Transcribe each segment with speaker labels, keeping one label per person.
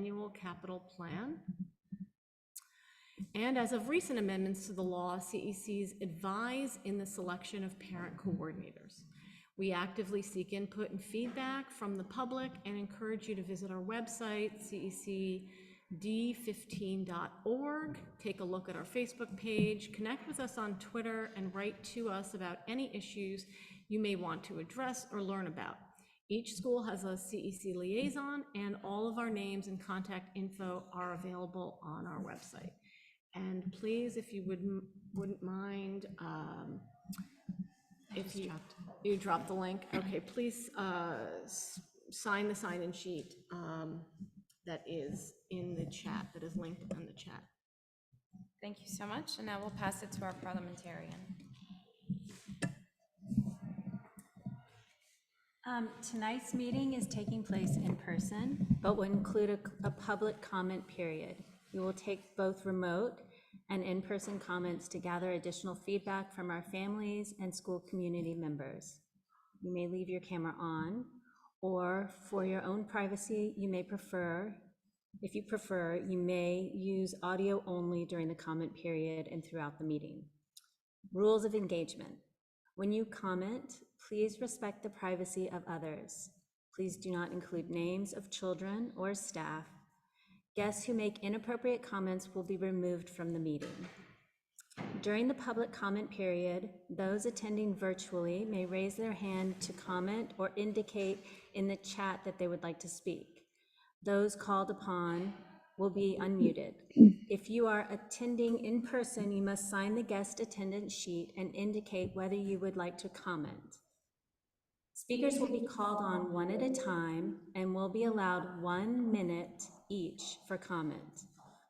Speaker 1: annual capital plan. And as of recent amendments to the law, CECs advise in the selection of parent coordinators. We actively seek input and feedback from the public and encourage you to visit our website, cecd15.org. Take a look at our Facebook page, connect with us on Twitter, and write to us about any issues you may want to address or learn about. Each school has a CEC liaison, and all of our names and contact info are available on our website. And please, if you wouldn't mind, if you dropped the link, okay, please sign the sign-in sheet that is in the chat, that is linked in the chat.
Speaker 2: Thank you so much, and now we'll pass it to our parliamentarian.
Speaker 3: Tonight's meeting is taking place in person, but will include a public comment period. We will take both remote and in-person comments to gather additional feedback from our families and school community members. You may leave your camera on, or for your own privacy, you may if you prefer, you may use audio only during the comment period and throughout the meeting. Rules of engagement. When you comment, please respect the privacy of others. Please do not include names of children or staff. Guests who make inappropriate comments will be removed from the meeting. During the public comment period, those attending virtually may raise their hand to comment or indicate in the chat that they would like to speak. Those called upon will be unmuted. If you are attending in person, you must sign the guest attendance sheet and indicate whether you would like to comment. Speakers will be called on one at a time and will be allowed 1 minute each for comment.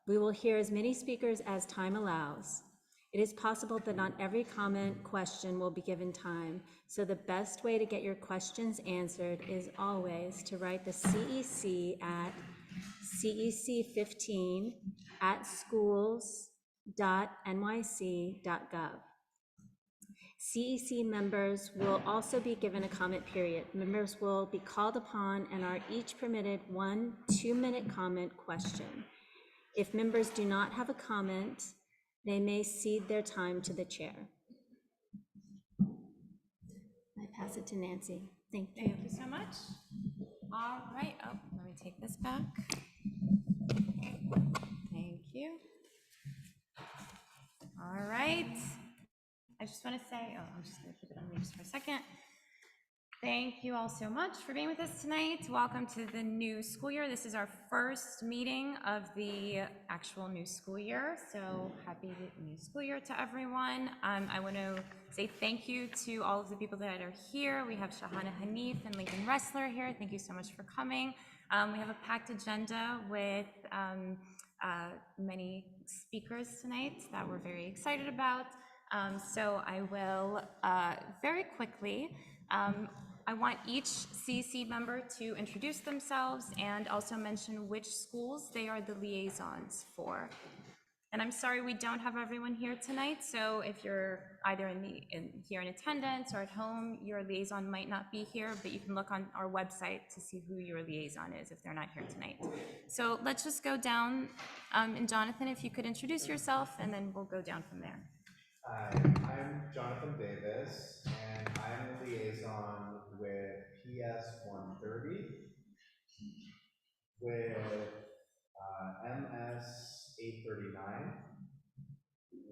Speaker 3: We will hear as many speakers as time allows. It is possible that not every question will be given time, so the best way to get your questions answered is always to write the CEC at cec15@schools.nyc.gov. CEC members will also be given a comment period. Members will be called upon and are each permitted 1 2-minute comment question. If members do not have a comment, they may cede their time to the chair. I pass it to Nancy. Thank you.
Speaker 2: Thank you so much. All right, oh, let me take this back. Thank you. All right. I just want to say, I'm just going to keep it on mute just for a second. Thank you all so much for being with us tonight. Welcome to the new school year. This is our first meeting of the actual new school year. So happy new school year to everyone. I want to say thank you to all of the people that are here. We have Shahana Hanif and Lincoln Ressler here. Thank you so much for coming. We have a packed agenda with many speakers tonight that we're very excited about. So I will very quickly, I want each CEC member to introduce themselves and also mention which schools they are the liaisons for. And I'm sorry we don't have everyone here tonight, so if you're either here in attendance or at home, your liaison might not be here, but you can look on our website to see who your liaison is if they're not here tonight. So let's just go down, and Jonathan, if you could introduce yourself, and then we'll go down from there.
Speaker 4: Hi, I'm Jonathan Davis, and I'm a liaison with PS 130, with MS 839,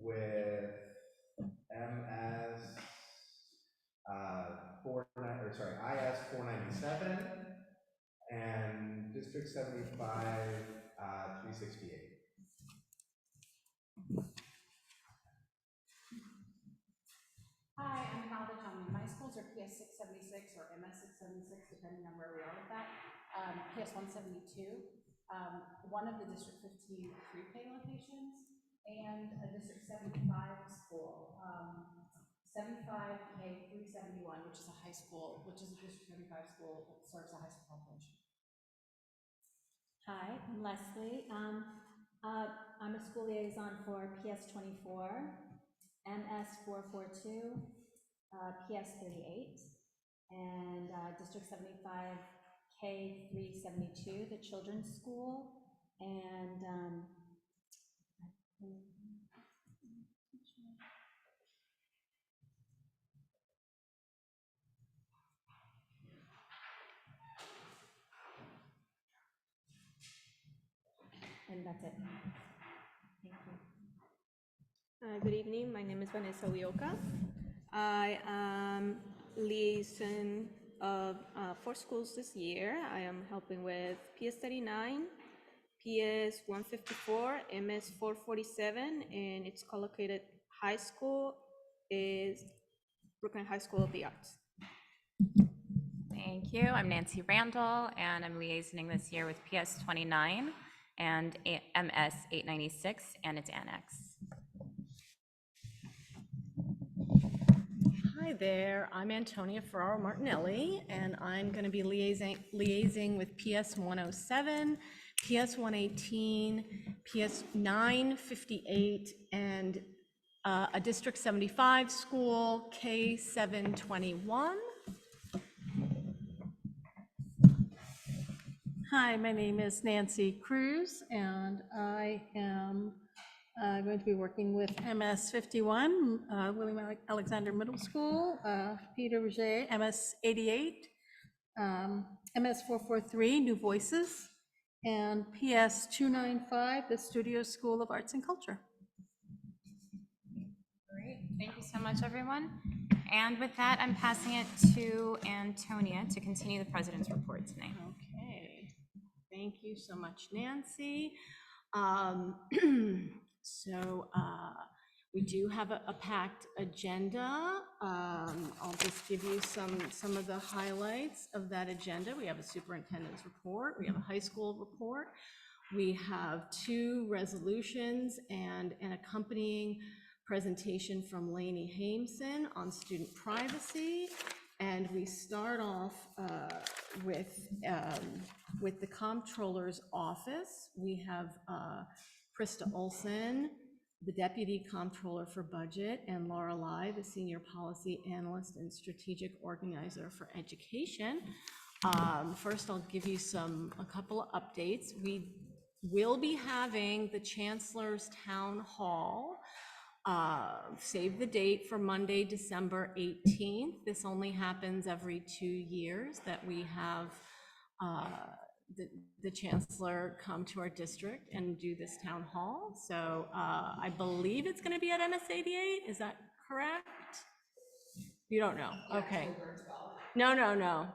Speaker 4: with MS IS 497, and District 75 368.
Speaker 5: Hi, I'm Malva Tomlin. My schools are PS 676 or MS 676, depending on where we are with that. PS 172, one of the District 15 pre-K locations, and a District 75 school, 75K 371, which is a high school, which is a District 75 school that serves a high school population.
Speaker 3: Hi, I'm Leslie. I'm a school liaison for PS 24, MS 442, PS 38, and District 75 K 372, the children's school, and that's it. Thank you.
Speaker 6: Good evening, my name is Vanessa Uyoka. I am liaison of 4 schools this year. I am helping with PS 39, PS 154, MS 447, and its collocated high school is Brooklyn High School of the Arts.
Speaker 2: Thank you. I'm Nancy Randall, and I'm liaisoning this year with PS 29 and MS 896 and its annex.
Speaker 1: Hi there, I'm Antonia Ferraro Martinelli, and I'm going to be liaising with PS 107, PS 118, PS 958, and a District 75 school, K 721.
Speaker 7: Hi, my name is Nancy Cruz, and I am going to be working with MS 51, William Alexander Middle School, Peter Roget, MS 88, MS 443, New Voices, and PS 295, the Studio School of Arts and Culture.
Speaker 2: Great, thank you so much, everyone. And with that, I'm passing it to Antonia to continue the president's report tonight.
Speaker 1: Okay, thank you so much, Nancy. So we do have a packed agenda. I'll just give you some of the highlights of that agenda. We have a superintendent's report, we have a high school report, we have 2 resolutions and an accompanying presentation from Lainey Hameson on student privacy. And we start off with the comptroller's office. We have Krista Olson, the deputy comptroller for budget, and Laura Lai, the senior policy analyst and strategic organizer for education. First, I'll give you a couple of updates. We will be having the Chancellor's Town Hall. Save the date for Monday, December 18th. This only happens every 2 years that we have the Chancellor come to our district and do this town hall. So I believe it's going to be at MS 88. Is that correct? You don't know? Okay. No.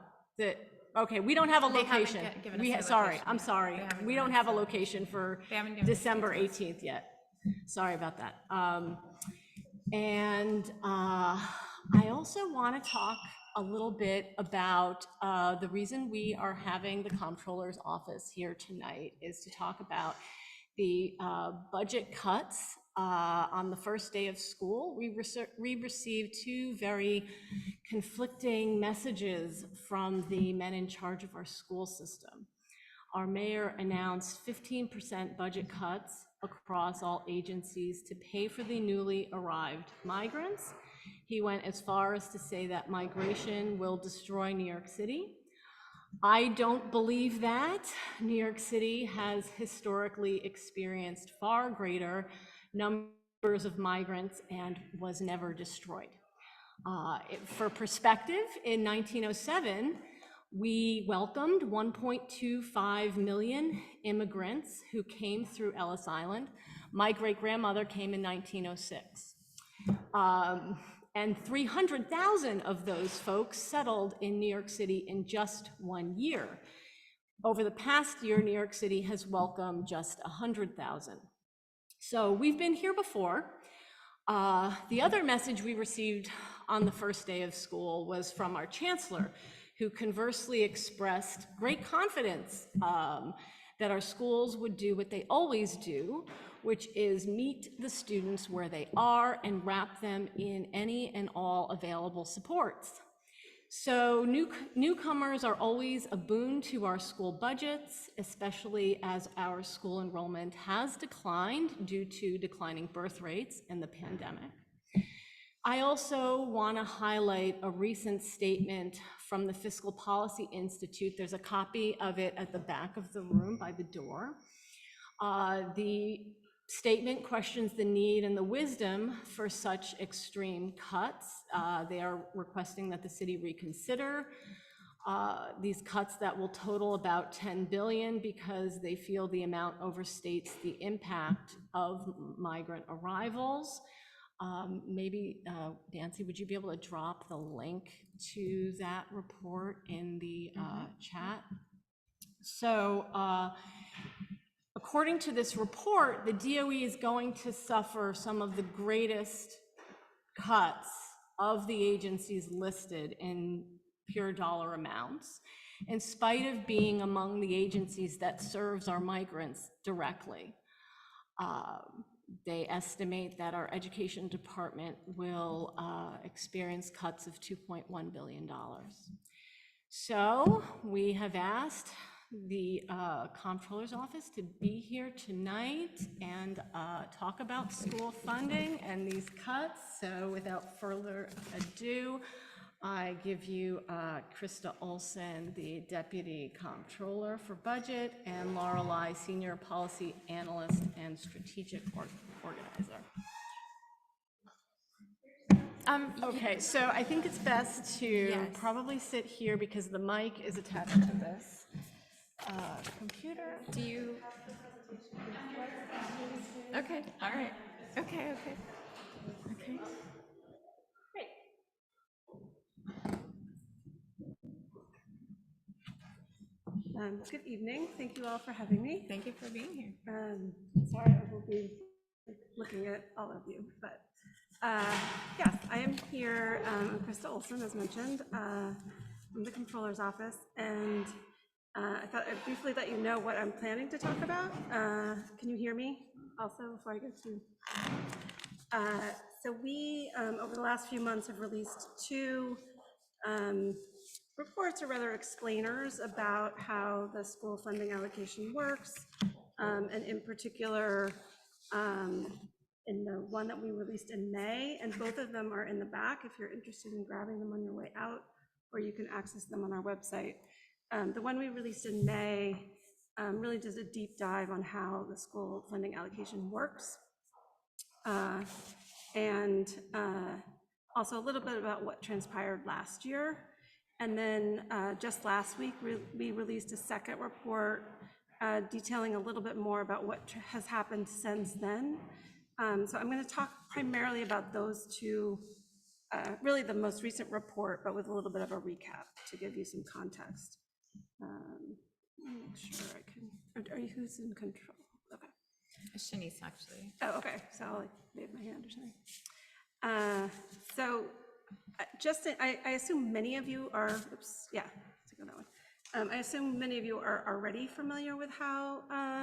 Speaker 1: Okay, we don't have a
Speaker 2: They haven't
Speaker 1: location.
Speaker 2: given us a
Speaker 1: Sorry,
Speaker 2: location
Speaker 1: I'm
Speaker 2: yet.
Speaker 1: sorry.
Speaker 2: They haven't
Speaker 1: We
Speaker 2: given
Speaker 1: don't
Speaker 2: us
Speaker 1: have a
Speaker 2: a-
Speaker 1: location for
Speaker 2: They haven't given us
Speaker 1: December
Speaker 2: details.
Speaker 1: 18th yet. Sorry about that. And I also want to talk a little bit about the reason we are having the comptroller's office here tonight is to talk about the budget cuts on the first day of school. We received 2 very conflicting messages from the men in charge of our school system. Our mayor announced 15% budget cuts across all agencies to pay for the newly arrived migrants. He went as far as to say that migration will destroy New York City. I don't believe that. New York City has historically experienced far greater numbers of migrants and was never destroyed. For perspective, in 1907, we welcomed 1.25 million immigrants who came through Ellis Island. My great-grandmother came in 1906. And 300,000 of those folks settled in New York City in just 1 year. Over the past year, New York City has welcomed just 100,000. So we've been here before. The other message we received on the first day of school was from our chancellor, who conversely expressed great confidence that our schools would do what they always do, which is meet the students where they are and wrap them in any and all available supports. So newcomers are always a boon to our school budgets, especially as our school enrollment has declined due to declining birth rates and the pandemic. I also want to highlight a recent statement from the Fiscal Policy Institute. There's a copy of it at the back of the room by the door. The statement questions the need and the wisdom for such extreme cuts. They are requesting that the city reconsider these cuts that will total about 10 billion because they feel the amount overstates the impact of migrant arrivals. Maybe, Nancy, would you be able to drop the link to that report in the chat? So, according to this report, the DOE is going to suffer some of the greatest cuts of the agencies listed in pure dollar amounts, in spite of being among the agencies that serves our migrants directly. They estimate that our education department will experience cuts of $2.1 billion. So we have asked the comptroller's office to be here tonight and talk about school funding and these cuts. So without further ado, I give you Krista Olson, the Deputy Comptroller for Budget, and Lorelei, Senior Policy Analyst and Strategic Organizer. Okay, so I think it's best to probably sit here because the mic is attached to this computer.
Speaker 2: Do you? Okay, all right. Okay.
Speaker 1: Okay. Great.
Speaker 8: Good evening. Thank you all for having me.
Speaker 2: Thank you for being here.
Speaker 8: Sorry, I will be looking at all of you, but yes, I am here. I'm Krista Olson, as mentioned, from the Comptroller's Office, and I thought I'd briefly let you know what I'm planning to talk about. Can you hear me also before I go to? So we, over the last few months, have released two reports, or rather explainers, about how the school funding allocation works, and in particular, in the one that we released in May, and both of them are in the back if you're interested in grabbing them on your way out, or you can access them on our website. The one we released in May really does a deep dive on how the school funding allocation works, and also a little bit about what transpired last year. And then just last week, we released a second report detailing a little bit more about what has happened since then. So I'm going to talk primarily about those two, really the most recent report, but with a little bit of a recap to give you some context. Let me make sure I can, are you, who's in control? Okay.
Speaker 2: Shanice, actually.
Speaker 8: Oh, okay, so I'll like wave my hand or something. So just, I assume many of you are, oops, yeah, let's go that one. I assume many of you are already familiar with how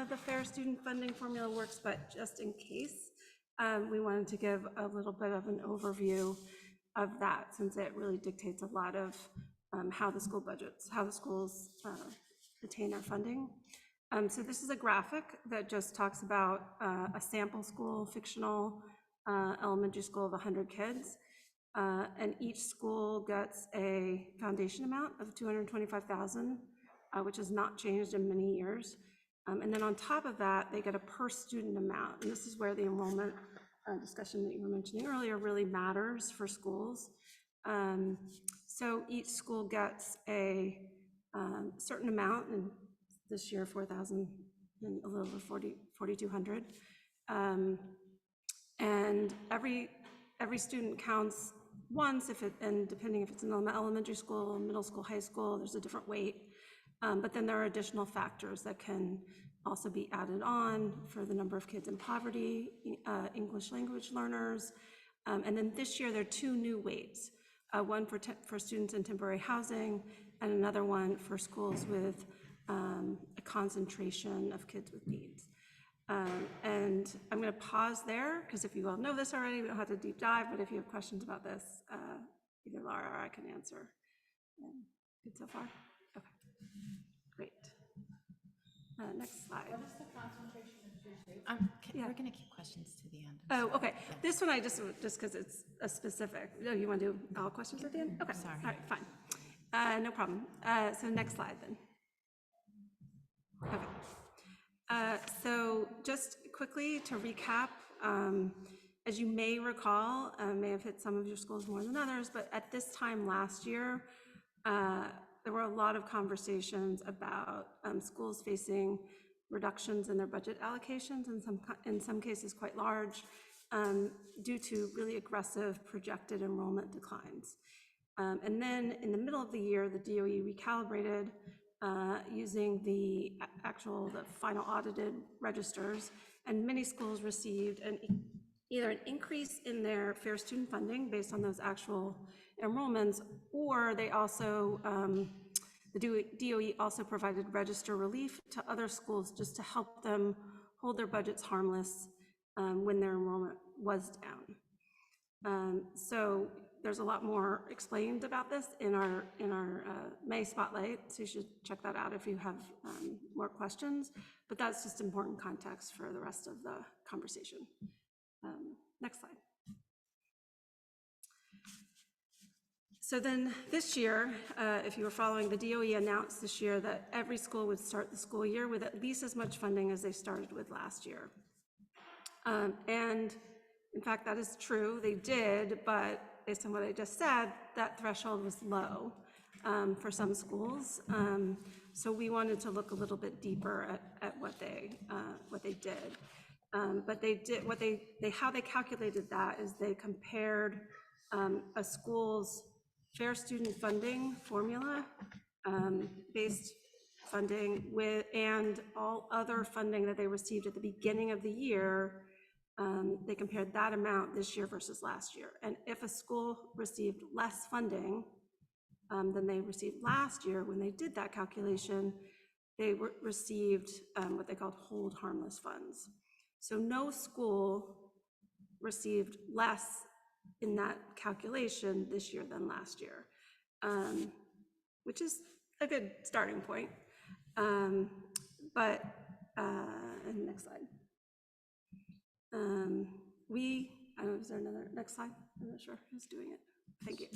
Speaker 8: the Fair Student Funding Formula works, but just in case, we wanted to give a little bit of an overview of that, since it really dictates a lot of how the school budgets, how the schools attain their funding. So this is a graphic that just talks about a sample school, fictional elementary school of 100 kids. And each school gets a foundation amount of $225,000, which has not changed in many years. And then on top of that, they get a per student amount. And this is where the enrollment discussion that you were mentioning earlier really matters for schools. So each school gets a certain amount, and this year 4,000 and a little over 4,200. And every student counts once, if it, and depending if it's an elementary school, middle school, high school, there's a different weight. But then there are additional factors that can also be added on for the number of kids in poverty, English language learners. And then this year there are two new weights, one for students in temporary housing, and another one for schools with a concentration of kids with needs. And I'm going to pause there, because if you all know this already, we don't have to deep dive, but if you have questions about this, either Laura or I can answer. Good so far? Okay, great. Next slide.
Speaker 5: What is the concentration of students?
Speaker 2: We're going to keep questions to the end.
Speaker 8: Oh, okay. This one I just because it's a specific. Oh, you want to do all questions at the end? Okay.
Speaker 2: Sorry.
Speaker 8: All right, fine. No problem. So next slide then. Okay. So just quickly to recap, as you may recall, may have hit some of your schools more than others, but at this time last year, there were a lot of conversations about schools facing reductions in their budget allocations, in some cases quite large, due to really aggressive projected enrollment declines. And then in the middle of the year, the DOE recalibrated using the final audited registers, and many schools received either an increase in their fair student funding based on those actual enrollments, or they also, the DOE also provided register relief to other schools just to help them hold their budgets harmless when their enrollment was down. So there's a lot more explained about this in our May spotlight, so you should check that out if you have more questions, but that's just important context for the rest of the conversation. Next slide. So then this year, if you were following, the DOE announced this year that every school would start the school year with at least as much funding as they started with last year. And in fact, that is true, they did, but based on what I just said, that threshold was low for some schools. So we wanted to look a little bit deeper at what they did. But they did how they calculated that is they compared a school's fair student funding formula, based funding and all other funding that they received at the beginning of the year. They compared that amount this year versus last year. And if a school received less funding than they received last year, when they did that calculation, they received what they called hold harmless funds. So no school received less in that calculation this year than last year, which is a good starting point. And next slide. Is there another, next slide? I'm not sure who's doing it. Thank you.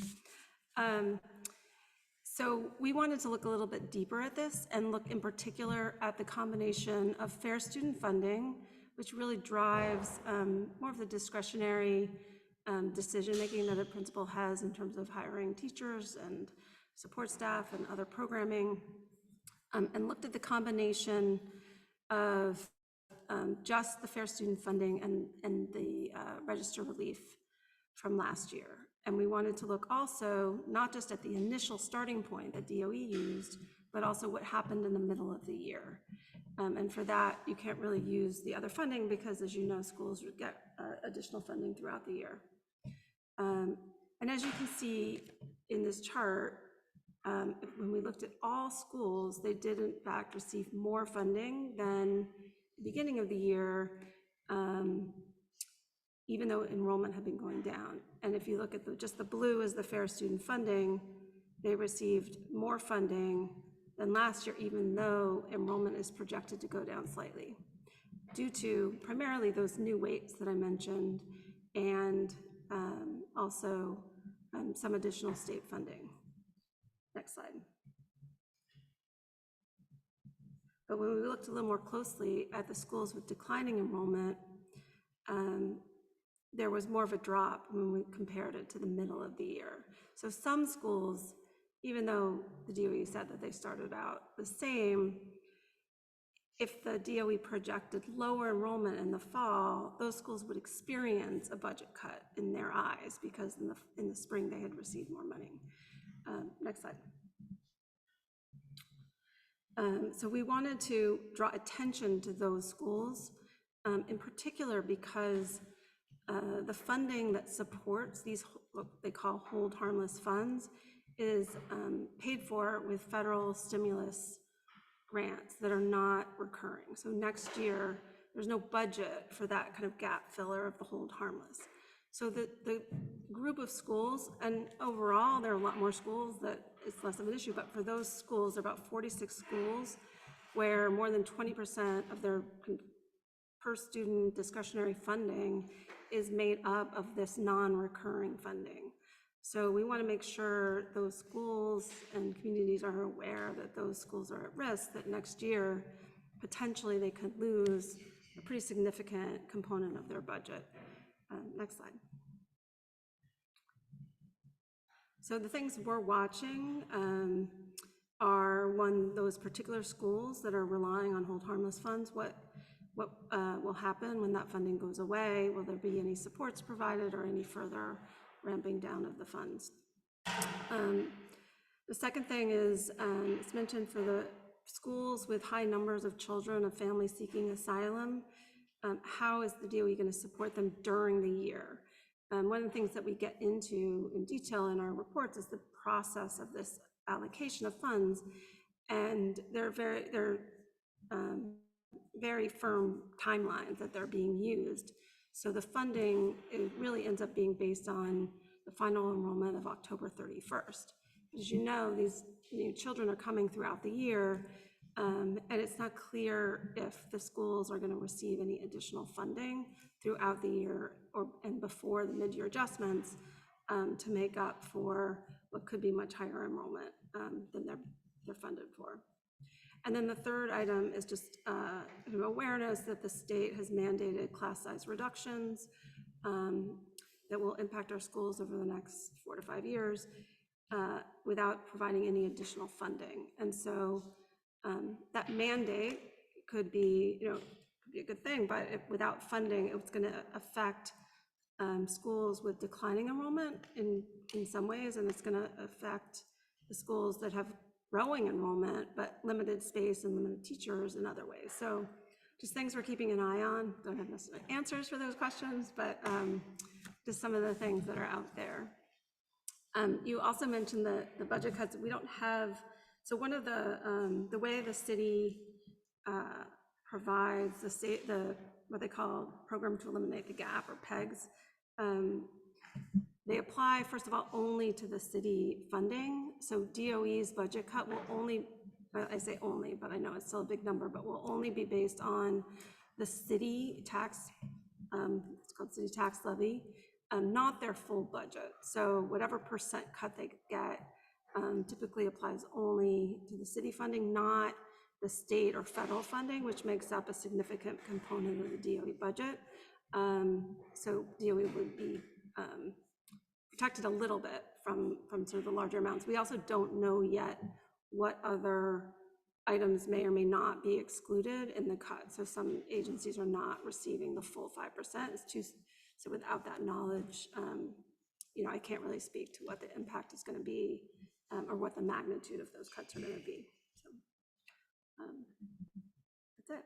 Speaker 8: So we wanted to look a little bit deeper at this and look in particular at the combination of fair student funding, which really drives more of the discretionary decision-making that a principal has in terms of hiring teachers and support staff and other programming, and looked at the combination of just the fair student funding and the register relief from last year. And we wanted to look also not just at the initial starting point that DOE used, but also what happened in the middle of the year. And for that, you can't really use the other funding because, as you know, schools would get additional funding throughout the year. And as you can see in this chart, when we looked at all schools, they did in fact receive more funding than the beginning of the year, even though enrollment had been going down. And if you look at just the blue is the fair student funding, they received more funding than last year, even though enrollment is projected to go down slightly, due to primarily those new weights that I mentioned, and also some additional state funding. Next slide. But when we looked a little more closely at the schools with declining enrollment, there was more of a drop when we compared it to the middle of the year. So some schools, even though the DOE said that they started out the same, if the DOE projected lower enrollment in the fall, those schools would experience a budget cut in their eyes because in the spring they had received more money. Next slide. So we wanted to draw attention to those schools, in particular because the funding that supports these, what they call hold harmless funds, is paid for with federal stimulus grants that are not recurring. So next year, there's no budget for that kind of gap filler of the hold harmless. So the group of schools, and overall there are a lot more schools that it's less of an issue, but for those schools, there are about 46 schools where more than 20% of their per student discretionary funding is made up of this non-recurring funding. So we want to make sure those schools and communities are aware that those schools are at risk, that next year, potentially they could lose a pretty significant component of their budget. Next slide. So the things we're watching are, one, those particular schools that are relying on hold harmless funds. What will happen when that funding goes away? Will there be any supports provided or any further ramping down of the funds? The second thing is, it's mentioned for the schools with high numbers of children of families seeking asylum, how is the DOE going to support them during the year? One of the things that we get into in detail in our reports is the process of this allocation of funds, and they're very firm timelines that they're being used. So the funding, it really ends up being based on the final enrollment of October 31st. As you know, these children are coming throughout the year, and it's not clear if the schools are going to receive any additional funding throughout the year and before the mid-year adjustments to make up for what could be much higher enrollment than they're funded for. And then the third item is just awareness that the state has mandated class size reductions that will impact our schools over the next 4 to 5 years without providing any additional funding. And so that mandate could be, could be a good thing, but without funding, it's going to affect schools with declining enrollment in some ways, and it's going to affect the schools that have growing enrollment, but limited space and limited teachers in other ways. So just things we're keeping an eye on. Don't have necessarily answers for those questions, but just some of the things that are out there. You also mentioned the budget cuts. We don't have, so one of the way the city provides what they call Program to Eliminate the Gap, or PEGS, they apply, first of all, only to the city funding. So DOE's budget cut will only, I say only, but I know it's still a big number, but will only be based on the city tax, it's called city tax levy, not their full budget. So whatever percent cut they get typically applies only to the city funding, not the state or federal funding, which makes up a significant component of the DOE budget. So DOE would be protected a little bit from sort of the larger amounts. We also don't know yet what other items may or may not be excluded in the cut. So some agencies are not receiving the full 5%. So without that knowledge, I can't really speak to what the impact is going to be or what the magnitude of those cuts are going to be. So that's it.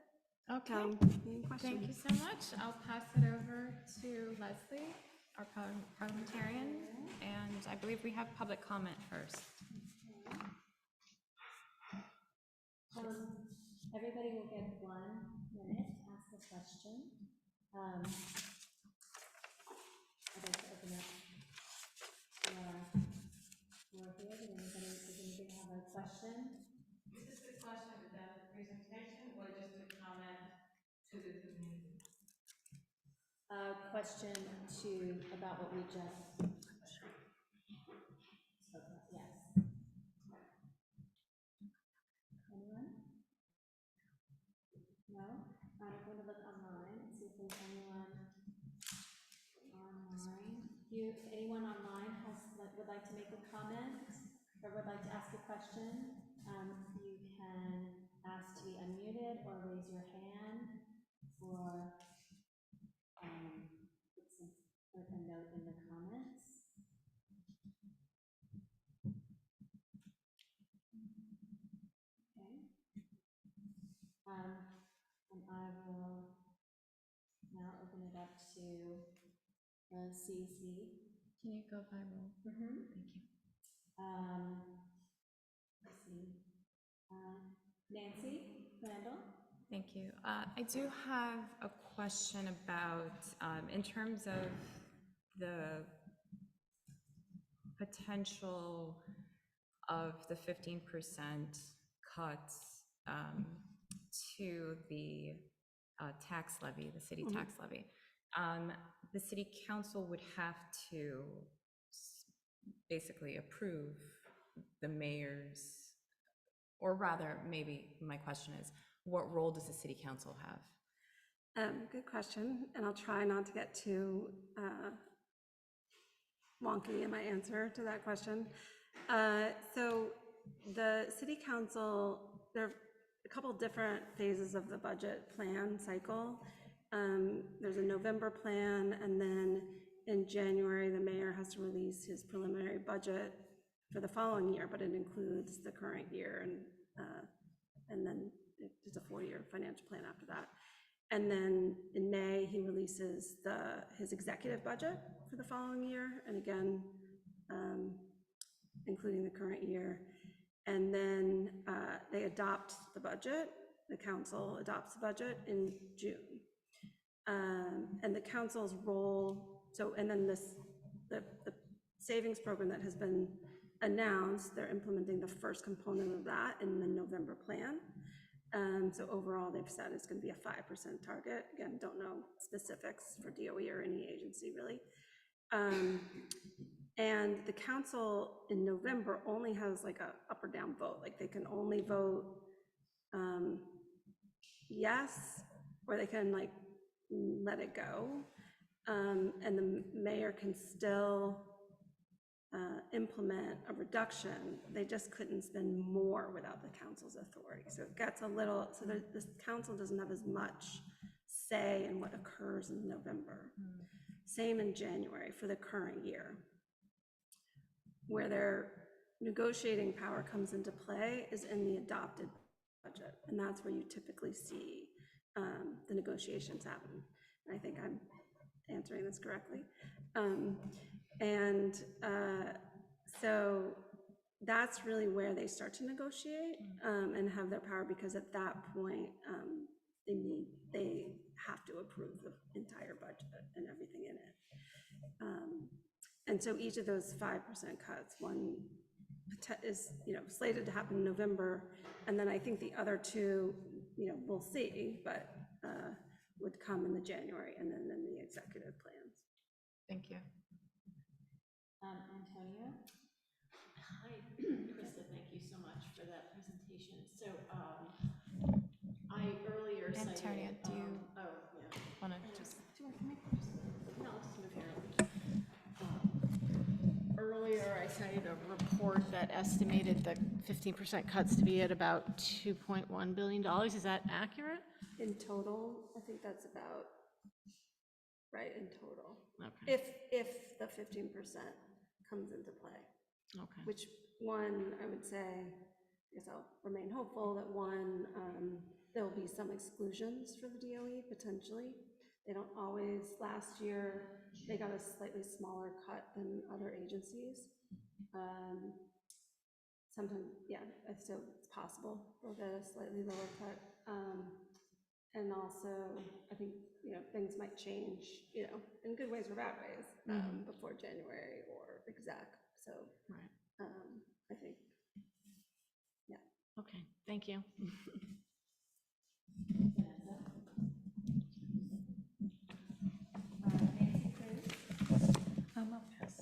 Speaker 2: Okay,
Speaker 8: Any questions?
Speaker 2: thank you so much. I'll pass it over to Leslie, our parliamentarian, and I believe we have public comment first.
Speaker 3: Everybody will get 1 minute to ask a question. I'd like to open up the floor here. Does anybody have a question?
Speaker 1: Is this a question about the presentation or just a comment to the community?
Speaker 3: A question about what we just spoke about. Yes. Anyone? No? I'm going to look online, see if there's anyone online. Anyone online would like to make a comment or would like to ask a question? You can ask to be unmuted or raise your hand or put a note in the comments. Okay. And I will now open it up to the CEC.
Speaker 2: Can you go by roll?
Speaker 3: Mm-hmm.
Speaker 2: Thank you.
Speaker 3: Let's see. Nancy Randall.
Speaker 2: Thank you. I do have a question about, in terms of the potential of the 15% cuts to the tax levy, the city tax levy. The city council would have to basically approve the mayor's, or rather, maybe my question is, what role does the city council have?
Speaker 8: Good question, and I'll try not to get too wonky in my answer to that question. So the city council, there are a couple different phases of the budget plan cycle. There's a November plan, and then in January, the mayor has to release his preliminary budget for the following year, but it includes the current year, and then it's a 4-year financial plan after that. And then in May, he releases his executive budget for the following year, and again, including the current year. And then they adopt the budget, the council adopts the budget in June. And the council's role, and then the savings program that has been announced, they're implementing the first component of that in the November plan. So overall, they've said it's going to be a 5% target. Again, don't know specifics for DOE or any agency really. And the council in November only has like a up or down vote. Like they can only vote yes, or they can like let it go. And the mayor can still implement a reduction. They just couldn't spend more without the council's authority. So it gets a little, so this council doesn't have as much say in what occurs in November. Same in January for the current year. Where their negotiating power comes into play is in the adopted budget. And that's where you typically see the negotiations happen. And I think I'm answering this correctly. So that's really where they start to negotiate and have their power, because at that point they have to approve the entire budget and everything in it. And so each of those 5% cuts, one is slated to happen in November, and then I think the other two, we'll see, but would come in the January and then in the executive plans.
Speaker 1: Thank you.
Speaker 3: Antonio?
Speaker 1: Hi, Krista, thank you so much for that presentation. So I earlier cited...
Speaker 2: Antonio, do you want to just...
Speaker 1: No, I'll just move here. Earlier, I cited a report that estimated the 15% cuts to be at about $2.1 billion. Is that accurate?
Speaker 8: In total, I think that's about right in total.
Speaker 1: Okay.
Speaker 8: If the 15% comes into play.
Speaker 1: Okay.
Speaker 8: Which one, I would say, I guess I'll remain hopeful that one, there will be some exclusions for the DOE potentially. They don't always. Last year, they got a slightly smaller cut than other agencies. Sometimes, yeah, so it's possible they'll get a slightly lower cut. And also, I think, things might change, in good ways or bad ways before January or exec. So,
Speaker 1: Right.
Speaker 8: I think, yeah.
Speaker 1: Okay, thank you.
Speaker 3: Nancy Cruz?
Speaker 1: I'll pass.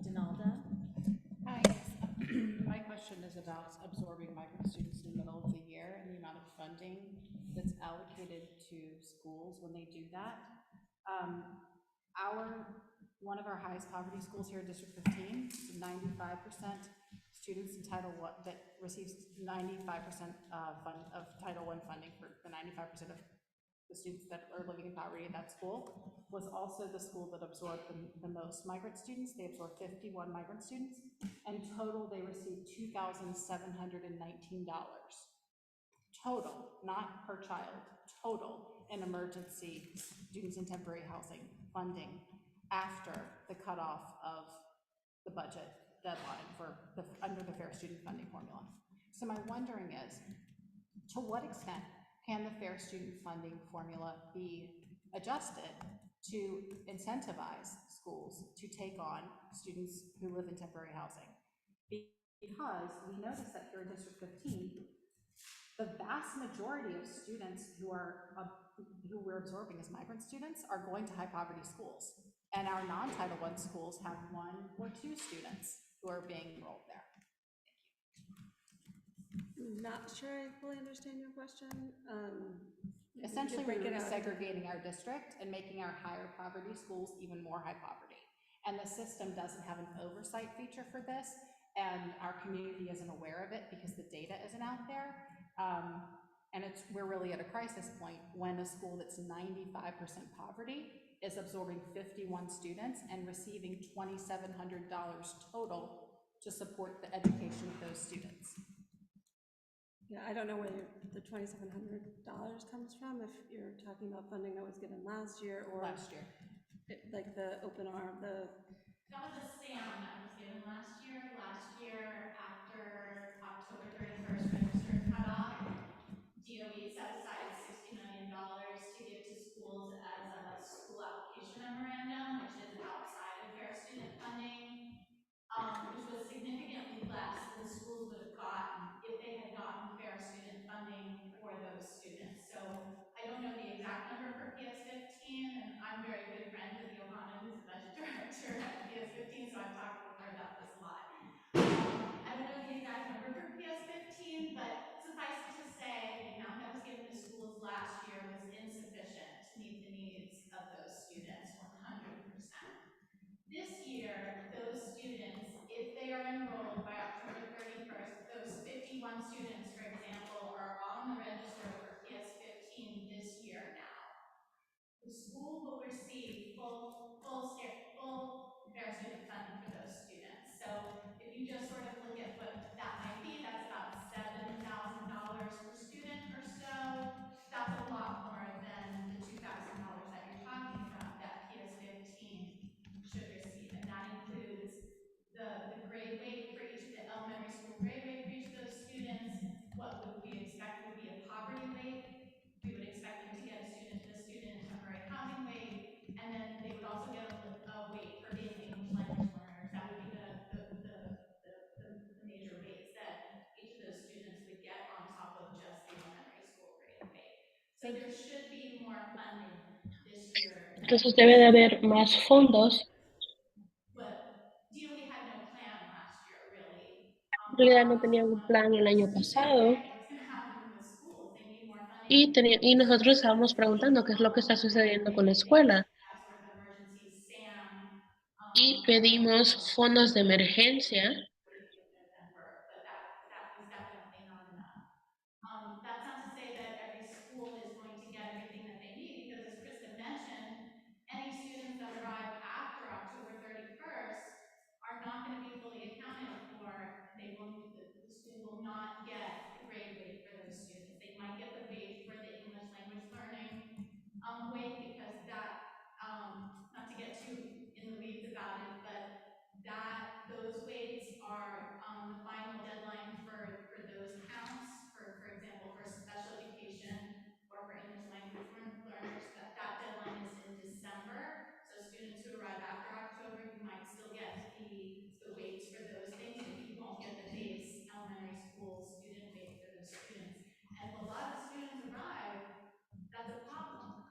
Speaker 3: Donalda?
Speaker 9: Hi, my question is about absorbing migrant students in the middle of the year and the amount of funding that's allocated to schools when they do that. One of our highest poverty schools here in District 15, 95% students in Title I that receives 95% of Title I funding for the 95% of the students that are living in poverty at that school, was also the school that absorbed the most migrant students. They absorbed 51 migrant students. In total, they received $2,719. Total, not per child, total in emergency students in temporary housing funding after the cutoff of the budget deadline under the Fair Student Funding Formula. So my wondering is, to what extent can the Fair Student Funding Formula be adjusted to incentivize schools to take on students who live in temporary housing? Because we noticed that here in District 15, the vast majority of students who we're absorbing as migrant students are going to high poverty schools. And our non-Title I schools have 1 or 2 students who are being enrolled there.
Speaker 8: And not sure I fully understand your question.
Speaker 9: Essentially,
Speaker 8: break
Speaker 9: we're
Speaker 8: it out.
Speaker 9: resegregating our district and making our higher poverty schools even more high poverty. And the system doesn't have an oversight feature for this, and our community isn't aware of it because the data isn't out there. And we're really at a crisis point when a school that's 95% poverty is absorbing 51 students and receiving $2,700 total to support the education of those students.
Speaker 8: Yeah, I don't know where the $2,700 comes from, if you're talking about funding that was given last year or.
Speaker 9: Last year.
Speaker 8: Like the open arm,
Speaker 10: That was a SAM that was given last year. Last year, after October 31st register cutoff, DOE set aside $60 million to give to schools as a school application memorandum, which is outside of fair student funding, which was significantly less than schools would have gotten if they had gotten fair student funding for those students. So I don't know the exact number for PS15, and I'm very good friends with Johanna, who's the budget director at PS15, so I've talked with her about this a lot. I don't know the exact number for PS15, but suffice it to say, the amount that was given to schools last year was insufficient to meet the needs of those students 100%. This year, those students, if they are enrolled by October 31st, those 51 students, for example, are on the register for PS15 this year now. The school will receive full fair student funding for those students. So if you just sort of look at what that might be, that's about $7,000 per student or so. That's a lot more than the $2,000 that you're talking about that PS15 should receive, and that includes the grade weight for each of the elementary school grade weight for each of those students. What would we expect would be a poverty weight? We would expect them to get the student in temporary housing weight, and then they would also get a weight for being English language learners. That would be the major weights that each of those students would get on top of just the elementary school grade weight. So there should be more funding this year.
Speaker 11: Entonces debe de haber más fondos.
Speaker 10: But DOE had no plan last year, really.
Speaker 11: En realidad no tenían un plan el año pasado. Y nosotros estábamos preguntando qué es lo que está sucediendo con la escuela. Y pedimos fondos de emergencia.
Speaker 10: That's not to say that every school is going to get everything that they need, because as Krista mentioned, any students that arrive after October 31st are not going to be fully accounted for. The school will not get the grade weight for those students. They might get the weight for the English language learning weight, because that, not to get too in the weeds about it, but those weights are the final deadline for those counts, for example, for special education or for English language learners, that deadline is in December. So students who arrive after October, you might still get the weights for those things, but you won't get the base elementary school student weight for those students. And if a lot of students arrive, that's a problem.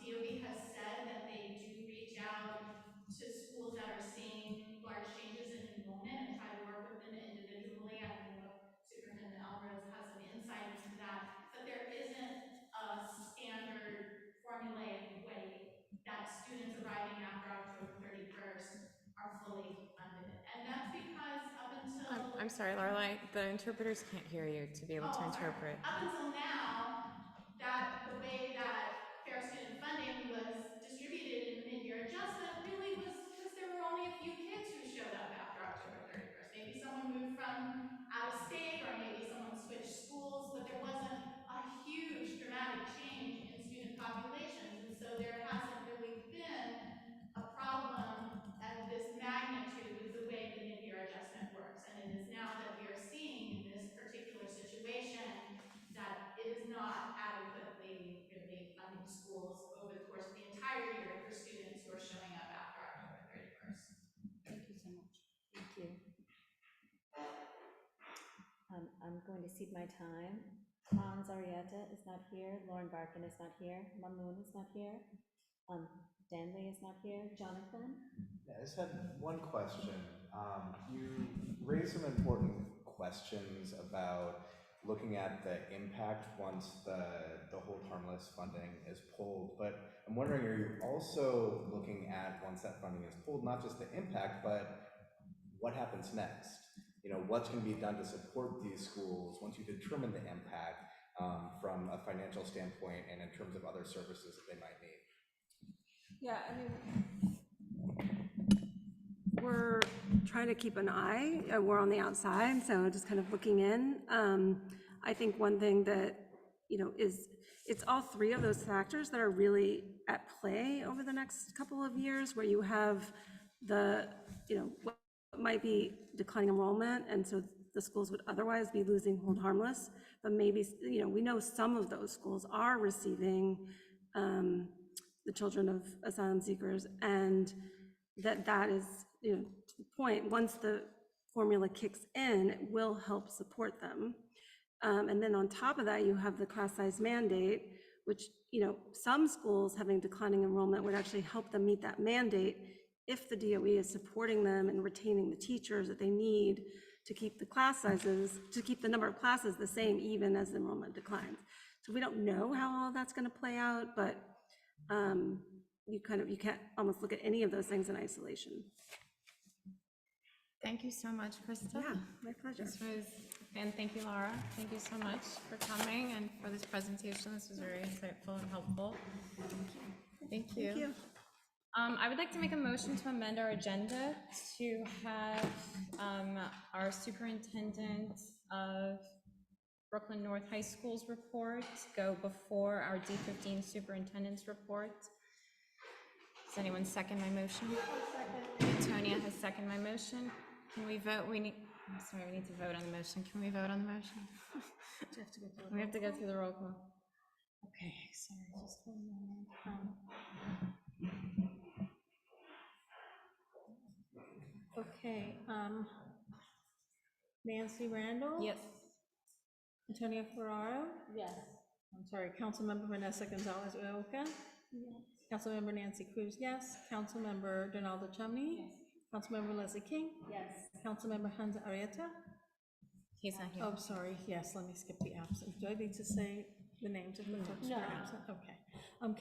Speaker 10: DOE has said that they do reach out to schools that are seeing large changes in enrollment and try to work with them individually. I don't know if Superintendent Alvarez has some insight into that, but there isn't a standard formulaic way that students arriving after October 31st are fully funded. And that's because up until...
Speaker 2: I'm sorry, Lorelai, the interpreters can't hear you to be able to interpret.
Speaker 10: Up until now, that the way that fair student funding was distributed in the mid-year adjustment really was because there were only a few kids who showed up after October 31st. Maybe someone moved from out of state, or maybe someone switched schools, but there wasn't a huge dramatic change in student populations. And so there hasn't really been a problem of this magnitude with the way the mid-year adjustment works. And it is now that we are seeing in this particular situation that it is not adequately really funding schools over the course of the entire year for students who are showing up after October 31st.
Speaker 9: Thank you so much.
Speaker 3: Thank you. I'm going to cede my time. Hans Arietta is not here. Lauren Barkin is not here. Mamoon is not here. Danley is not here. Jonathan?
Speaker 4: Yeah, I just had one question. You raised some important questions about looking at the impact once the hold harmless funding is pulled. But I'm wondering, are you also looking at, once that funding is pulled, not just the impact, but what happens next? You know, what's going to be done to support these schools once you determine the impact from a financial standpoint and in terms of other services that they might need?
Speaker 8: Yeah, I mean, we're trying to keep an eye. We're on the outside, so just kind of looking in. I think one thing that, you know, it's all three of those factors that are really at play over the next couple of years, where you have the, you know, what might be declining enrollment, and so the schools would otherwise be losing hold harmless, but maybe, you know, we know some of those schools are receiving the children of asylum seekers, and that is, you know, to the point, once the formula kicks in, it will help support them. And then on top of that, you have the class size mandate, which, you know, some schools having declining enrollment would actually help them meet that mandate if the DOE is supporting them and retaining the teachers that they need to keep the class sizes, to keep the number of classes the same even as the enrollment declines. So we don't know how all that's going to play out, but you can't almost look at any of those things in isolation.
Speaker 2: Thank you so much, Krista.
Speaker 8: Yeah, my pleasure.
Speaker 2: And thank you, Laura. Thank you so much for coming and for this presentation. This was very insightful and helpful. Thank you.
Speaker 8: Thank you.
Speaker 2: I would like to make a motion to amend our agenda to have our superintendent of Brooklyn North High School's report go before our D15 superintendent's report. Does anyone second my motion? Antonia has seconded my motion. Can we vote? We need to vote on the motion. Can we vote on the motion? We have to go through the roll call. Okay, sorry, just hold on.
Speaker 7: Okay, Nancy Randall?
Speaker 2: Yes.
Speaker 7: Antonia Ferraro? Yes. I'm sorry, Councilmember Vanessa Gonzalez Uyoka? Yes. Councilmember Nancy Cruz, yes. Councilmember Donaldo Chumney? Yes. Councilmember Leslie King? Yes. Councilmember Hans Arieta?
Speaker 2: He's not here.
Speaker 7: Oh, sorry, yes, let me skip the absent. Do I need to say the names of the folks who are absent? Okay.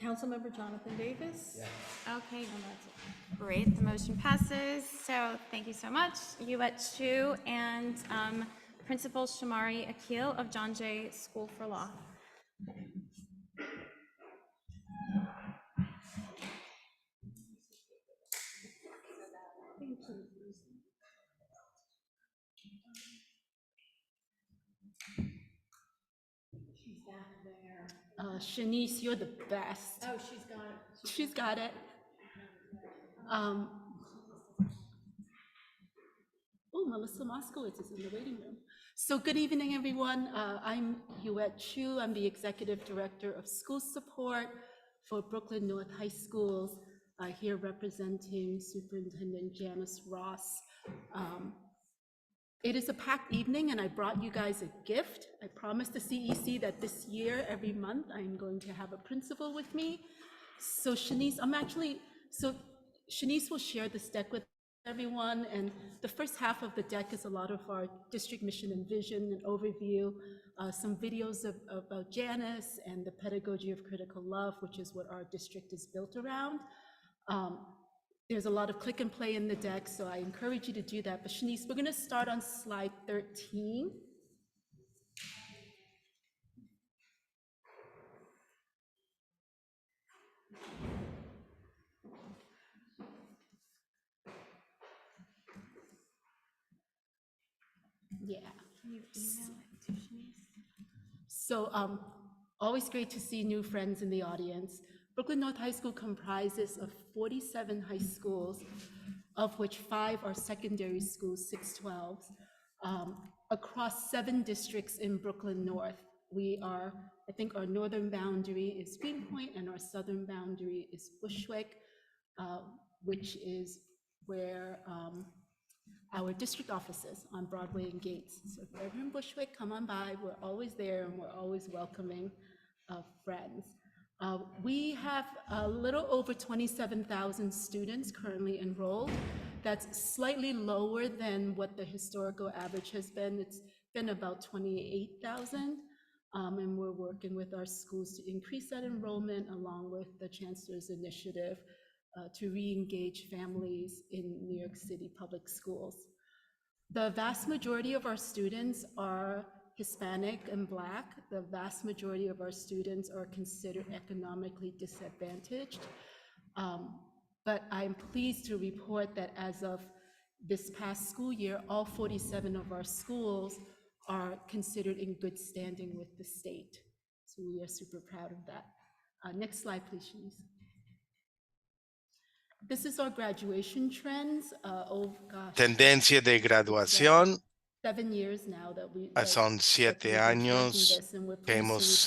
Speaker 7: Councilmember Jonathan Davis?
Speaker 4: Yes.
Speaker 2: Okay,
Speaker 7: And that's it.
Speaker 2: great. The motion passes. So thank you so much. Yuet Chu and Principal Shamari Akil of John Jay School for Law.
Speaker 12: Shanice, you're the best.
Speaker 1: Oh, she's got it.
Speaker 12: She's got it. Oh, Melissa Moskowitz is in the waiting room. So good evening, everyone. I'm Yuet Chu. I'm the Executive Director of School Support for Brooklyn North High Schools, here representing Superintendent Janice Ross. It is a packed evening, and I brought you guys a gift. I promised the CEC that this year, every month, I'm going to have a principal with me. So Shanice, Shanice will share this deck with everyone, and the first half of the deck is a lot of our district mission and vision and overview, some videos about Janice and the pedagogy of critical love, which is what our district is built around. There's a lot of click and play in the deck, so I encourage you to do that. But Shanice, we're gonna start on slide 13. Yeah.
Speaker 2: Can you email it to Shanice?
Speaker 12: So always great to see new friends in the audience. Brooklyn North High School comprises of 47 high schools, of which 5 are secondary schools, 612s, across 7 districts in Brooklyn North. We are, I think our northern boundary is Greenpoint and our southern boundary is Bushwick, which is where our district office is on Broadway and Gates. So if you're ever in Bushwick, come on by. We're always there and we're always welcoming friends. We have a little over 27,000 students currently enrolled. That's slightly lower than what the historical average has been. It's been about 28,000. And we're working with our schools to increase that enrollment along with the Chancellor's initiative to re-engage families in New York City public schools. The vast majority of our students are Hispanic and Black. The vast majority of our students are considered economically disadvantaged. But I'm pleased to report that as of this past school year, all 47 of our schools are considered in good standing with the state. So we are super proud of that. Next slide, please, Shanice. This is our graduation trends. Oh gosh.
Speaker 13: Tendencia de graduación.
Speaker 12: 7 years now that
Speaker 13: Son 7 años que hemos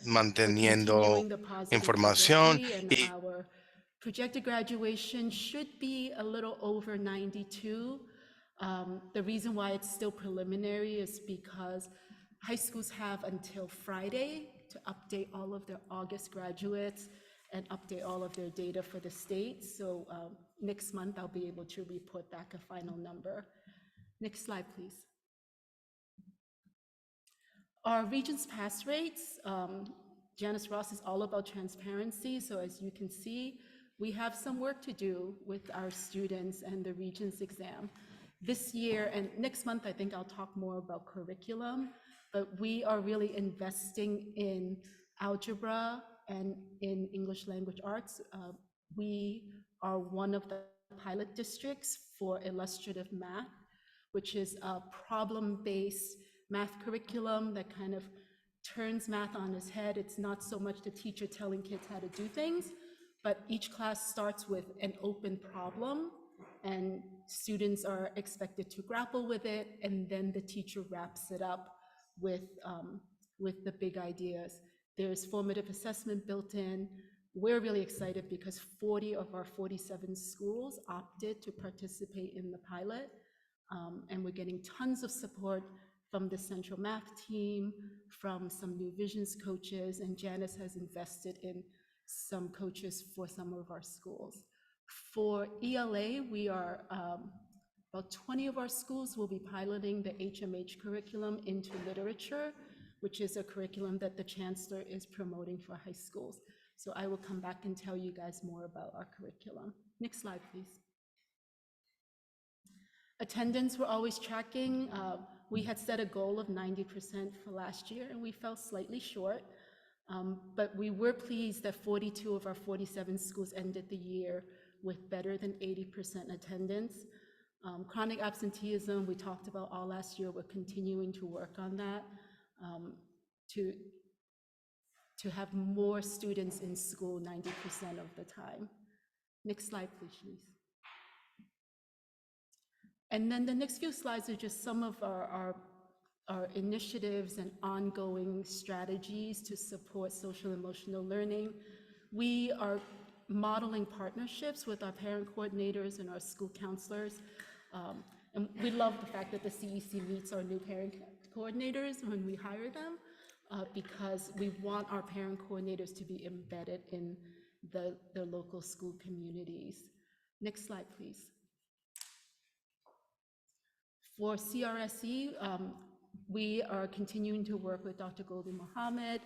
Speaker 13: manteniendo información y
Speaker 12: our projected graduation should be a little over 92. The reason why it's still preliminary is because high schools have until Friday to update all of their August graduates and update all of their data for the state. So next month, I'll be able to report back a final number. Next slide, please. Our Regents pass rates, Janice Ross is all about transparency. So as you can see, we have some work to do with our students and the Regents exam. This year and next month, I think I'll talk more about curriculum, but we are really investing in algebra and in English language arts. We are one of the pilot districts for illustrative math, which is a problem-based math curriculum that kind of turns math on its head. It's not so much the teacher telling kids how to do things, but each class starts with an open problem and students are expected to grapple with it, and then the teacher wraps it up with the big ideas. There's formative assessment built in. We're really excited because 40 of our 47 schools opted to participate in the pilot, and we're getting tons of support from the central math team, from some New Visions coaches, and Janice has invested in some coaches for some of our schools. For ELA, we are, about 20 of our schools will be piloting the HMH curriculum into literature, which is a curriculum that the Chancellor is promoting for high schools. So I will come back and tell you guys more about our curriculum. Next slide, please. Attendance, we're always tracking. We had set a goal of 90% for last year, and we fell slightly short. But we were pleased that 42 of our 47 schools ended the year with better than 80% attendance. Chronic absenteeism, we talked about all last year. We're continuing to work on that to have more students in school 90% of the time. Next slide, please. And then the next few slides are just some of our initiatives and ongoing strategies to support social emotional learning. We are modeling partnerships with our parent coordinators and our school counselors. And we love the fact that the CEC meets our new parent coordinators when we hire them, because we want our parent coordinators to be embedded in the local school communities. Next slide, please. For CRSE, we are continuing to work with Dr. Goldie Mohammed,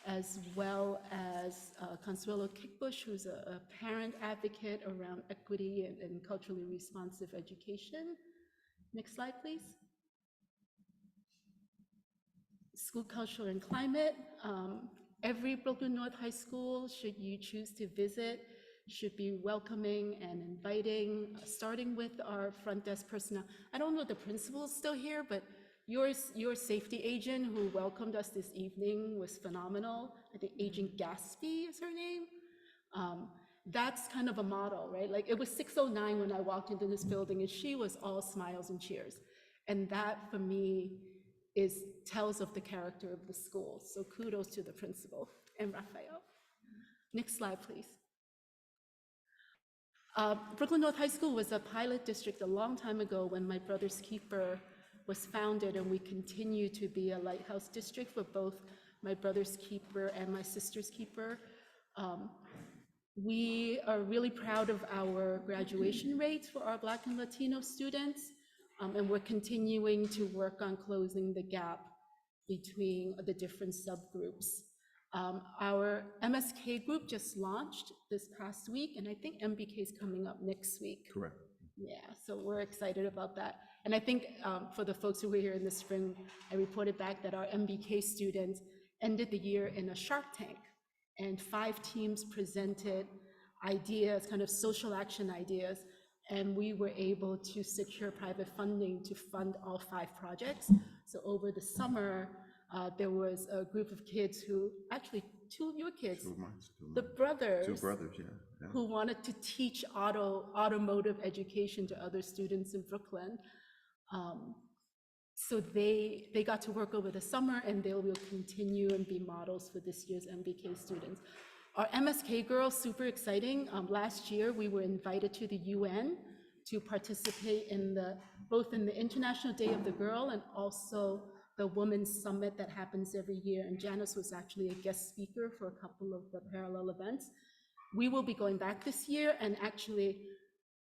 Speaker 12: as well as Consuelo Kickbush, who's a parent advocate around equity and culturally responsive education. Next slide, please. School culture and climate. Every Brooklyn North High School, should you choose to visit, should be welcoming and inviting, starting with our front desk personnel. I don't know if the principal is still here, but your safety agent who welcomed us this evening was phenomenal. I think Agent Gatsby is her name. That's kind of a model, right? Like it was 6:09 when I walked into this building and she was all smiles and cheers. And that for me tells of the character of the school. So kudos to the principal and Raphael. Next slide, please. Brooklyn North High School was a pilot district a long time ago when My Brother's Keeper was founded, and we continue to be a lighthouse district for both My Brother's Keeper and My Sister's Keeper. We are really proud of our graduation rates for our Black and Latino students. And we're continuing to work on closing the gap between the different subgroups. Our MSK group just launched this past week, and I think MBK is coming up next week.
Speaker 14: Correct.
Speaker 12: Yeah, so we're excited about that. And I think for the folks who were here in the spring, I reported back that our MBK students ended the year in a Shark Tank, and 5 teams presented ideas, kind of social action ideas, and we were able to secure private funding to fund all 5 projects. So over the summer, there was a group of kids who, actually 2 of your kids, the brothers,
Speaker 14: 2 brothers, yeah.
Speaker 12: who wanted to teach automotive education to other students in Brooklyn. So they got to work over the summer, and they will continue and be models for this year's MBK students. Our MSK girls, super exciting. Last year, we were invited to the UN to participate in both in the International Day of the Girl and also the Women's Summit that happens every year. And Janice was actually a guest speaker for a couple of the parallel events. We will be going back this year and actually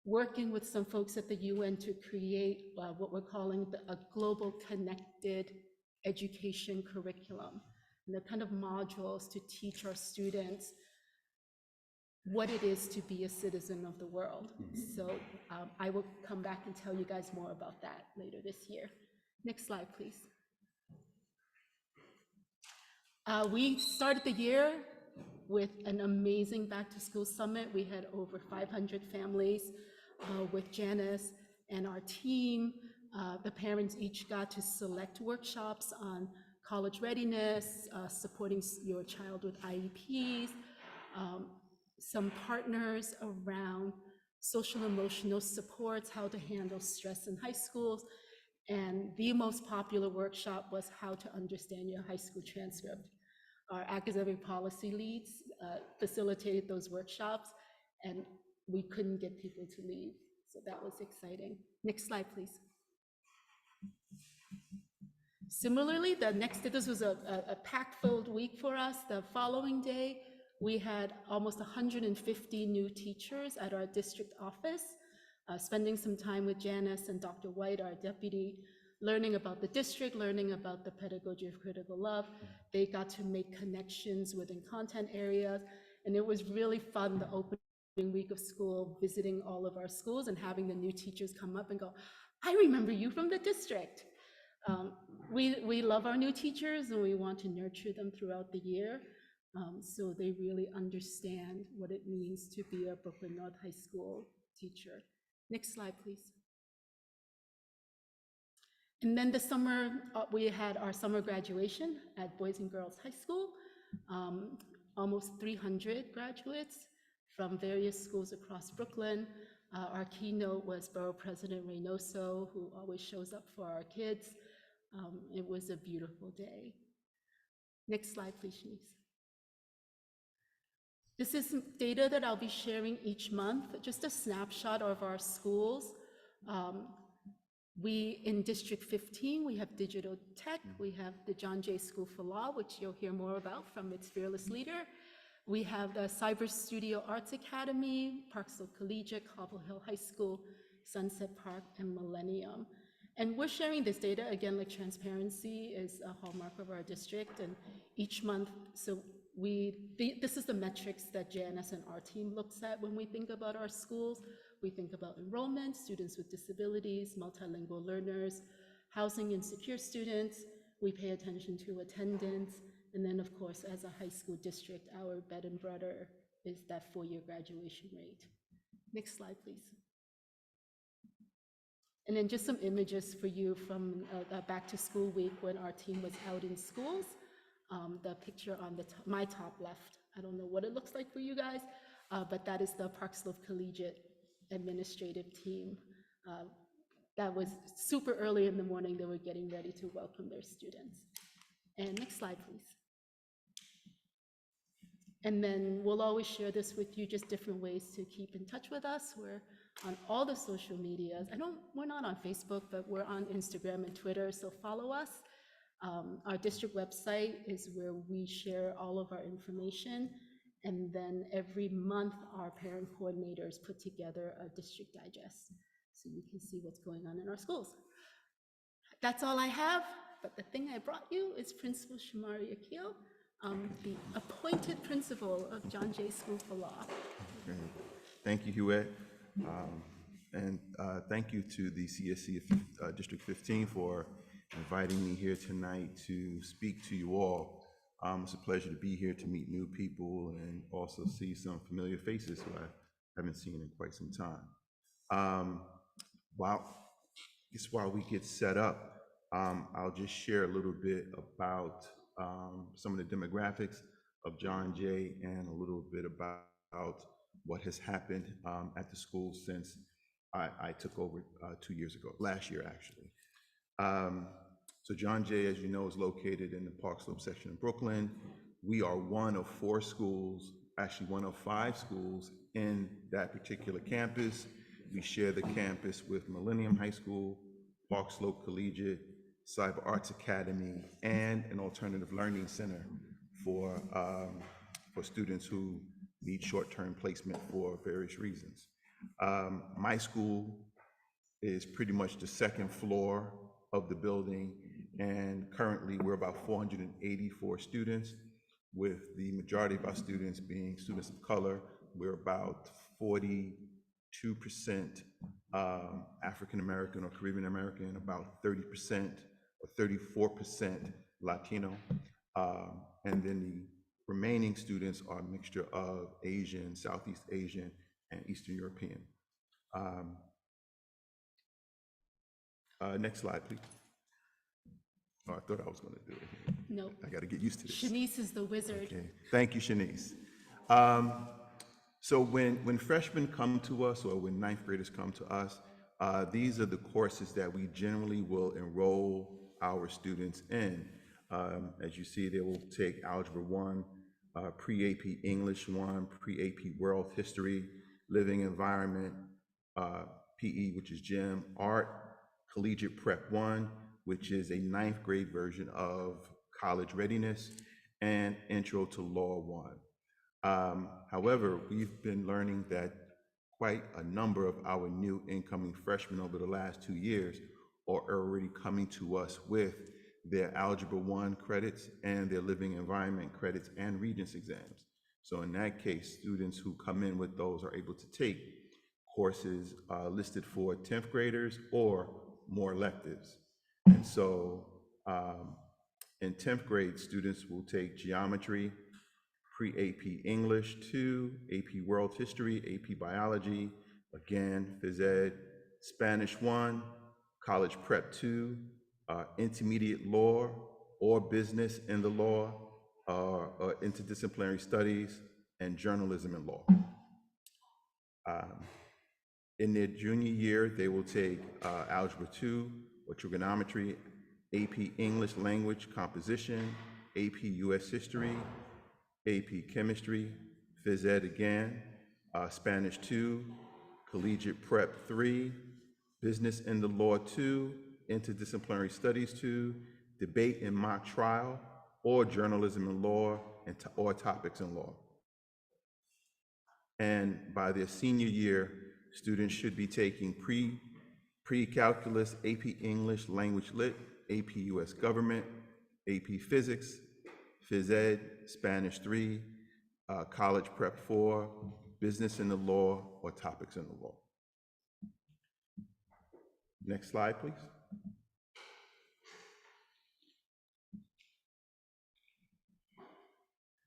Speaker 12: working with some folks at the UN to create what we're calling a global connected education curriculum. And they're kind of modules to teach our students what it is to be a citizen of the world. So I will come back and tell you guys more about that later this year. Next slide, please. We started the year with an amazing back to school summit. We had over 500 families with Janice and our team. The parents each got to select workshops on college readiness, supporting your child with IEPs, some partners around social emotional supports, how to handle stress in high schools. And the most popular workshop was how to understand your high school transcript. Our academic policy leads facilitated those workshops, and we couldn't get people to leave. So that was exciting. Next slide, please. Similarly, this was a pack-filled week for us. The following day, we had almost 150 new teachers at our district office, spending some time with Janice and Dr. White, our deputy, learning about the district, learning about the pedagogy of critical love. They got to make connections within content areas, and it was really fun, the opening week of school, visiting all of our schools and having the new teachers come up and go, I remember you from the district. We love our new teachers, and we want to nurture them throughout the year, so they really understand what it means to be a Brooklyn North High School teacher. Next slide, please. And then this summer, we had our summer graduation at Boys and Girls High School. Almost 300 graduates from various schools across Brooklyn. Our keynote was Borough President Reynoso, who always shows up for our kids. It was a beautiful day. Next slide, please, Shanice. This is data that I'll be sharing each month, just a snapshot of our schools. In District 15, we have digital tech. We have the John Jay School for Law, which you'll hear more about from its fearless leader. We have the Cyber Studio Arts Academy, Parksville Collegiate, Cobble Hill High School, Sunset Park, and Millennium. And we're sharing this data, again, like transparency is a hallmark of our district, and each month, so this is the metrics that Janice and our team looks at when we think about our schools. We think about enrollment, students with disabilities, multilingual learners, housing insecure students. We pay attention to attendance. And then, of course, as a high school district, our bread and butter is that 4-year graduation rate. Next slide, please. And then just some images for you from back to school week when our team was out in schools. The picture on my top left, I don't know what it looks like for you guys, but that is the Parksville Collegiate administrative team. That was super early in the morning. They were getting ready to welcome their students. And next slide, please. And then we'll always share this with you, just different ways to keep in touch with us. We're on all the social medias. We're not on Facebook, but we're on Instagram and Twitter, so follow us. Our district website is where we share all of our information. And then every month, our parent coordinators put together a district digest. so you can see what's going on in our schools. That's all I have, but the thing I brought you is Principal Shamari Akil, the appointed principal of John Jay School for Law.
Speaker 14: Great. Thank you, Huette. And thank you to the CSC District 15 for inviting me here tonight to speak to you all. It's a pleasure to be here to meet new people and also see some familiar faces who I haven't seen in quite some time. While we get set up, I'll just share a little bit about some of the demographics of John Jay and a little bit about what has happened at the school since I took over 2 years ago, last year actually. So John Jay, as you know, is located in the Park Slope section of Brooklyn. We are one of 4 schools, actually one of 5 schools in that particular campus. We share the campus with Millennium High School, Park Slope Collegiate, Cyber Arts Academy, and an alternative learning center for students who need short-term placement for various reasons. My school is pretty much the second floor of the building, and currently we're about 484 students, with the majority of our students being students of color. We're about 42% African American or Caribbean American, about 30% or 34% Latino, and then the remaining students are a mixture of Asian, Southeast Asian, and Eastern European. Next slide, please. Oh, I thought I was going to do it.
Speaker 12: No.
Speaker 14: I got to get used to this.
Speaker 12: Shanice is the wizard.
Speaker 14: Okay. Thank you, Shanice. So when freshmen come to us, or when ninth graders come to us, these are the courses that we generally will enroll our students in. As you see, they will take Algebra 1, Pre-AP English 1, Pre-AP World History, Living Environment, PE, which is gym, Art, Collegiate Prep 1, which is a 9th grade version of college readiness, and Intro to Law 1. However, we've been learning that quite a number of our new incoming freshmen over the last 2 years are already coming to us with their Algebra 1 credits and their Living Environment credits and Regents exams. So in that case, students who come in with those are able to take courses listed for 10th graders or more electives. And so in 10th grade, students will take Geometry, Pre-AP English 2, AP World History, AP Biology, again, Phys Ed, Spanish 1, College Prep 2, Intermediate Law or Business in the Law, Interdisciplinary Studies, and Journalism and Law. In their junior year, they will take Algebra 2 or Trigonometry, AP English Language Composition, AP US History, AP Chemistry, Phys Ed again, Spanish 2, Collegiate Prep 3, Business in the Law 2, Interdisciplinary Studies 2, Debate and Mock Trial, or Journalism and Law, or Topics in Law. And by their senior year, students should be taking pre-calculus, AP English Language Lit, AP US Government, AP Physics, Phys Ed, Spanish 3, College Prep 4, Business in the Law, or Topics in the Law. Next slide, please.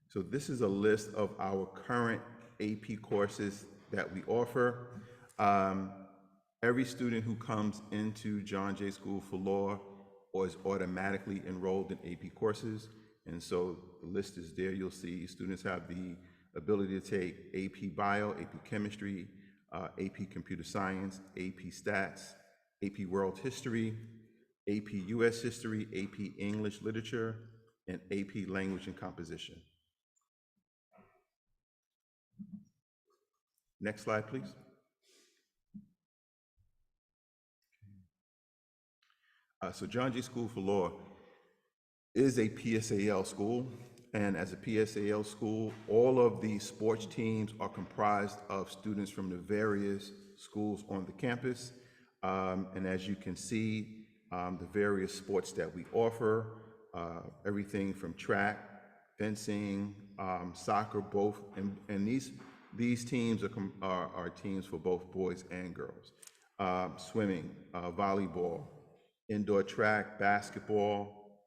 Speaker 14: So this is a list of our current AP courses that we offer. Every student who comes into John Jay School for Law is automatically enrolled in AP courses. And so the list is there. You'll see students have the ability to take AP Bio, AP Chemistry, AP Computer Science, AP Stats, AP World History, AP US History, AP English Literature, and AP Language and Composition. Next slide, please. So John Jay School for Law is a PSAL school, and as a PSAL school, all of the sports teams are comprised of students from the various schools on the campus. And as you can see, the various sports that we offer, everything from track, fencing, soccer, both, and these teams are teams for both boys and girls. Swimming, volleyball, indoor track, basketball,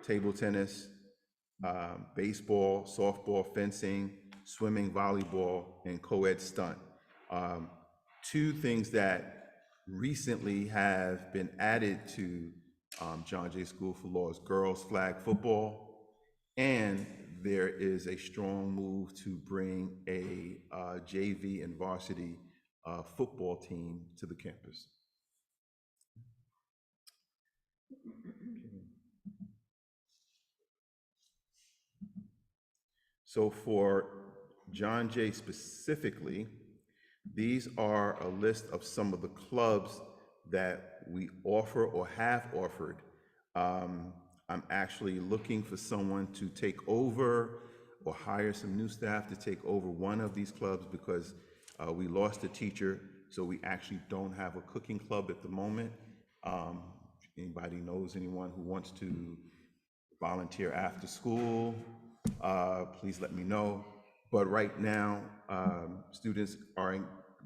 Speaker 14: table tennis, baseball, softball, fencing, swimming, volleyball, and co-ed stunt. Two things that recently have been added to John Jay School for Law's girls flag football, and there is a strong move to bring a JV and varsity football team to the campus. So for John Jay specifically, these are a list of some of the clubs that we offer or have offered. I'm actually looking for someone to take over or hire some new staff to take over one of these clubs because we lost a teacher, so we actually don't have a cooking club at the moment. If anybody knows anyone who wants to volunteer after school, please let me know. But right now, students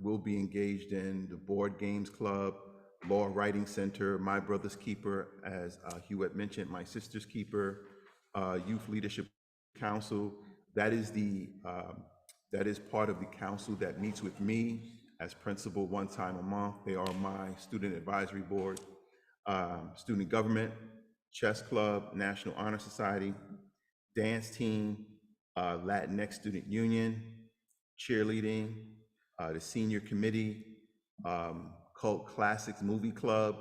Speaker 14: will be engaged in the board games club, law writing center, My Brother's Keeper, as Hewitt mentioned, My Sister's Keeper, youth leadership council. That is part of the council that meets with me as principal one time a month. They are my student advisory board, student government, chess club, National Honor Society, dance team, Latinx Student Union, cheerleading, the senior committee, Cult Classics Movie Club,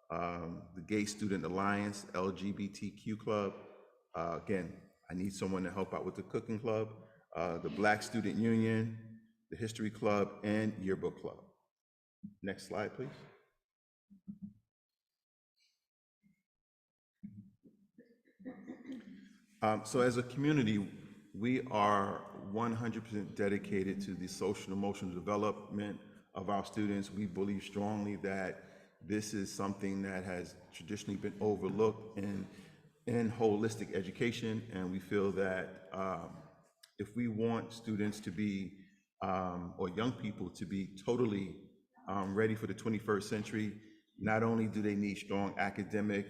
Speaker 14: the Gay Student Alliance, LGBTQ Club. Again, I need someone to help out with the cooking club, the Black Student Union, the History Club, and Yearbook Club. Next slide, please. So as a community, we are 100% dedicated to the social and emotional development of our students. We believe strongly that this is something that has traditionally been overlooked in holistic education, and we feel that if we want students to be, or young people to be totally ready for the 21st century, not only do they need strong academic,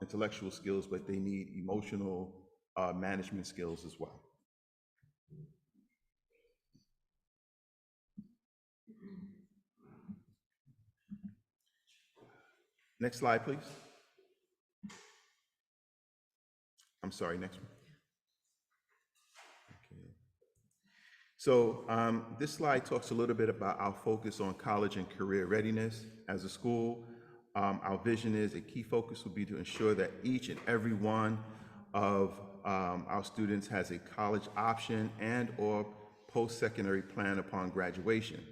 Speaker 14: intellectual skills, but they need emotional management skills as well. Next slide, please. I'm sorry, next one. Okay. So this slide talks a little bit about our focus on college and career readiness as a school. Our vision is a key focus will be to ensure that each and every one of our students has a college option and or post-secondary plan upon graduation.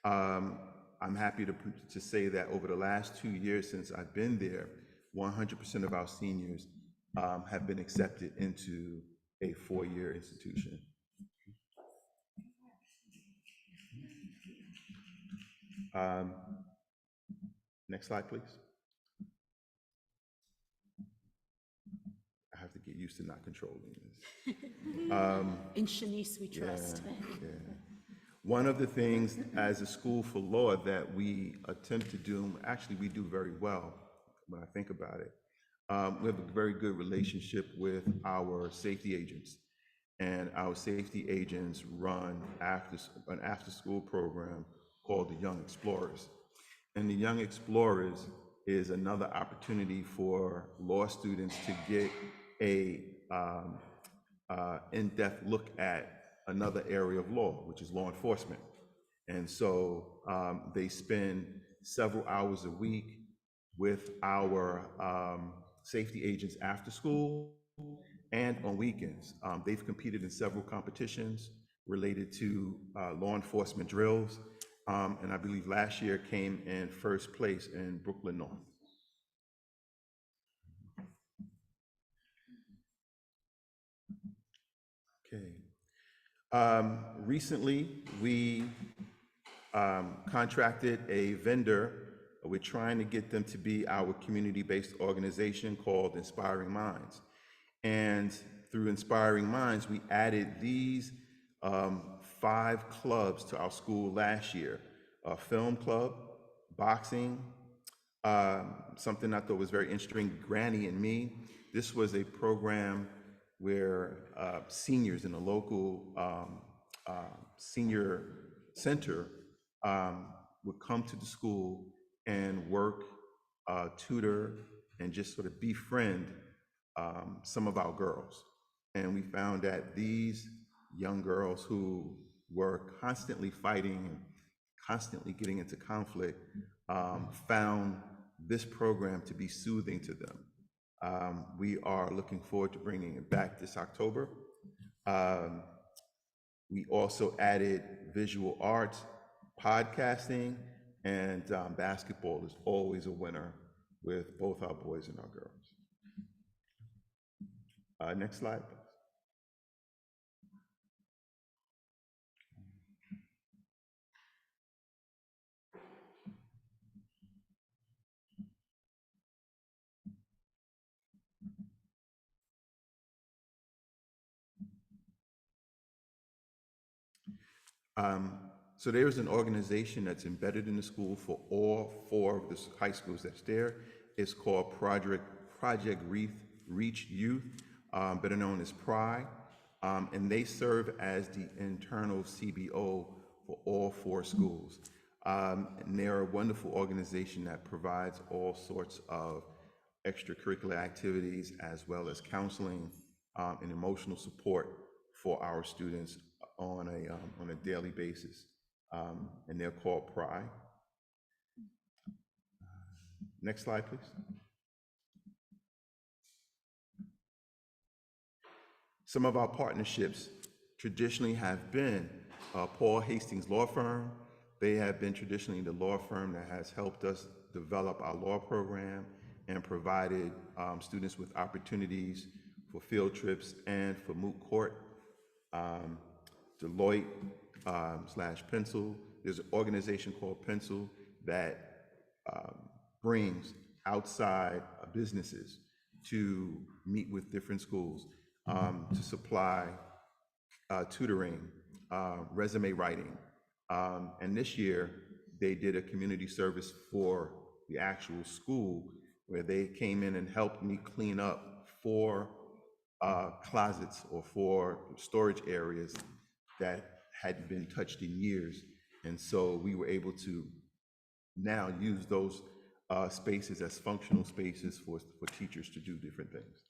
Speaker 14: I'm happy to say that over the last 2 years since I've been there, 100% of our seniors have been accepted into a four-year institution. Next slide, please. I have to get used to not controlling this.
Speaker 12: In Shanice, we trust.
Speaker 14: Yeah. One of the things as a school for law that we attempt to do, actually we do very well when I think about it, we have a very good relationship with our safety agents. And our safety agents run an after-school program called the Young Explorers. And the Young Explorers is another opportunity for law students to get a in-depth look at another area of law, which is law enforcement. And so they spend several hours a week with our safety agents after school and on weekends. They've competed in several competitions related to law enforcement drills. And I believe last year came in first place in Brooklyn North. Okay. Recently, we contracted a vendor. We're trying to get them to be our community-based organization called Inspiring Minds. And through Inspiring Minds, we added these 5 clubs to our school last year: a film club, boxing, something I thought was very interesting, Granny and Me. This was a program where seniors in a local senior center would come to the school and work, tutor, and just sort of befriend some of our girls. And we found that these young girls who were constantly fighting and constantly getting into conflict found this program to be soothing to them. We are looking forward to bringing it back this October. We also added visual arts, podcasting, and basketball is always a winner with both our boys and our girls. Next slide, please. So there is an organization that's embedded in the school for all 4 of the high schools that's there. It's called Project Reach Youth, better known as PRI, and they serve as the internal CBO for all 4 schools. And they're a wonderful organization that provides all sorts of extracurricular activities as well as counseling and emotional support for our students on a daily basis, and they're called PRI. Next slide, please. Some of our partnerships traditionally have been Paul Hastings Law Firm. They have been traditionally the law firm that has helped us develop our law program and provided students with opportunities for field trips and for moot court. Deloitte / Pencil. There's an organization called Pencil that brings outside businesses to meet with different schools to supply tutoring, resume writing. And this year, they did a community service for the actual school where they came in and helped me clean up 4 closets or 4 storage areas that hadn't been touched in years. And so we were able to now use those spaces as functional spaces for teachers to do different things.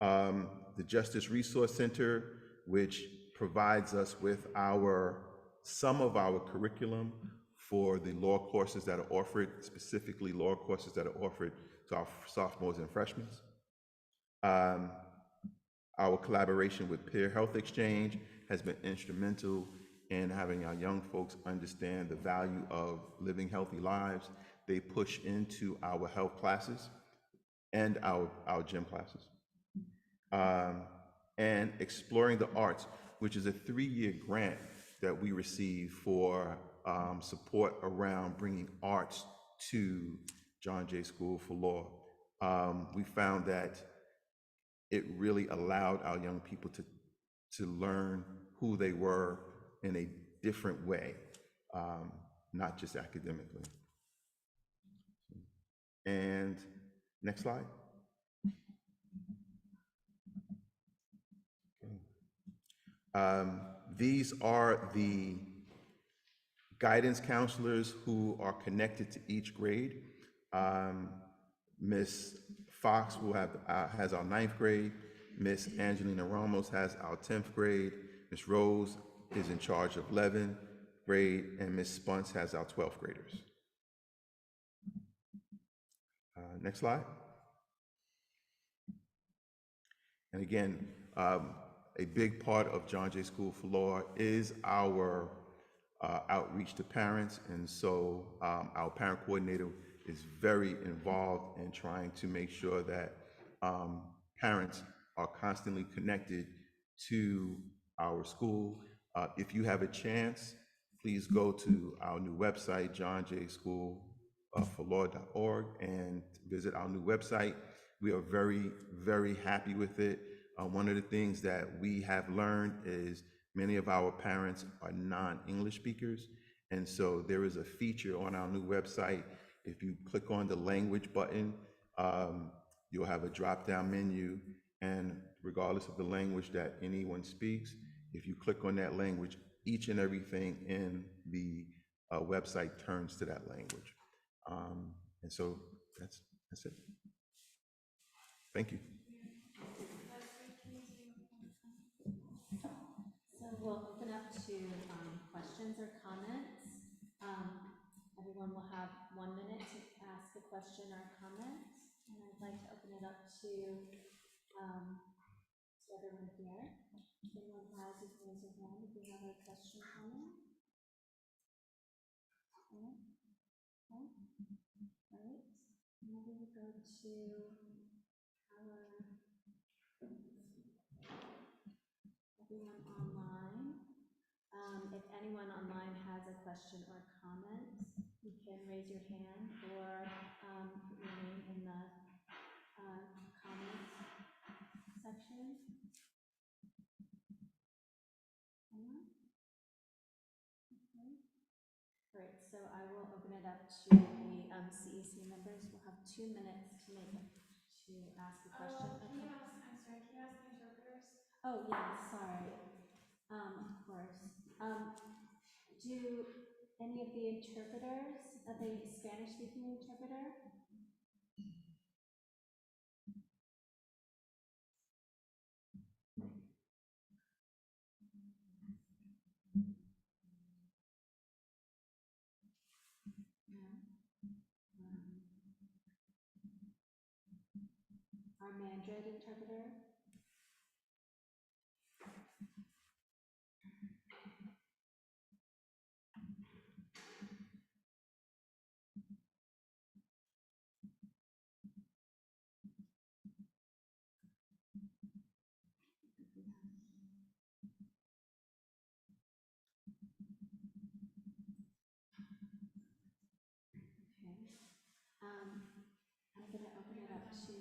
Speaker 14: The Justice Resource Center, which provides us with some of our curriculum for the law courses that are offered, specifically law courses that are offered to our sophomores and freshmen. Our collaboration with Peer Health Exchange has been instrumental in having our young folks understand the value of living healthy lives. They push into our health classes and our gym classes. And Exploring the Arts, which is a 3-year grant that we receive for support around bringing arts to John Jay School for Law. We found that it really allowed our young people to learn who they were in a different way, not just academically. And next slide. These are the guidance counselors who are connected to each grade. Miss Fox has our 9th grade. Miss Angelina Ramos has our 10th grade. Miss Rose is in charge of 11th grade, and Miss Spunce has our 12th graders. Next slide. And again, a big part of John Jay School for Law is our outreach to parents, and so our parent coordinator is very involved in trying to make sure that parents are constantly connected to our school. If you have a chance, please go to our new website, johnjschoolforlaw.org, and visit our new website. We are very, very happy with it. One of the things that we have learned is many of our parents are non-English speakers, and so there is a feature on our new website. If you click on the language button, you'll have a drop-down menu, and regardless of the language that anyone speaks, if you click on that language, each and everything in the website turns to that language. And so that's it. Thank you.
Speaker 3: So we'll open up to questions or comments. Everyone will have 1 minute to ask a question or comment. And I'd like to open it up to everyone here. If anyone has, you can raise your hand if you have a question or comment. Okay. Okay. All right. Now we will go to everyone online. If anyone online has a question or comment, you can raise your hand or put your name in the comments section. Anyone? Okay. All right, so I will open it up to the CEC members. We'll have 2 minutes to ask a question.
Speaker 10: I'm sorry, can you ask the interpreters?
Speaker 3: Oh, yeah, sorry. Of course. Do any of the interpreters, the Spanish-speaking interpreter? Our Mandarin interpreter? I'm going to open it up to,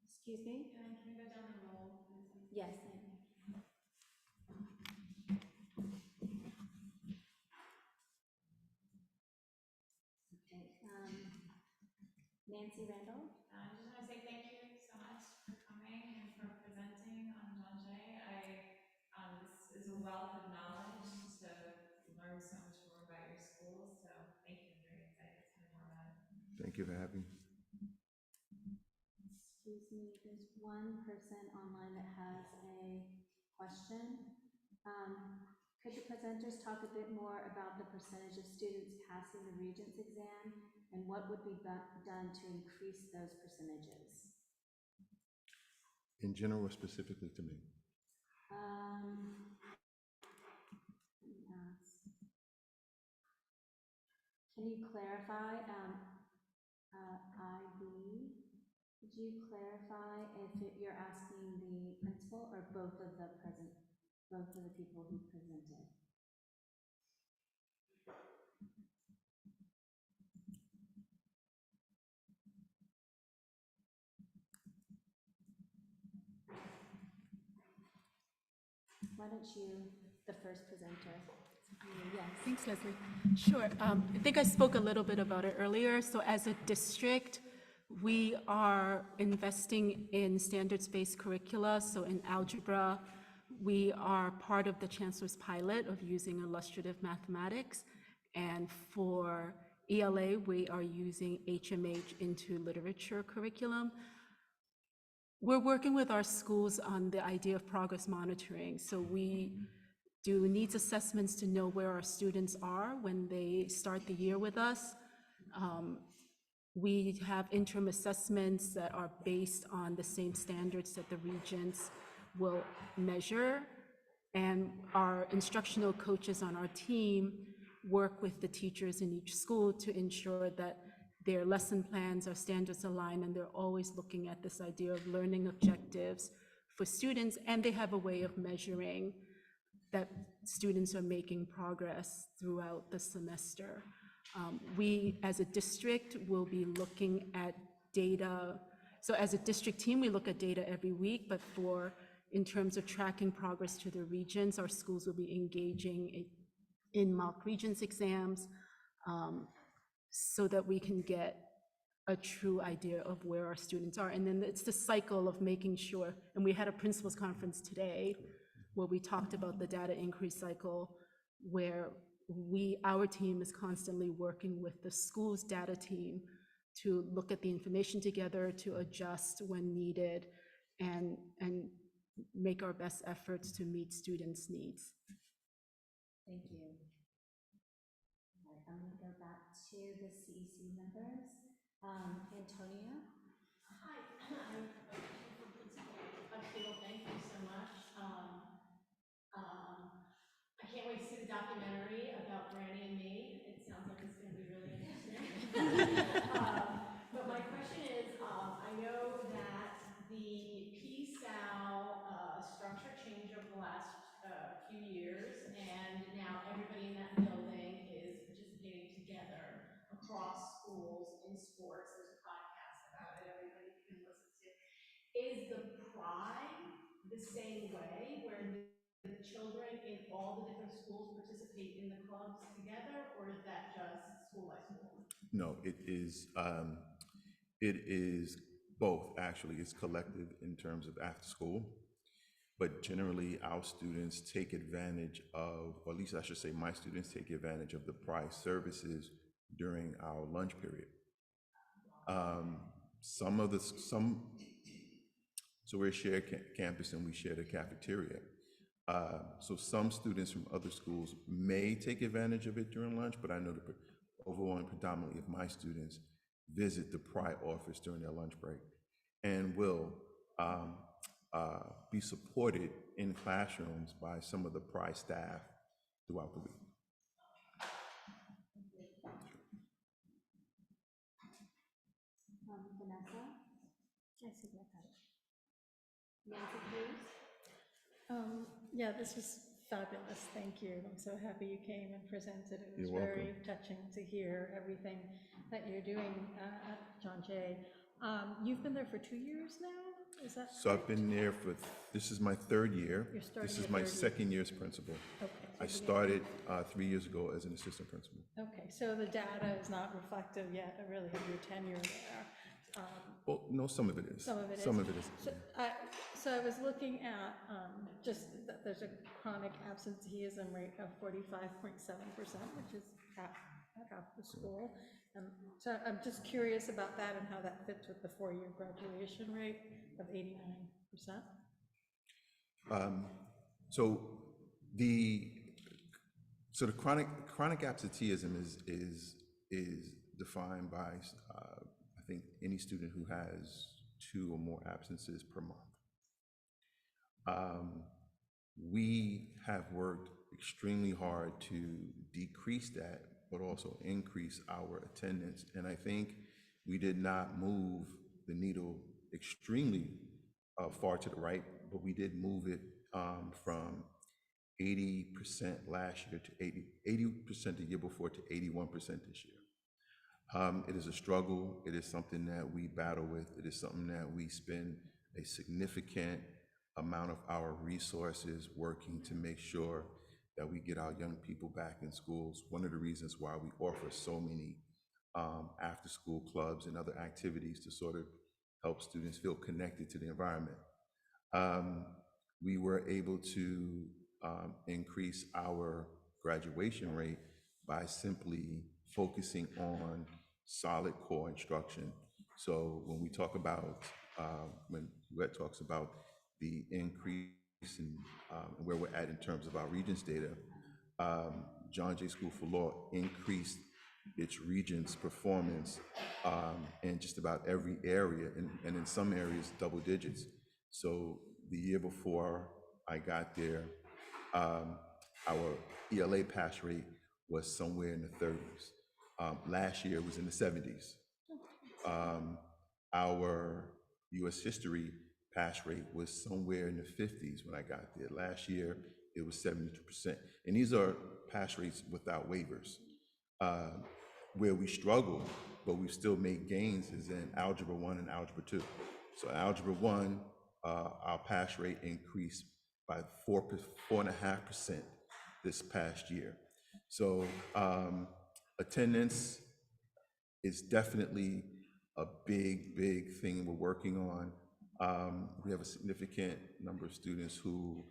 Speaker 3: excuse me?
Speaker 10: Can you go down the roll?
Speaker 3: Yes. Okay. Nancy Randall?
Speaker 10: I just want to say thank you so much for coming and for presenting on John Jay. This is a wealth of knowledge to learn so much more about your school, so thank you. I'm very excited to learn more about it.
Speaker 14: Thank you for having me.
Speaker 3: Excuse me, there's one person online that has a question. Could the presenters talk a bit more about the percentage of students passing the Regents exam and what would be done to increase those percentages?
Speaker 14: In general, or specifically to me?
Speaker 3: Let me ask. Can you clarify, IB? Could you clarify if you're asking the principal or both of the people who presented? Why don't you, the first presenter? Yes.
Speaker 12: Thanks, Leslie. Sure. I think I spoke a little bit about it earlier. So as a district, we are investing in standards-based curricula. So in algebra, we are part of the Chancellor's pilot of using illustrative mathematics. And for ELA, we are using HMH into literature curriculum. We're working with our schools on the idea of progress monitoring. So we do needs assessments to know where our students are when they start the year with us. We have interim assessments that are based on the same standards that the regents will measure. And our instructional coaches on our team work with the teachers in each school to ensure that their lesson plans are standards aligned, and they're always looking at this idea of learning objectives for students, and they have a way of measuring that students are making progress throughout the semester. We, as a district, will be looking at data. So as a district team, we look at data every week, but in terms of tracking progress to the regions, our schools will be engaging in mock regions exams, so that we can get a true idea of where our students are. And then it's the cycle of making sure, and we had a principals conference today where we talked about the data increase cycle, where our team is constantly working with the school's data team to look at the information together, to adjust when needed, and make our best efforts to meet students' needs.
Speaker 3: Thank you. All right, I'm gonna go back to the CEC members. Antonia?
Speaker 10: Hi, I'm Phil, thank you so much. I can't wait to see the documentary about Brandy and me. It sounds like it's going to be really interesting. But my question is, I know that the PSAL structure changed over the last few years, and now everybody in that building is participating together across schools in sports. There's a podcast about it, everybody can listen to. Is the pride the same way, where the children in all the different schools participate in the clubs together, or is that just school by school?
Speaker 14: No, it is both, actually. It's collective in terms of after school, but generally our students take advantage of, or at least I should say my students take advantage of the prize services during our lunch period. So we're a shared campus and we share the cafeteria. So some students from other schools may take advantage of it during lunch, but I know the overwhelming predominantly of my students visit the Pride office during their lunch break and will be supported in classrooms by some of the Pride staff throughout the week.
Speaker 3: Vanessa? I see that. Nancy Cruz?
Speaker 7: Yeah, this was fabulous. Thank you. I'm so happy you came and presented. It was
Speaker 14: You're
Speaker 7: very
Speaker 14: welcome.
Speaker 7: touching to hear everything that you're doing at John Jay. You've been there for 2 years now? Is that
Speaker 14: So I've
Speaker 7: correct?
Speaker 14: been there this is my third year.
Speaker 7: You're starting
Speaker 14: This is
Speaker 7: your
Speaker 14: my
Speaker 7: third year.
Speaker 14: second year as principal.
Speaker 7: Okay.
Speaker 14: I started 3 years ago as an assistant principal.
Speaker 7: Okay, so the data is not reflective yet, really, of your tenure there.
Speaker 14: Well, no, some of it is.
Speaker 7: Some of it is.
Speaker 14: Some of it is.
Speaker 7: So I was looking at just that there's a chronic absenteeism rate of 45.7%, which is half the school. So I'm just curious about that and how that fits with the 4-year graduation rate of 89%.
Speaker 14: So the chronic absenteeism is defined by I think any student who has 2 or more absences per month. We have worked extremely hard to decrease that, but also increase our attendance. And I think we did not move the needle extremely far to the right, but we did move it from 80% last year to 80% the year before to 81% this year. It is a struggle. It is something that we battle with. It is something that we spend a significant amount of our resources working to make sure that we get our young people back in schools. One of the reasons why we offer so many after-school clubs and other activities to sort of help students feel connected to the environment. We were able to increase our graduation rate by simply focusing on solid core instruction. So when we talk about, when Wet talks about the increase in where we're at in terms of our Regents data, John Jay School for Law increased its Regents performance in just about every area, and in some areas double digits. So the year before I got there, our ELA pass rate was somewhere in the 30s. Last year it was in the 70s. Our US history pass rate was somewhere in the 50s when I got there. Last year it was 72%. And these are pass rates without waivers. Uh, where we struggle, but we still made gains is in Algebra 1 and Algebra 2. So Algebra 1, our pass rate increased by 4.5% this past year. So attendance is definitely a big thing we're working on. We have a significant number of students who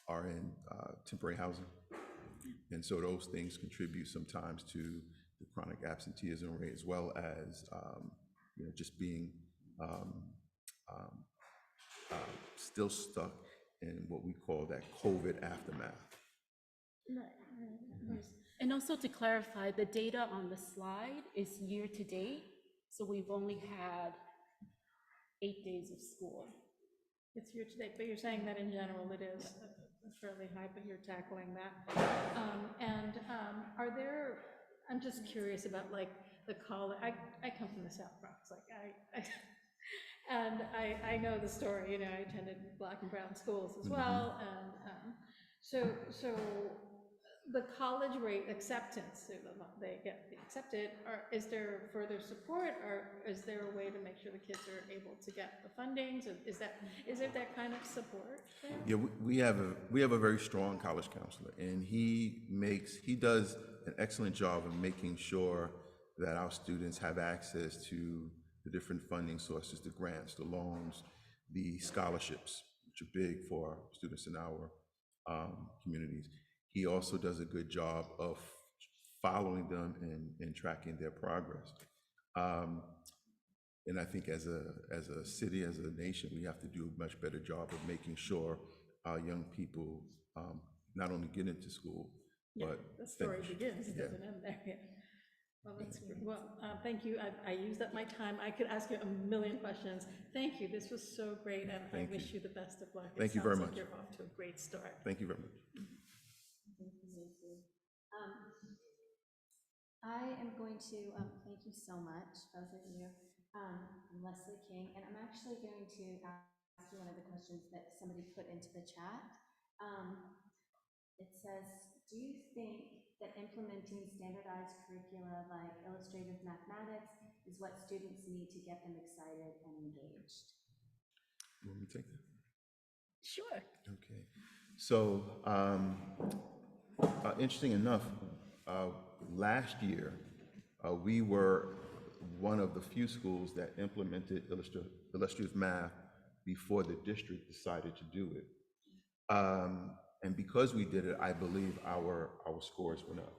Speaker 14: are in temporary housing. And so those things contribute sometimes to the chronic absenteeism rate, as well as just being still stuck in what we call that COVID aftermath.
Speaker 12: And also to clarify, the data on the slide is year to date, so we've only had 8 days of school.
Speaker 7: It's year to date, but you're saying that in general it is fairly high, but you're tackling that. Are there, I'm just curious about like the college, I come from the South Bronx, like I know the story, you know, I attended Black and brown schools as well, and so the college rate acceptance, they get accepted, or is there further support, or is there a way to make sure the kids are able to get the funding? So is there that kind of support there?
Speaker 14: Yeah, we have a very strong college counselor, and he does an excellent job of making sure that our students have access to the different funding sources, the grants, the loans, the scholarships, which are big for our students in our communities. He also does a good job of following them and tracking their progress. And I think as a city, as a nation, we have to do a much better job of making sure our young people not only get into school, but
Speaker 7: the story
Speaker 14: finish.
Speaker 7: begins, it doesn't end there yet. Well, that's great. Well, thank you. I used up my time. I could ask you a million questions. Thank you. This was so great, and I wish you the best of luck.
Speaker 14: Thank you very much.
Speaker 7: It sounds like you're off to a great start.
Speaker 14: Thank you very much.
Speaker 3: Thank you, Nancy. I am going to thank you so much, both of you, Leslie King, and I'm actually going to ask you one of the questions that somebody put into the chat. It says, do you think that implementing standardized curricula like illustrative mathematics is what students need to get them excited and engaged?
Speaker 14: You want me to take that?
Speaker 7: Sure.
Speaker 14: Okay. So, interesting enough, last year, we were one of the few schools that implemented illustrative math before the district decided to do it. And because we did it, I believe our scores went up.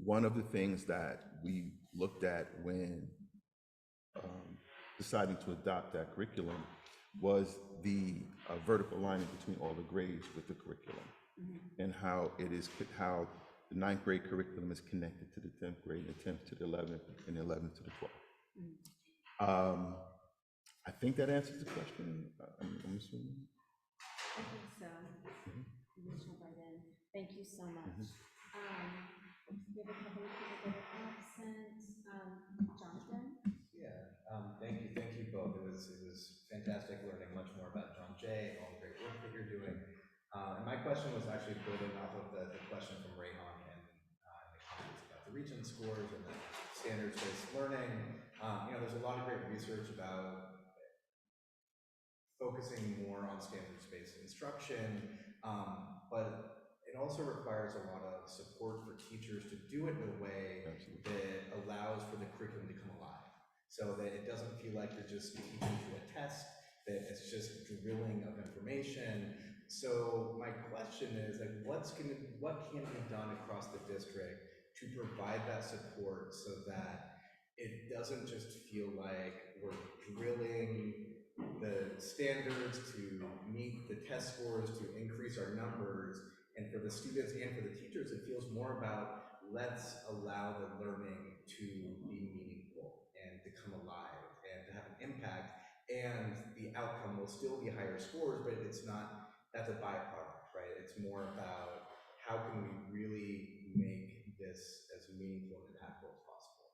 Speaker 14: One of the things that we looked at when deciding to adopt that curriculum was the vertical lining between all the grades with the curriculum, and how the 9th grade curriculum is connected to the 10th grade, and the 10th to the 11th, and the 11th to the 12th. I think that answers the question. I'm assuming.
Speaker 3: I think so. You just jump right in. Thank you so much. We have a couple of people that are absent. Jonathan?
Speaker 4: Thank you both. It was fantastic learning much more about John Jay, all the great work that you're doing. And my question was actually building off of the question from Rayhan and the comments about the region scores and the standards-based learning. There's a lot of great research about focusing more on standards-based instruction, but it also requires a lot of support for teachers to do it in a way that allows for the curriculum to come alive, so that it doesn't feel like you're just teaching to a test, that it's just drilling of information. So my question is, like, what can be done across the district to provide that support so that it doesn't just feel like we're drilling the standards to meet the test scores, to increase our numbers, and for the students and for the teachers, it feels more about let's allow the learning to be meaningful and to come alive and to have an impact, and the outcome will still be higher scores, but that's a byproduct, right? It's more about how can we really make this as meaningful and impactful as possible.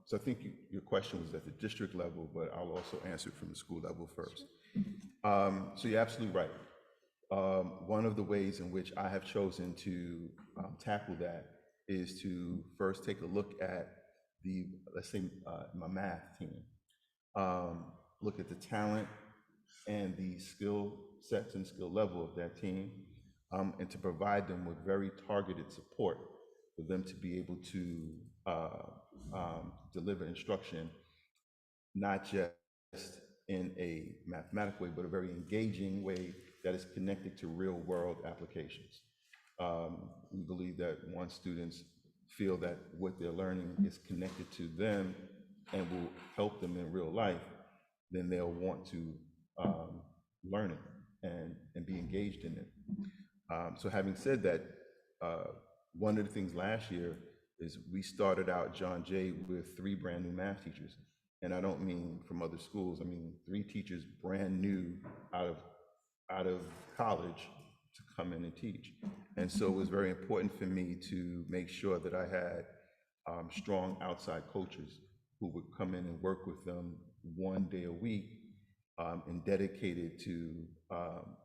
Speaker 14: So I think your question was at the district level, but I'll also answer it from the school level first. So you're absolutely right. One of the ways in which I have chosen to tackle that is to first take a look at the, let's say, my math team. Look at the talent and the skill sets and skill level of that team, and to provide them with very targeted support for them to be able to deliver instruction, not just in a mathematical way, but a very engaging way that is connected to real world applications. We believe that once students feel that what they're learning is connected to them and will help them in real life, then they'll want to learn it and be engaged in it. So having said that, one of the things last year is we started out John Jay with 3 brand new math teachers. And I don't mean from other schools, I mean 3 teachers brand new out of college to come in and teach. And so it was very important for me to make sure that I had strong outside coaches who would come in and work with them 1 day a week, and dedicated to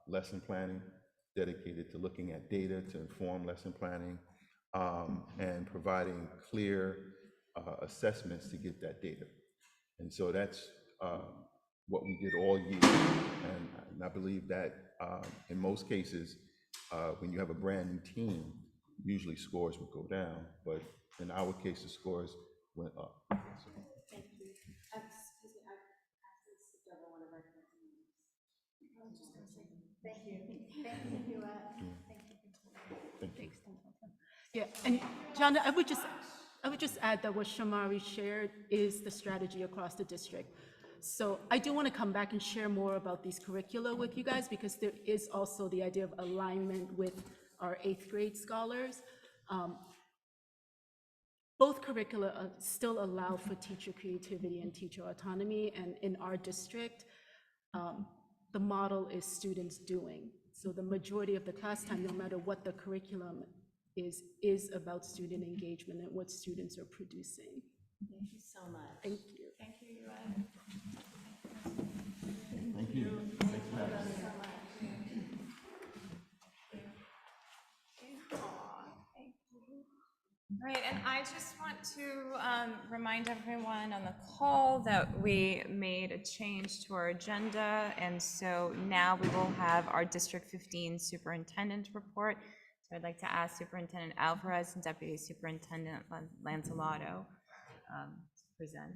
Speaker 14: lesson planning, dedicated to looking at data to inform lesson planning, and providing clear assessments to get that data. And so that's what we did all year. And I believe that in most cases, when you have a brand new team, usually scores would go down, but in our case, the scores went up. So.
Speaker 5: Thank you. Excuse me, I've actually skipped over one of our committees. I was just gonna say, thank you. Thank you,
Speaker 12: Thanks. Yeah, and John, I would just add that what Shamari shared is the strategy across the district. So I do want to come back and share more about these curricula with you guys, because there is also the idea of alignment with our 8th grade scholars. Both curricula still allow for teacher creativity and teacher autonomy, and in our district, the model is students doing. So the majority of the class time, no matter what the curriculum is about student engagement and what students are producing.
Speaker 3: Thank you so much.
Speaker 12: Thank you.
Speaker 2: Thank you, Yua.
Speaker 14: Thank you. Thanks for having us.
Speaker 2: Right, and I just want to remind everyone on the call that we made a change to our agenda, and so now we will have our District 15 Superintendent report. So I'd like to ask Superintendent Alvarez and Deputy Superintendent Lanzalato to present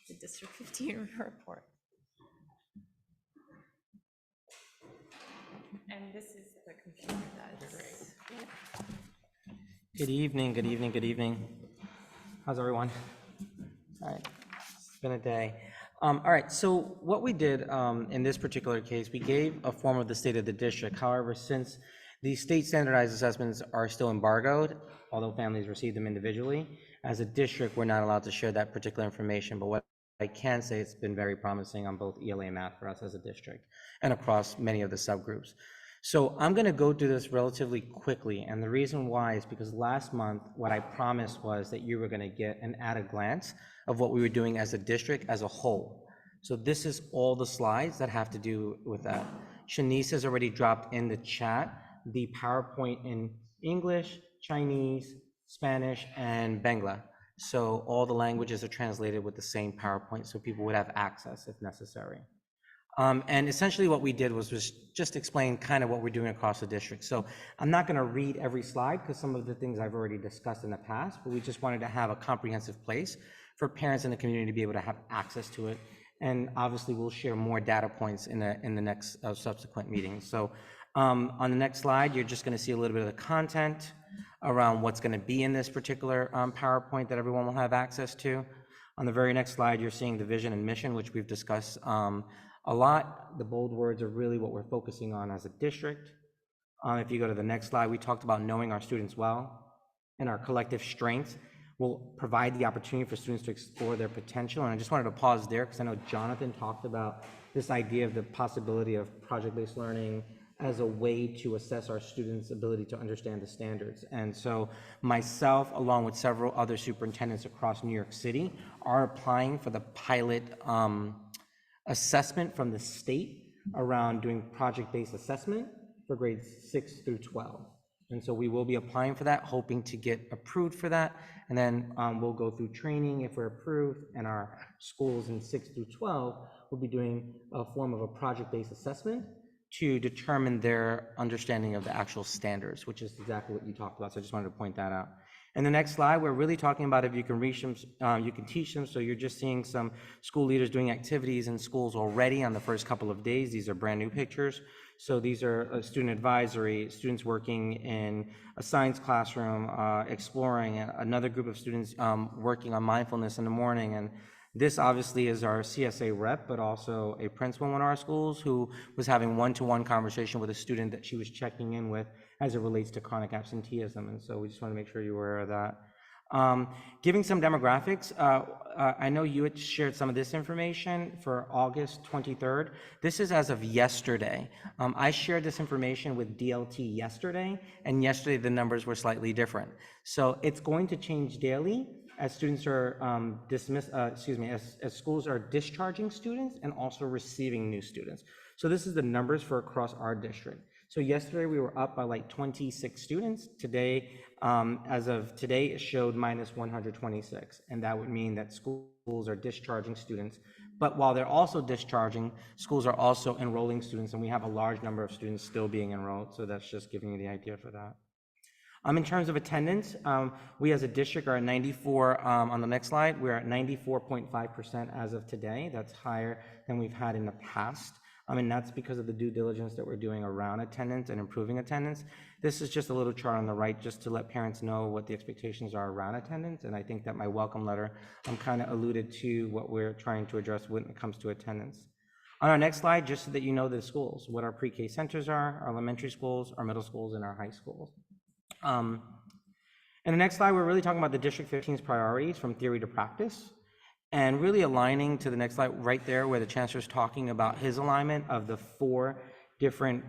Speaker 2: the District 15 report. And this is the computer that's...
Speaker 15: Good evening, good evening, good evening. How's everyone? All right, it's been a day. All right, so what we did in this particular case, we gave a form of the state of the district. However, since the state standardized assessments are still embargoed, although families receive them individually, as a district, we're not allowed to share that particular information. But what I can say, it's been very promising on both ELA and math for us as a district and across many of the subgroups. So I'm going to go through this relatively quickly, and the reason why is because last month what I promised was that you were going to get an at-a-glance of what we were doing as a district as a whole. So this is all the slides that have to do with that. Shanice has already dropped in the chat the PowerPoint in English, Chinese, Spanish, and Bangla. So all the languages are translated with the same PowerPoint, so people would have access if necessary. And essentially what we did was just explain kind of what we're doing across the district. So I'm not going to read every slide because some of the things I've already discussed in the past, but we just wanted to have a comprehensive place for parents in the community to be able to have access to it. And obviously we'll share more data points in the next subsequent meetings. So on the next slide, you're just going to see a little bit of the content around what's going to be in this particular PowerPoint that everyone will have access to. On the very next slide, you're seeing the vision and mission, which we've discussed a lot. The bold words are really what we're focusing on as a district. If you go to the next slide, we talked about knowing our students well, and our collective strengths will provide the opportunity for students to explore their potential. And I just wanted to pause there because I know Jonathan talked about this idea of the possibility of project-based learning as a way to assess our students' ability to understand the standards. And so myself, along with several other superintendents across New York City, are applying for the pilot assessment from the state around doing project-based assessment for grades 6 through 12. And so we will be applying for that, hoping to get approved for that. And then we'll go through training if we're approved, and our schools in 6 through 12 will be doing a form of a project-based assessment to determine their understanding of the actual standards, which is exactly what you talked about. So I just wanted to point that out. And the next slide, we're really talking about if you can reach them, you can teach them. So you're just seeing some school leaders doing activities in schools already on the first couple of days. These are brand new pictures. So these are student advisory, students working in a science classroom, exploring, another group of students working on mindfulness in the morning. And this obviously is our CSA rep, but also a principal in one of our schools who was having one-to-one conversation with a student that she was checking in with as it relates to chronic absenteeism. And so we just want to make sure you're aware of that. Giving some demographics, I know you had shared some of this information for August 23rd. This is as of yesterday. I shared this information with DLT yesterday, and yesterday the numbers were slightly different. So it's going to change daily as students are as schools are discharging students and also receiving new students. So this is the numbers for across our district. So yesterday we were up by like 26 students. Today, as of today, it showed minus 126. And that would mean that schools are discharging students. But while they're also discharging, schools are also enrolling students, and we have a large number of students still being enrolled. So that's just giving you the idea for that. In terms of attendance, we as a district are at 94, on the next slide, we're at 94.5% as of today. That's higher than we've had in the past. And that's because of the due diligence that we're doing around attendance and improving attendance. This is just a little chart on the right just to let parents know what the expectations are around attendance. And I think that my welcome letter kind of alluded to what we're trying to address when it comes to attendance. On our next slide, just so that you know the schools, what our pre-K centers are, our elementary schools, our middle schools, and our high schools. In the next slide, we're really talking about the District 15's priorities from theory to practice, and really aligning to the next slide right there where the chancellor is talking about his alignment of the 4 different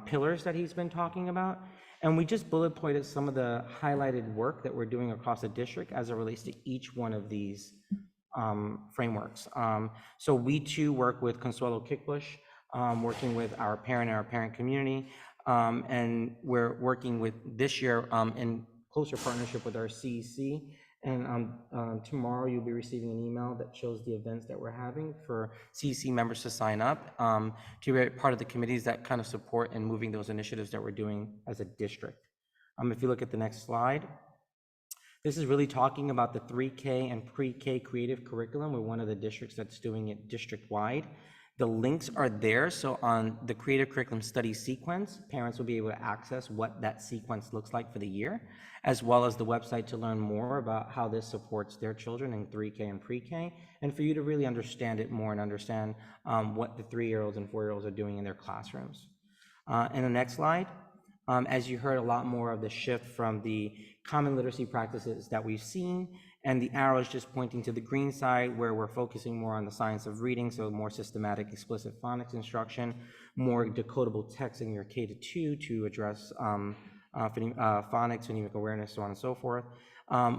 Speaker 15: pillars that he's been talking about. And we just bullet pointed some of the highlighted work that we're doing across the district as it relates to each one of these frameworks. So we too work with Consuelo Kickbush, working with our parent community. And we're working with this year in closer partnership with our CEC. And tomorrow you'll be receiving an email that shows the events that we're having for CEC members to sign up to be part of the committees that kind of support and moving those initiatives that we're doing as a district. If you look at the next slide, this is really talking about the 3K and pre-K creative curriculum. We're one of the districts that's doing it district-wide. The links are there, so on the Creative Curriculum Study sequence, parents will be able to access what that sequence looks like for the year, as well as the website to learn more about how this supports their children in 3K and pre-K, and for you to really understand it more and understand what the 3-year-olds and 4-year-olds are doing in their classrooms. In the next slide, as you heard a lot more of the shift from the common literacy practices that we've seen, and the arrow is just pointing to the green side where we're focusing more on the science of reading, so more systematic explicit phonics instruction, more decodable text in your K-2 to address phonics, phonemic awareness, so on and so forth.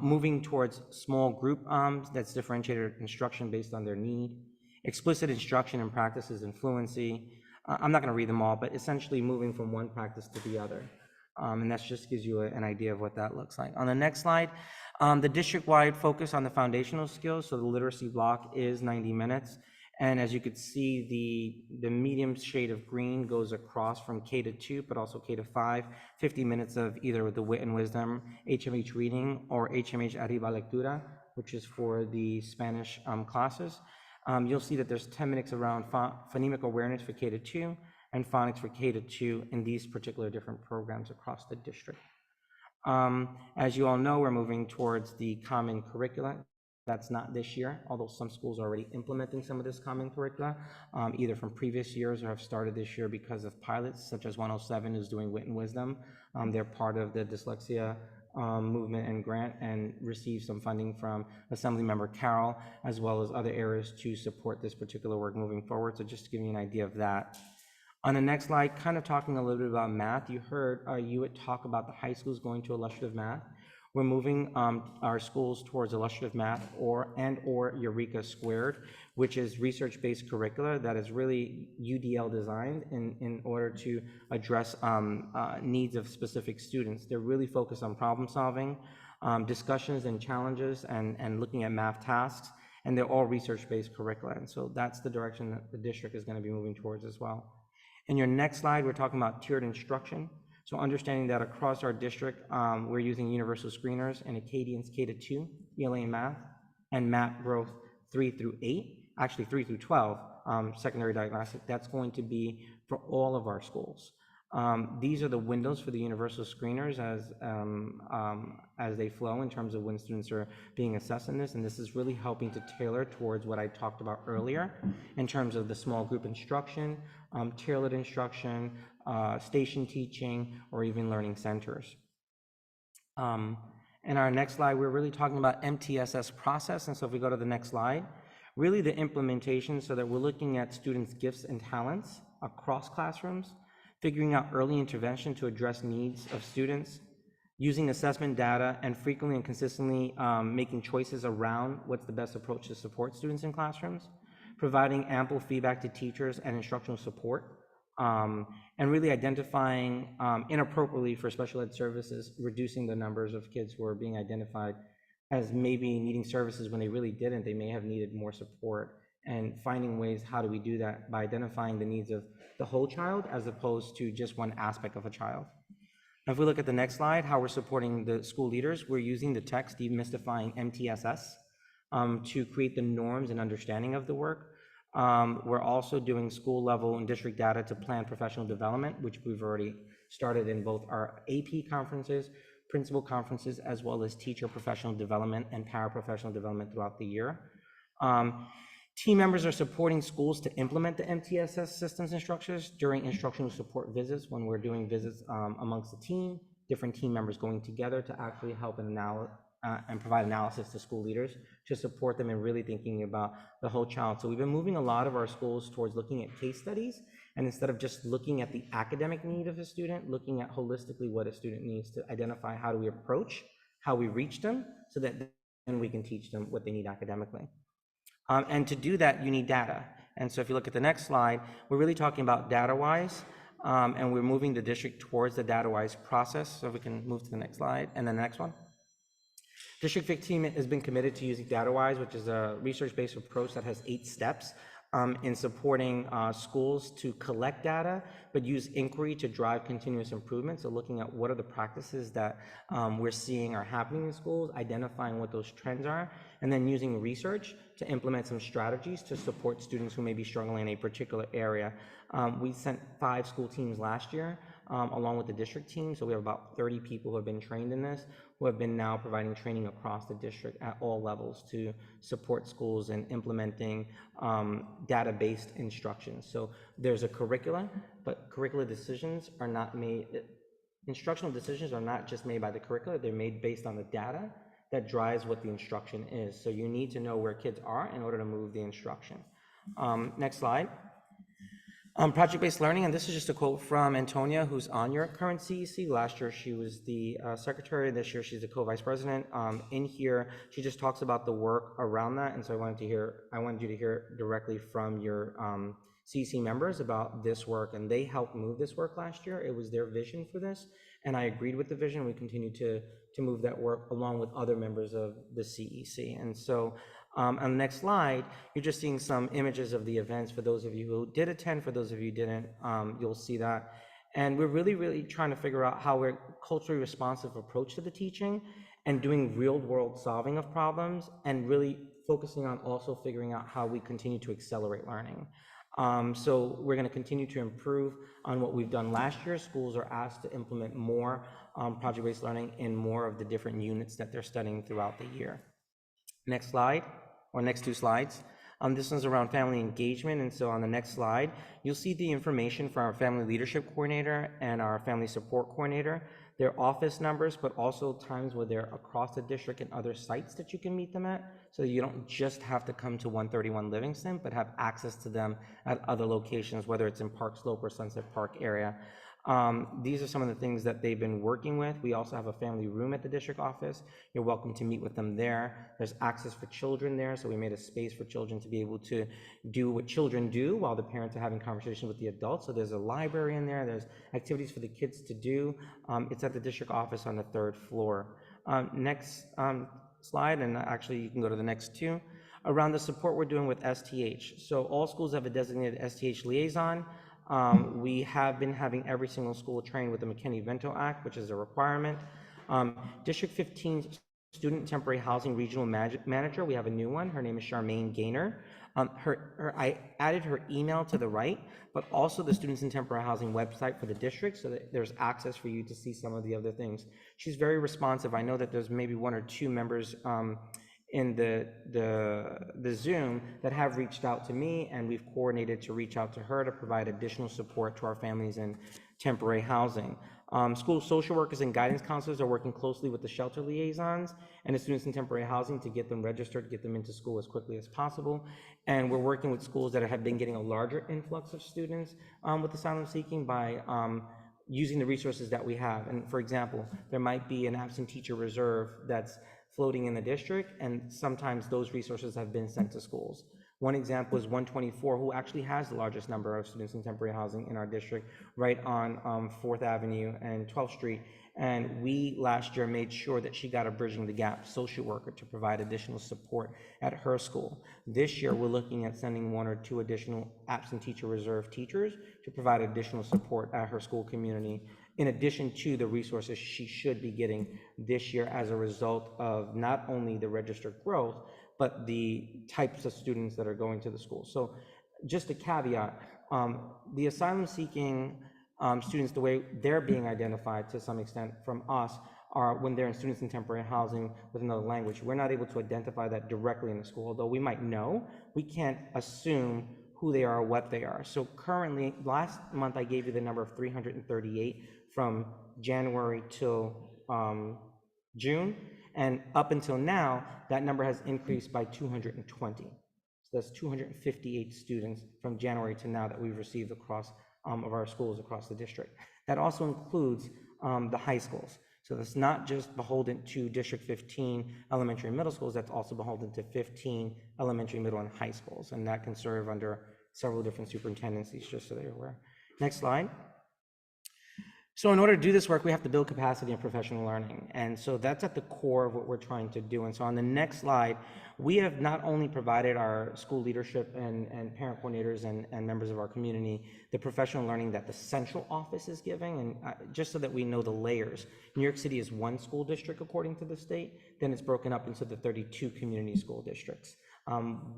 Speaker 15: Moving towards small group that's differentiated instruction based on their need, explicit instruction and practices and fluency. I'm not going to read them all, but essentially moving from one practice to the other. And that just gives you an idea of what that looks like. On the next slide, the district-wide focus on the foundational skills, so the literacy block is 90 minutes. And as you could see, the medium shade of green goes across from K-2, but also K-5, 50 minutes of either the wit and wisdom, HMH reading, or HMH arriba lectura, which is for the Spanish classes. You'll see that there's 10 minutes around phonemic awareness for K-2 and phonics for K-2 in these particular different programs across the district. As you all know, we're moving towards the common curricula. That's not this year, although some schools are already implementing some of this common curricula, either from previous years or have started this year because of pilots, such as 107 who's doing wit and wisdom. They're part of the dyslexia movement and grant and receive some funding from Assemblymember Carroll, as well as other areas to support this particular work moving forward. So just to give you an idea of that. On the next slide, kind of talking a little bit about math, you heard Hewitt talk about the high schools going to illustrative math. We're moving our schools towards illustrative math or Eureka Squared, which is research-based curricula that is really UDL designed in order to address needs of specific students. They're really focused on problem solving, discussions and challenges, and looking at math tasks, and they're all research-based curricula. And so that's the direction that the district is going to be moving towards as well. In your next slide, we're talking about tiered instruction. So understanding that across our district, we're using universal screeners and Acadians K-2, ELA and math, and MAP growth 3 through 8, actually 3 through 12, secondary diagnostic. That's going to be for all of our schools. These are the windows for the universal screeners as they flow in terms of when students are being assessed in this, and this is really helping to tailor towards what I talked about earlier in terms of the small group instruction, tailored instruction, station teaching, or even learning centers. In our next slide, we're really talking about MTSS process, and so if we go to the next slide, really the implementation so that we're looking at students' gifts and talents across classrooms, figuring out early intervention to address needs of students, using assessment data, and frequently and consistently making choices around what's the best approach to support students in classrooms, providing ample feedback to teachers and instructional support, and really identifying inappropriately for special ed services, reducing the numbers of kids who are being identified as maybe needing services when they really didn't. They may have needed more support, and finding ways, how do we do that by identifying the needs of the whole child as opposed to just one aspect of a child. If we look at the next slide, how we're supporting the school leaders, we're using the text demystifying MTSS to create the norms and understanding of the work. We're also doing school level and district data to plan professional development, which we've already started in both our AP conferences, principal conferences, as well as teacher professional development and paraprofessional development throughout the year. Team members are supporting schools to implement the MTSS systems and structures during instructional support visits when we're doing visits amongst the team, different team members going together to actually help and provide analysis to school leaders to support them in really thinking about the whole child. So we've been moving a lot of our schools towards looking at case studies, and instead of just looking at the academic need of a student, looking at holistically what a student needs to identify how do we approach, how we reach them, so that then we can teach them what they need academically. And to do that, you need data. And so if you look at the next slide, we're really talking about data-wise, and we're moving the district towards the data-wise process. So if we can move to the next slide, and then the next one. District 15 has been committed to using data-wise, which is a research-based approach that has 8 steps in supporting schools to collect data, but use inquiry to drive continuous improvement. So looking at what are the practices that we're seeing are happening in schools, identifying what those trends are, and then using research to implement some strategies to support students who may be struggling in a particular area. We sent 5 school teams last year, along with the district team. So we have about 30 people who have been trained in this, who have been now providing training across the district at all levels to support schools in implementing data-based instruction. So there's a curricula, but curricular decisions are not made, instructional decisions are not just made by the curricula, they're made based on the data that drives what the instruction is. So you need to know where kids are in order to move the instruction. Next slide. Project-based learning, and this is just a quote from Antonia, who's on your current CEC. Last year, she was the secretary. This year, she's the co-vice president. In here, she just talks about the work around that, and so I wanted you to hear directly from your CEC members about this work, and they helped move this work last year. It was their vision for this, and I agreed with the vision. We continue to move that work along with other members of the CEC, and so on the next slide, you're just seeing some images of the events for those of you who did attend. For those of you who didn't, you'll see that. And we're really trying to figure out how we're culturally responsive approach to the teaching and doing real world solving of problems, and really focusing on also figuring out how we continue to accelerate learning. So we're going to continue to improve on what we've done last year. Schools are asked to implement more project-based learning in more of the different units that they're studying throughout the year. Next slide, or next 2 slides. This one's around family engagement, and so on the next slide, you'll see the information from our family leadership coordinator and our family support coordinator. their office numbers, but also times where they're across the district and other sites that you can meet them at. So you don't just have to come to 131 Livingston, but have access to them at other locations, whether it's in Park Slope or Sunset Park area. These are some of the things that they've been working with. We also have a family room at the district office. You're welcome to meet with them there. There's access for children there, so we made a space for children to be able to do what children do while the parents are having conversations with the adults. So there's a library in there, there's activities for the kids to do. It's at the district office on the 3rd floor. Next slide, and actually you can go to the next two. Around the support we're doing with STH. So all schools have a designated STH liaison. We have been having every single school trained with the McKinney-Vento Act, which is a requirement. District 15 Student Temporary Housing Regional Manager, we have a new one. Her name is Charmaine Gaynor. I added her email to the right, but also the Students in Temporary Housing website for the district, so that there's access for you to see some of the other things. She's very responsive. I know that there's maybe 1 or 2 members in the Zoom that have reached out to me, and we've coordinated to reach out to her to provide additional support to our families in temporary housing. School social workers and guidance counselors are working closely with the shelter liaisons and the students in temporary housing to get them registered, get them into school as quickly as possible. And we're working with schools that have been getting a larger influx of students with asylum seeking by using the resources that we have. And for example, there might be an absent teacher reserve that's floating in the district, and sometimes those resources have been sent to schools. One example is 124, who actually has the largest number of students in temporary housing in our district, right on 4th Avenue and 12th Street. And we last year made sure that she got a Bridging the Gap social worker to provide additional support at her school. This year, we're looking at sending 1 or 2 additional absent teacher reserve teachers to provide additional support at her school community, in addition to the resources she should be getting this year as a result of not only the registered growth, but the types of students that are going to the school. So just a caveat, the asylum seeking students, the way they're being identified to some extent from us are when they're in students in temporary housing with another language. We're not able to identify that directly in the school, although we might know, we can't assume who they are or what they are. So currently, last month I gave you the number of 338 from January till June, and up until now, that number has increased by 220. So that's 258 students from January to now that we've received across of our schools across the district. That also includes the high schools. So that's not just beholden to District 15 elementary and middle schools, that's also beholden to 15 elementary, middle, and high schools, and that can serve under several different superintendencies, just so they're aware. Next slide. So in order to do this work, we have to build capacity in professional learning. And so that's at the core of what we're trying to do. And so on the next slide, we have not only provided our school leadership and parent coordinators and members of our community the professional learning that the central office is giving, and just so that we know the layers. New York City is one school district according to the state, then it's broken up into the 32 community school districts.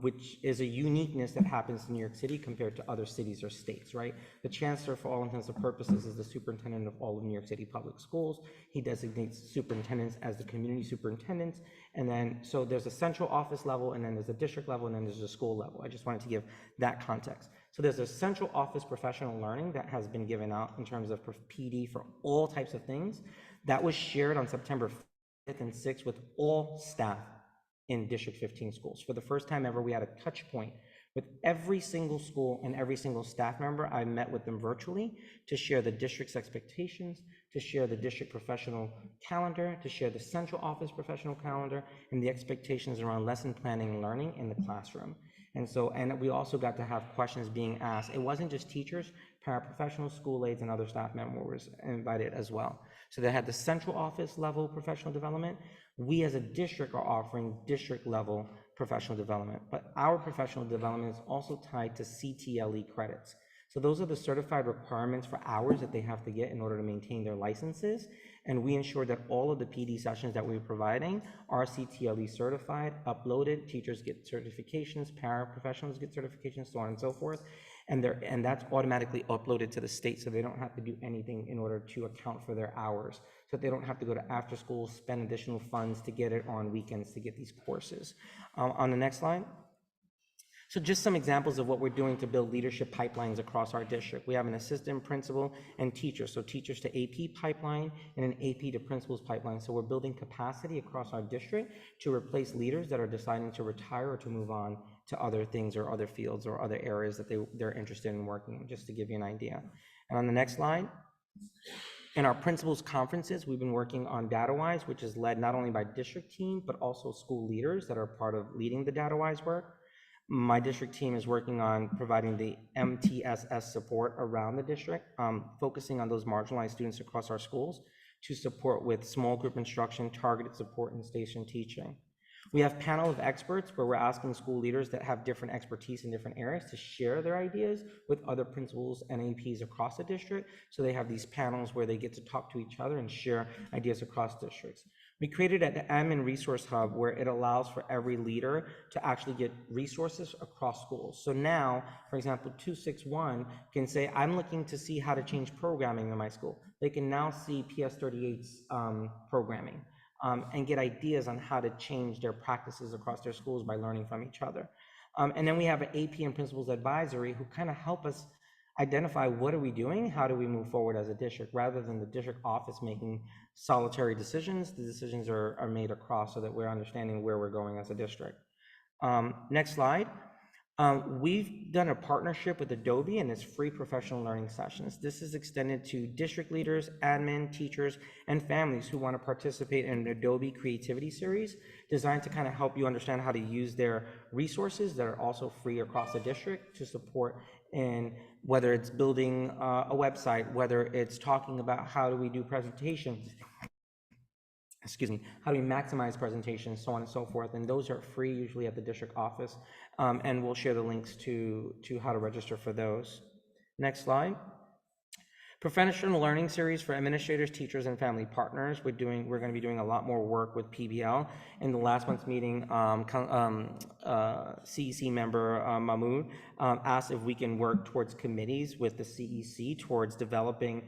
Speaker 15: Which is a uniqueness that happens in New York City compared to other cities or states, right? The chancellor, for all intents and purposes, is the superintendent of all of New York City public schools. He designates superintendents as the community superintendents. And then, so there's a central office level, and then there's a district level, and then there's a school level. I just wanted to give that context. So there's a central office professional learning that has been given out in terms of PD for all types of things. That was shared on September 5th and 6th with all staff in District 15 schools. For the first time ever, we had a touch point with every single school and every single staff member. I met with them virtually to share the district's expectations, to share the district professional calendar, to share the central office professional calendar, and the expectations around lesson planning and learning in the classroom. And so, and we also got to have questions being asked. It wasn't just teachers, paraprofessionals, school aides, and other staff members invited as well. So they had the central office level professional development. We as a district are offering district level professional development, but our professional development is also tied to CTLE credits. So those are the certified requirements for hours that they have to get in order to maintain their licenses. And we ensure that all of the PD sessions that we're providing are CTLE certified, uploaded, teachers get certifications, paraprofessionals get certifications, so on and so forth. And that's automatically uploaded to the state, so they don't have to do anything in order to account for their hours. So they don't have to go to after school, spend additional funds to get it on weekends to get these courses. On the next slide. So just some examples of what we're doing to build leadership pipelines across our district. We have an assistant principal and teacher, so teachers to AP pipeline and an AP to principals pipeline. So we're building capacity across our district to replace leaders that are deciding to retire or to move on to other things or other fields or other areas that they're interested in working in, just to give you an idea. And on the next slide, in our principals conferences, we've been working on DataWise, which is led not only by district team, but also school leaders that are part of leading the DataWise work. My district team is working on providing the MTSS support around the district, focusing on those marginalized students across our schools to support with small group instruction, targeted support, and station teaching. We have panel of experts where we're asking school leaders that have different expertise in different areas to share their ideas with other principals and APs across the district. So they have these panels where they get to talk to each other and share ideas across districts. We created an admin resource hub where it allows for every leader to actually get resources across schools. So now, for example, 261 can say, I'm looking to see how to change programming in my school. They can now see PS38's programming. And get ideas on how to change their practices across their schools by learning from each other. And then we have an AP and Principals Advisory who kind of help us identify what are we doing, how do we move forward as a district, rather than the district office making solitary decisions. The decisions are made across so that we're understanding where we're going as a district. Next slide. We've done a partnership with Adobe and its free professional learning sessions. This is extended to district leaders, admin, teachers, and families who want to participate in an Adobe Creativity Series designed to kind of help you understand how to use their resources that are also free across the district to support in whether it's building a website, whether it's talking about how do we do presentations, how do we maximize presentations, so on and so forth. And those are free usually at the district office. And we'll share the links to how to register for those. Next slide. Professional learning series for administrators, teachers, and family partners. We're going to be doing a lot more work with PBL. In the last month's meeting, CEC member Mahmoud asked if we can work towards committees with the CEC towards developing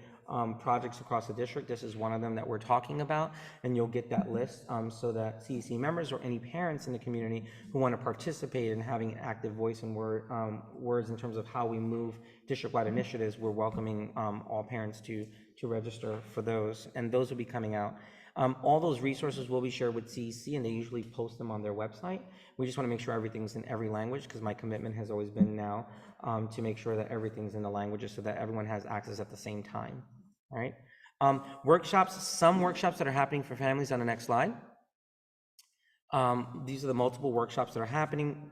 Speaker 15: projects across the district. This is one of them that we're talking about, and you'll get that list so that CEC members or any parents in the community who want to participate in having an active voice and words in terms of how we move district-wide initiatives, we're welcoming all parents to register for those, and those will be coming out. All those resources will be shared with CEC, and they usually post them on their website. We just want to make sure everything's in every language, because my commitment has always been now to make sure that everything's in the languages so that everyone has access at the same time. All right. Workshops, some workshops that are happening for families on the next slide. These are the multiple workshops that are happening.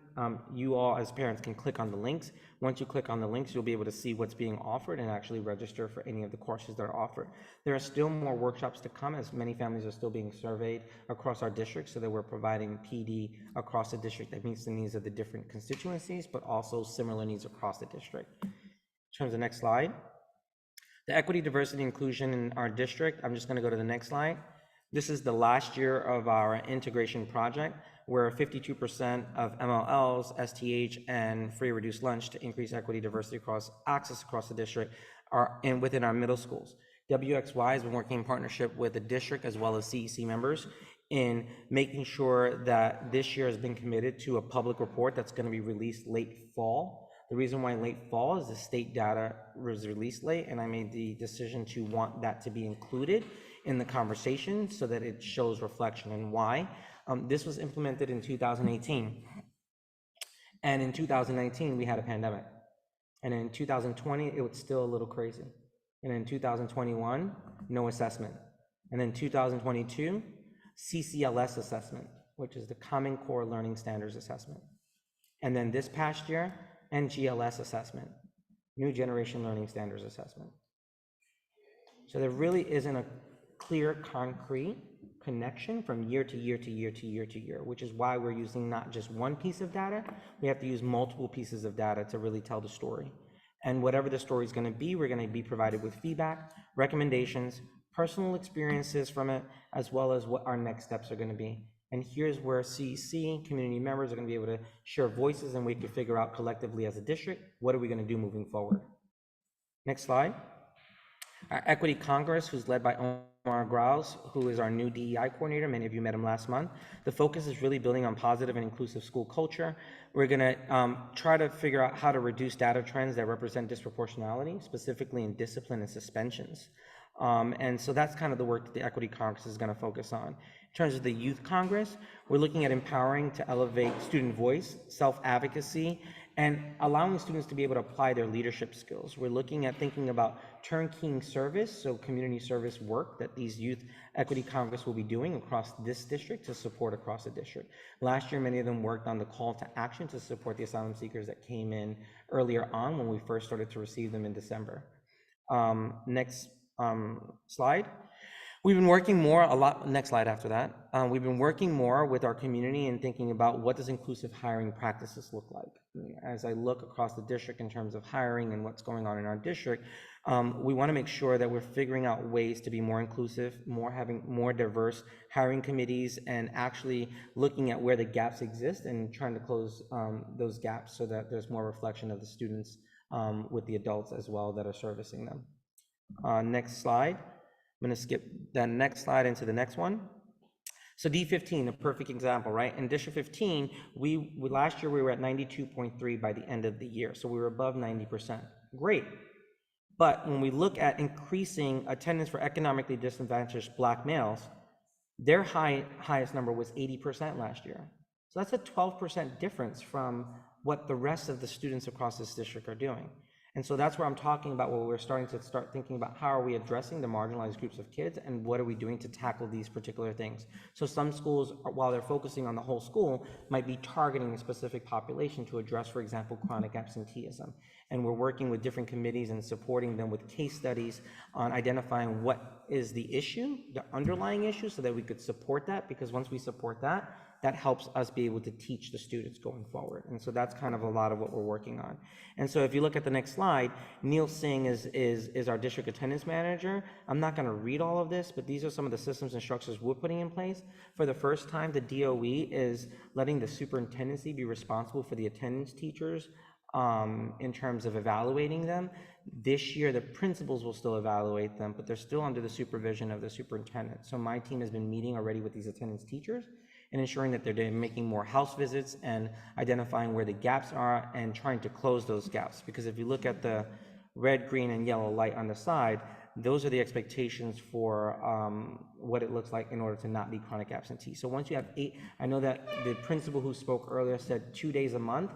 Speaker 15: You all as parents can click on the links. Once you click on the links, you'll be able to see what's being offered and actually register for any of the courses that are offered. There are still more workshops to come, as many families are still being surveyed across our district, so that we're providing PD across the district that meets the needs of the different constituencies, but also similar needs across the district. In terms of the next slide. The equity, diversity, inclusion in our district, I'm just going to go to the next slide. This is the last year of our integration project, where 52% of MLLs, STH, and free reduced lunch to increase equity, diversity access across the district are within our middle schools. WXY has been working in partnership with the district as well as CEC members in making sure that this year has been committed to a public report that's going to be released late fall. The reason why late fall is the state data was released late, and I made the decision to want that to be included in the conversation so that it shows reflection and why. This was implemented in 2018. And in 2019, we had a pandemic. And in 2020, it was still a little crazy. And in 2021, no assessment. And in 2022, CCLS assessment, which is the Common Core Learning Standards Assessment. And then this past year, NGLS assessment, New Generation Learning Standards Assessment. So there really isn't a clear, concrete connection from year to year to year to year to year, which is why we're using not just one piece of data, we have to use multiple pieces of data to really tell the story. And whatever the story is going to be, we're going to be provided with feedback, recommendations, personal experiences from it, as well as what our next steps are going to be. And here's where CEC community members are going to be able to share voices, and we can figure out collectively as a district, what are we going to do moving forward. Next slide. Our Equity Congress, who's led by Grouse, who is our new DEI coordinator. Many of you met him last month. The focus is really building on positive and inclusive school culture. We're going to try to figure out how to reduce data trends that represent disproportionality, specifically in discipline and suspensions. And so that's kind of the work that the Equity Congress is going to focus on. In terms of the Youth Congress, we're looking at empowering to elevate student voice, self-advocacy, and allowing students to be able to apply their leadership skills. We're looking at thinking about turnkey service, so community service work that these Youth Equity Congress will be doing across this district to support across the district. Last year, many of them worked on the call to action to support the asylum seekers that came in earlier on when we first started to receive them in December. Next slide. We've been working more, next slide after that. We've been working more with our community and thinking about what does inclusive hiring practices look like. As I look across the district in terms of hiring and what's going on in our district, we want to make sure that we're figuring out ways to be more inclusive, having more diverse hiring committees, and actually looking at where the gaps exist and trying to close those gaps so that there's more reflection of the students with the adults as well that are servicing them. Next slide. I'm going to skip that next slide into the next one. So D15, a perfect example, right? In District 15, we last year we were at 92.3 by the end of the year, so we were above 90%. Great. But when we look at increasing attendance for economically disadvantaged Black males, their highest number was 80% last year. So that's a 12% difference from what the rest of the students across this district are doing. And so that's where I'm talking about where we're starting to thinking about how are we addressing the marginalized groups of kids and what are we doing to tackle these particular things. So some schools, while they're focusing on the whole school, might be targeting a specific population to address, for example, chronic absenteeism. And we're working with different committees and supporting them with case studies on identifying what is the issue, the underlying issue, so that we could support that, because once we support that, that helps us be able to teach the students going forward. And so that's kind of a lot of what we're working on. And so if you look at the next slide, Neil Singh is our district attendance manager. I'm not gonna read all of this, but these are some of the systems and structures we're putting in place. For the first time, the DOE is letting the superintendency be responsible for the attendance teachers in terms of evaluating them. This year, the principals will still evaluate them, but they're still under the supervision of the superintendent. So my team has been meeting already with these attendance teachers and ensuring that they're making more house visits and identifying where the gaps are and trying to close those gaps. Because if you look at the red, green, and yellow light on the side, those are the expectations for what it looks like in order to not be chronic absentee. So once you have 8, I know that the principal who spoke earlier said 2 days a month.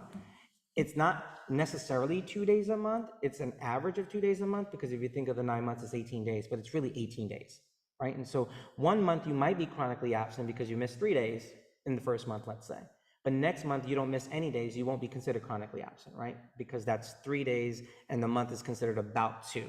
Speaker 15: It's not necessarily 2 days a month, it's an average of 2 days a month, because if you think of the 9 months, it's 18 days, but it's really 18 days. Right? And so 1 month you might be chronically absent because you missed 3 days in the first month, let's say. But next month you don't miss any days, you won't be considered chronically absent, right? Because that's 3 days and the month is considered about 2.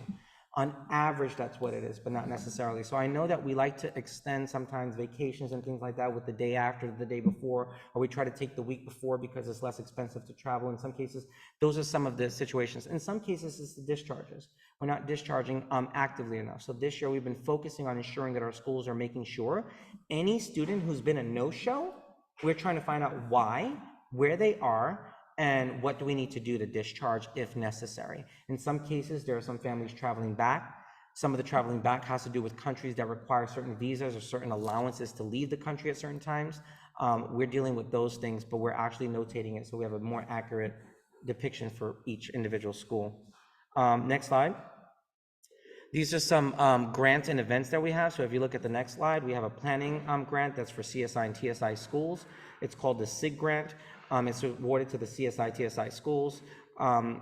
Speaker 15: On average, that's what it is, but not necessarily. So I know that we like to extend sometimes vacations and things like that with the day after, the day before, or we try to take the week before because it's less expensive to travel. In some cases, those are some of the situations. In some cases, it's the discharges. We're not discharging actively enough. So this year, we've been focusing on ensuring that our schools are making sure any student who's been a no-show, we're trying to find out why, where they are, and what do we need to do to discharge if necessary. In some cases, there are some families traveling back. Some of the traveling back has to do with countries that require certain visas or certain allowances to leave the country at certain times. We're dealing with those things, but we're actually notating it so we have a more accurate depiction for each individual school. Next slide. These are some grants and events that we have. So if you look at the next slide, we have a planning grant that's for CSI and TSI schools. It's called the SIG grant. It's awarded to the CSI, TSI schools,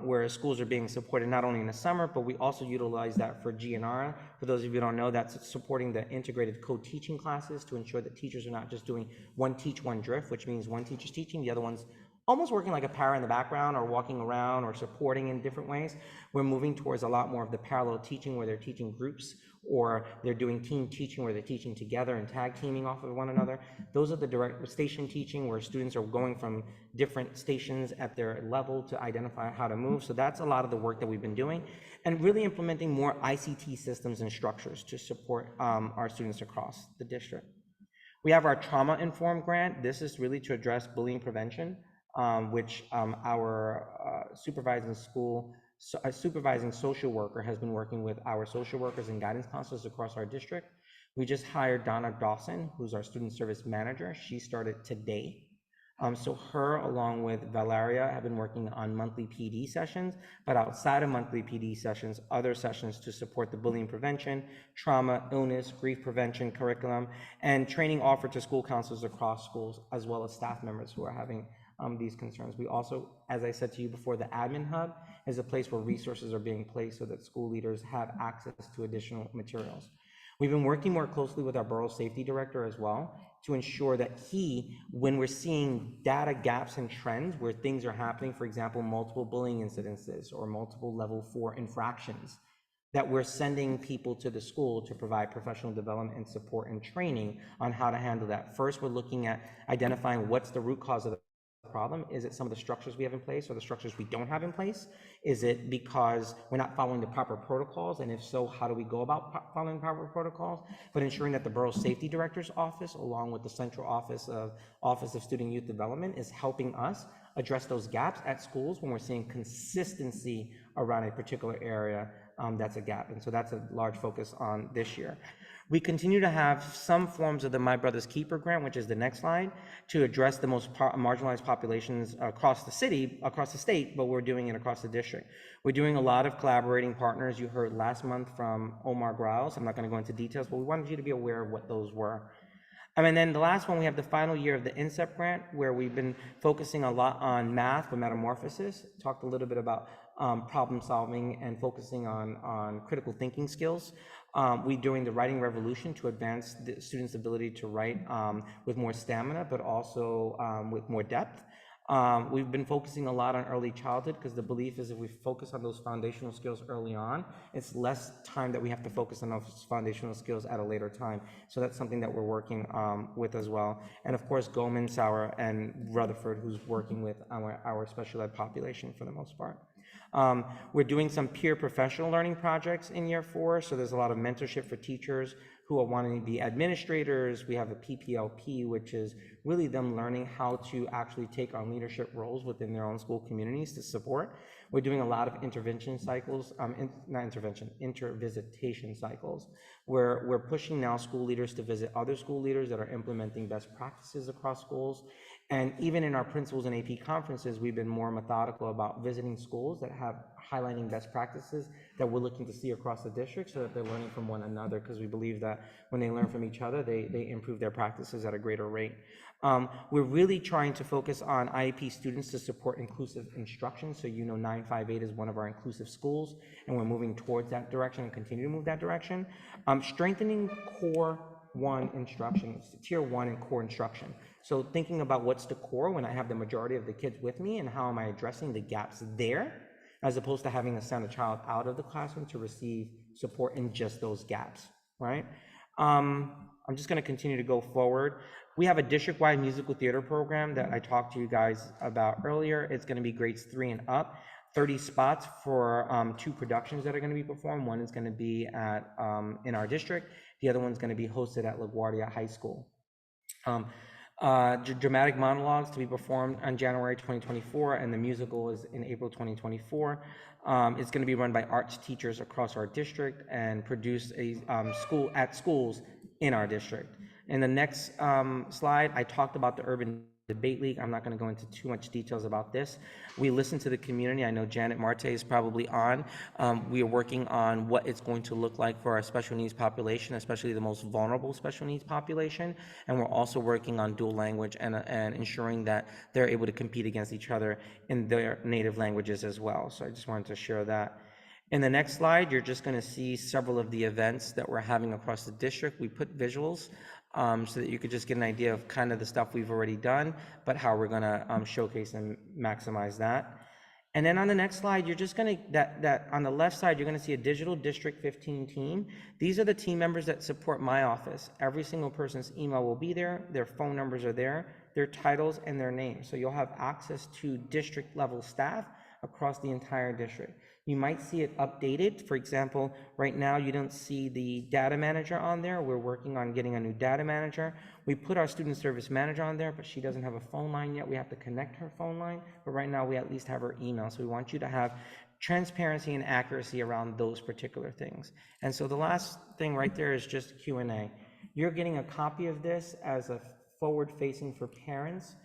Speaker 15: where schools are being supported not only in the summer, but we also utilize that for GNR. For those of you who don't know, that's supporting the integrated co-teaching classes to ensure that teachers are not just doing one teach, one drift, which means one teacher's teaching, the other one's almost working like a para in the background or walking around or supporting in different ways. We're moving towards a lot more of the parallel teaching where they're teaching groups or they're doing team teaching where they're teaching together and tag teaming off of one another. Those are the direct station teaching where students are going from different stations at their level to identify how to move. So that's a lot of the work that we've been doing and really implementing more ICT systems and structures to support our students across the district. We have our trauma-informed grant. This is really to address bullying prevention, which our supervising social worker has been working with our social workers and guidance counselors across our district. We just hired Donna Dawson, who's our student service manager. She started today. So her, along with Valeria, have been working on monthly PD sessions, but outside of monthly PD sessions, other sessions to support the bullying prevention, trauma, illness, grief prevention curriculum, and training offered to school counselors across schools, as well as staff members who are having these concerns. We also, as I said to you before, the admin hub is a place where resources are being placed so that school leaders have access to additional materials. We've been working more closely with our borough safety director as well to ensure that when we're seeing data gaps and trends where things are happening, for example, multiple bullying incidences or multiple level 4 infractions, that we're sending people to the school to provide professional development and support and training on how to handle that. First, we're looking at identifying what's the root cause of the problem. Is it some of the structures we have in place or the structures we don't have in place? Is it because we're not following the proper protocols? And if so, how do we go about following proper protocols? But ensuring that the Borough Safety Director's office, along with the Central Office of Student Youth Development, is helping us address those gaps at schools when we're seeing consistency around a particular area that's a gap. And so that's a large focus on this year. We continue to have some forms of the My Brother's Keeper grant, which is the next slide, to address the most marginalized populations across the state, but we're doing it across the district. We're doing a lot of collaborating partners. You heard last month from Omar Griles. I'm not going to go into details, but we wanted you to be aware of what those were. And then the last one, we have the final year of the INSEP grant, where we've been focusing a lot on math for metamorphosis, talked a little bit about problem solving and focusing on critical thinking skills. We're doing the writing revolution to advance the students' ability to write with more stamina, but also with more depth. We've been focusing a lot on early childhood because the belief is if we focus on those foundational skills early on, it's less time that we have to focus on those foundational skills at a later time. So that's something that we're working with as well. And of course, Goldman, Sauer, and Rutherford, who's working with our special ed population for the most part. We're doing some peer professional learning projects in year 4. So there's a lot of mentorship for teachers who are wanting to be administrators. We have a PPLP, which is really them learning how to actually take on leadership roles within their own school communities to support. We're doing a lot of intervention cycles, intervisitation cycles, where we're pushing now school leaders to visit other school leaders that are implementing best practices across schools. And even in our principals and AP conferences, we've been more methodical about visiting schools that have highlighting best practices that we're looking to see across the district so that they're learning from one another, because we believe that when they learn from each other, they improve their practices at a greater rate. We're really trying to focus on IEP students to support inclusive instruction. So 958 is one of our inclusive schools, and we're moving towards that direction and continue to move that direction. Strengthening core 1 instruction, tier 1 and core instruction. So thinking about what's the core when I have the majority of the kids with me, and how am I addressing the gaps there, as opposed to having to send a child out of the classroom to receive support in just those gaps, right? I'm just going to continue to go forward. We have a district-wide musical theater program that I talked to you guys about earlier. It's going to be grades 3 and up. 30 spots for 2 productions that are going to be performed. One is going to be at in our district. The other one's going to be hosted at LaGuardia High School. Dramatic monologues to be performed on January 2024, and the musical is in April 2024. It's going to be run by arts teachers across our district and produce at schools in our district. In the next slide, I talked about the Urban Debate League. I'm not going to go into too much details about this. We listen to the community. I know Janet Marte is probably on. We are working on what it's going to look like for our special needs population, especially the most vulnerable special needs population. And we're also working on dual language and ensuring that they're able to compete against each other in their native languages as well. So I just wanted to share that. In the next slide, you're just going to see several of the events that we're having across the district. We put visuals so that you could just get an idea of kind of the stuff we've already done, but how we're going to showcase and maximize that. And then on the next slide, you're just going to, on the left side, you're going to see a digital District 15 team. These are the team members that support my office. Every single person's email will be there. Their phone numbers are there, their titles and their names. So you'll have access to district level staff across the entire district. You might see it updated. For example, right now you don't see the data manager on there. We're working on getting a new data manager. We put our student service manager on there, but she doesn't have a phone line yet. We have to connect her phone line, but right now we at least have her email. So we want you to have transparency and accuracy around those particular things. And so the last thing right there is just Q&A. You're getting a copy of this as a forward-facing for parents.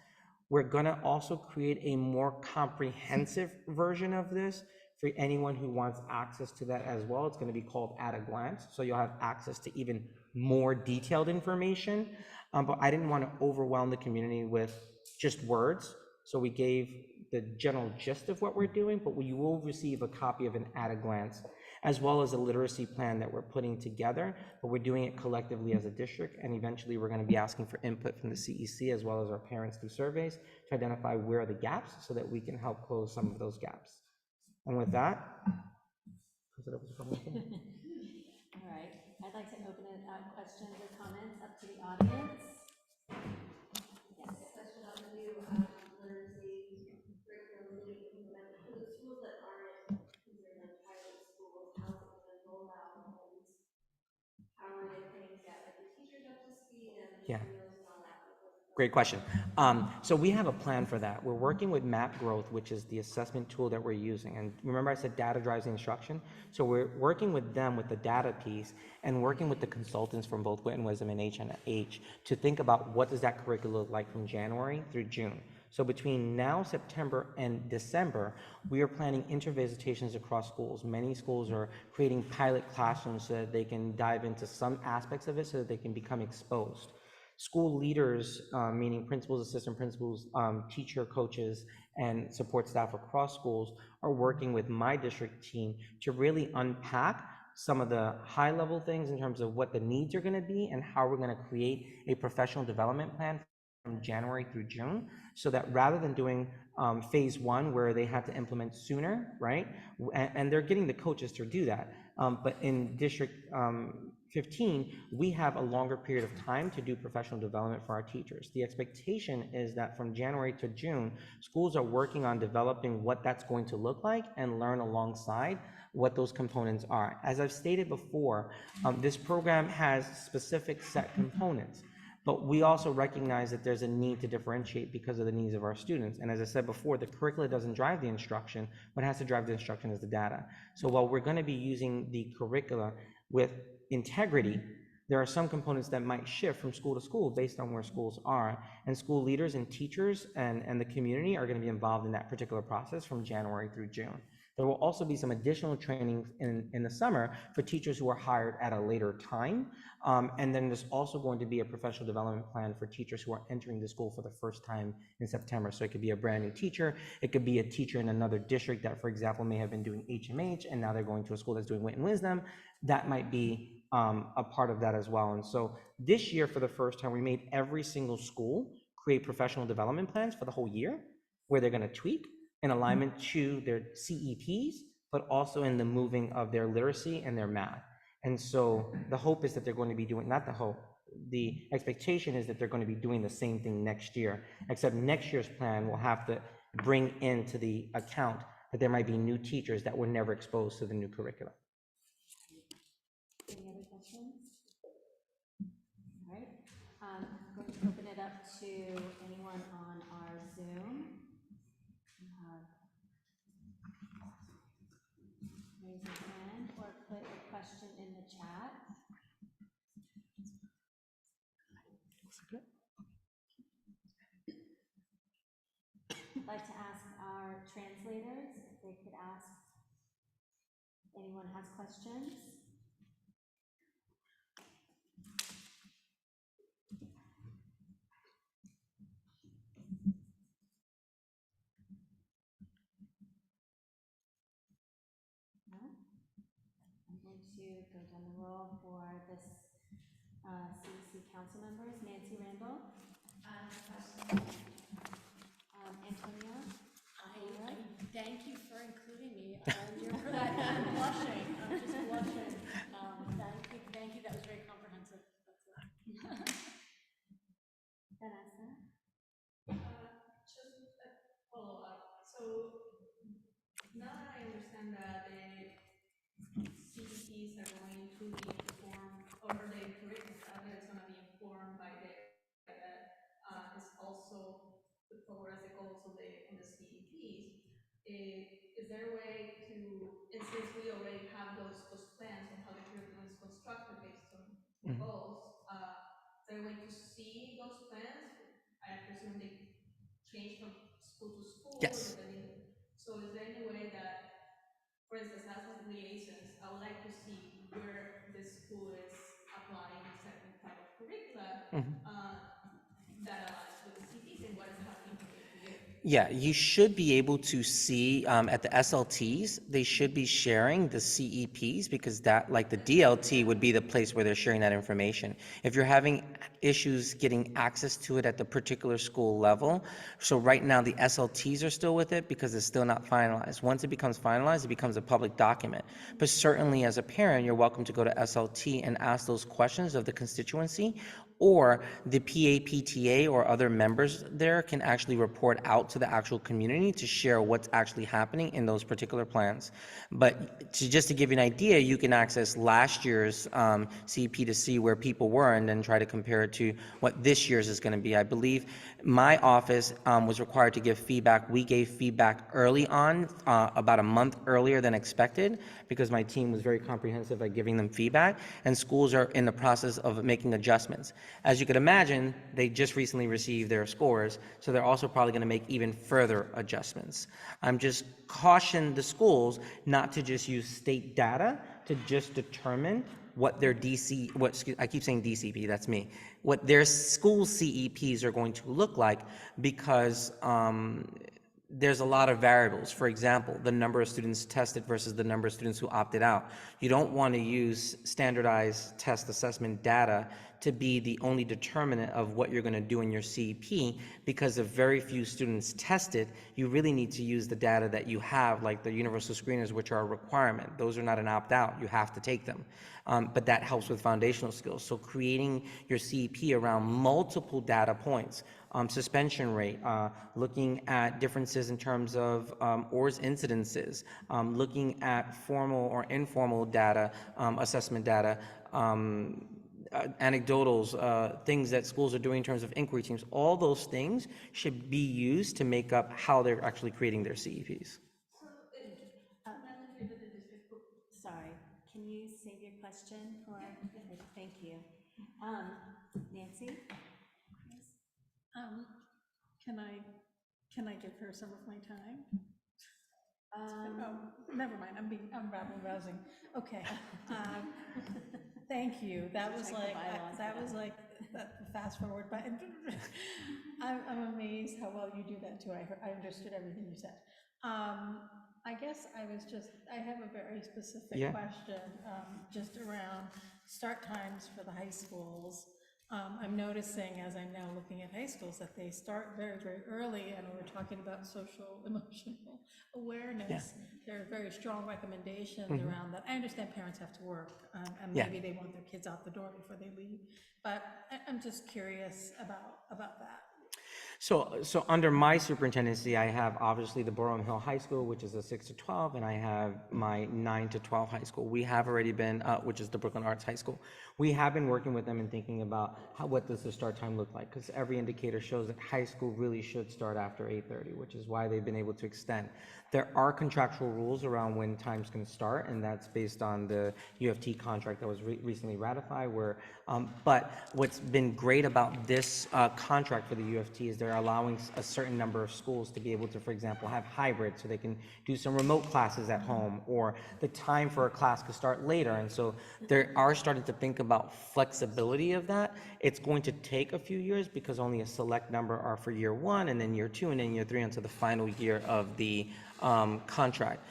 Speaker 15: We're gonna also create a more comprehensive version of this for anyone who wants access to that as well. It's gonna be called At a Glance, so you'll have access to even more detailed information. But I didn't want to overwhelm the community with just words, so we gave the general gist of what we're doing, but you will receive a copy of an At a Glance, as well as a literacy plan that we're putting together, but we're doing it collectively as a district, and eventually we're going to be asking for input from the CEC as well as our parents through surveys to identify where are the gaps so that we can help close some of those gaps. And with that,
Speaker 3: all right, I'd like to open it up, questions or comments up to the audience. Yes.
Speaker 10: Question on the new literacy curriculum that we implemented for the schools that aren't considered like private schools. How's it going to roll out, and how are they putting together the teachers up to speed and
Speaker 15: Yeah.
Speaker 10: materials and all that?
Speaker 15: Great question. So we have a plan for that. We're working with Map Growth, which is the assessment tool that we're using. And remember I said data drives the instruction? So we're working with them with the data piece and working with the consultants from both Wit and Wisdom and H&H to think about what does that curriculum look like from January through June. So between now, September, and December, we are planning intervisitations across schools. Many schools are creating pilot classrooms so that they can dive into some aspects of it so that they can become exposed. School leaders, meaning principals, assistant principals, teacher coaches, and support staff across schools are working with my district team to really unpack some of the high-level things in terms of what the needs are going to be and how we're going to create a professional development plan from January through June, so that rather than doing phase one where they had to implement sooner, right? And they're getting the coaches to do that. But in District 15, we have a longer period of time to do professional development for our teachers. The expectation is that from January to June, schools are working on developing what that's going to look like and learn alongside what those components are. As I've stated before, this program has specific set components. But we also recognize that there's a need to differentiate because of the needs of our students. And as I said before, the curricula doesn't drive the instruction. What has to drive the instruction is the data. So while we're going to be using the curricula with integrity, there are some components that might shift from school to school based on where schools are. And school leaders and teachers and the community are going to be involved in that particular process from January through June. There will also be some additional training in the summer for teachers who are hired at a later time. And then there's also going to be a professional development plan for teachers who are entering the school for the first time in September. So it could be a brand new teacher. It could be a teacher in another district that, for example, may have been doing HMH and now they're going to a school that's doing Wit and Wisdom. That might be a part of that as well. And so this year, for the first time, we made every single school create professional development plans for the whole year where they're going to tweak in alignment to their CEPs, but also in the moving of their literacy and their math. And so the hope is that they're going to be doing, not the hope, the expectation is that they're going to be doing the same thing next year, except next year's plan will have to bring into the account that there might be new teachers that were never exposed to the new curriculum.
Speaker 3: Any other questions? All right, I'm going to open it up to anyone on our Zoom. Raise your hand or put a question in the chat. I'd like to ask our translators if they could ask, anyone has questions? No? I'm going to go down the roll for this CEC council members. Nancy Randall. Antonia.
Speaker 1: Thank you for including me on your, for that. I'm blushing, I'm just blushing. Thank you, that was very comprehensive.
Speaker 3: Vanessa.
Speaker 16: Just a follow-up. So now that I understand that the CEPs are going to be informed, or the curriculum is going to be informed by the is also put forward as the goals of the CEPs. Is there a way to since we already have those plans on how the curriculum is constructed based on goals, is there a way to see those plans? I presume they change from school to school.
Speaker 15: Yes.
Speaker 16: So is there any way that, for instance, as liaisons, I would like to see where the school is applying certain type of curricula that aligns with the CPs and what is happening from year to year.
Speaker 15: Yeah, you should be able to see at the SLTs, they should be sharing the CEPs because that, like the DLT, would be the place where they're sharing that information. If you're having issues getting access to it at the particular school level, so right now the SLTs are still with it because it's still not finalized. Once it becomes finalized, it becomes a public document. But certainly as a parent, you're welcome to go to SLT and ask those questions of the constituency, or the PAPTA or other members there can actually report out to the actual community to share what's actually happening in those particular plans. But just to give you an idea, you can access last year's CEP to see where people were and then try to compare it to what this year's is going to be. I believe my office was required to give feedback. We gave feedback early on, about a month earlier than expected, because my team was very comprehensive at giving them feedback, and schools are in the process of making adjustments. As you could imagine, they just recently received their scores, so they're also probably going to make even further adjustments. I'm just caution the schools not to just use state data to just determine what their I keep saying DCP, that's me, what their school CEPs are going to look like, because there's a lot of variables. For example, the number of students tested versus the number of students who opted out. You don't want to use standardized test assessment data to be the only determinant of what you're going to do in your CEP, because if very few students tested, you really need to use the data that you have, like the universal screeners, which are a requirement. Those are not an opt-out. You have to take them. But that helps with foundational skills. So creating your CEP around multiple data points, suspension rate, looking at differences in terms of ORS incidences, looking at formal or informal data, assessment data, anecdotals, things that schools are doing in terms of inquiry teams, all those things should be used to make up how they're actually creating their CEPs.
Speaker 3: Sorry, can you save your question for, thank you. Nancy?
Speaker 7: Can I give her some of my time? Never mind, I'm rabble-rousing. Okay. Thank you. That was like the fast forward button. I'm amazed how well you do that too. I understood everything you said. I guess I have a very specific question, just around start times for the high schools. I'm noticing, as I'm now looking at high schools, that they start very, very early, and we're talking about social, emotional awareness. There are very strong recommendations around that. I understand parents have to work, and maybe they want their kids out the door before they leave, but I'm just curious about that.
Speaker 15: So under my superintendency, I have obviously the Borom Hill High School, which is a 6 to 12, and I have my 9 to 12 high school. We have already been, which is the Brooklyn Arts High School. We have been working with them and thinking about what does the start time look like, because every indicator shows that high school really should start after 8:30, which is why they've been able to extend. There are contractual rules around when times can start, and that's based on the UFT contract that was recently ratified. But what's been great about this contract for the UFT is they're allowing a certain number of schools to be able to, for example, have hybrid, so they can do some remote classes at home, or the time for a class could start later. And so they are starting to think about flexibility of that. It's going to take a few years because only a select number are for year 1, and then year 2, and then year 3 until the final year of the contract.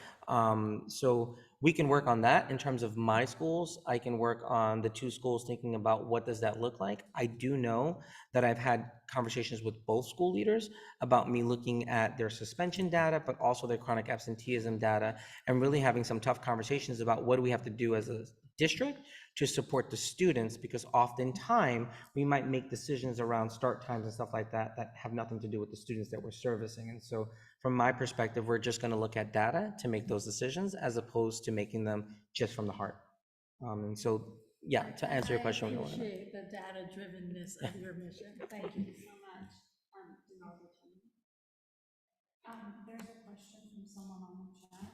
Speaker 15: So we can work on that in terms of my schools. I can work on the 2 schools thinking about what does that look like. I do know that I've had conversations with both school leaders about me looking at their suspension data, but also their chronic absenteeism data, and really having some tough conversations about what do we have to do as a district to support the students, because oftentimes we might make decisions around start times and stuff like that that have nothing to do with the students that we're servicing. And so from my perspective, we're just going to look at data to make those decisions as opposed to making them just from the heart. And so, yeah, to answer your question.
Speaker 7: I appreciate the data-drivenness of your mission. Thank you so much.
Speaker 5: There's a question from someone on the chat.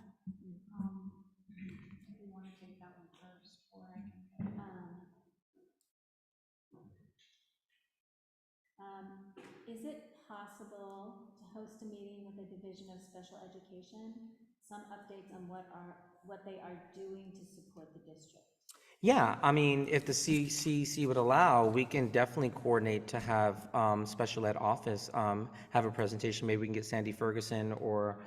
Speaker 3: possible to host a meeting with the Division of Special Education? Some updates on what they are doing to support the district.
Speaker 15: Yeah, I mean, if the CEC would allow, we can definitely coordinate to have special ed office have a presentation. Maybe we can get Sandy Ferguson or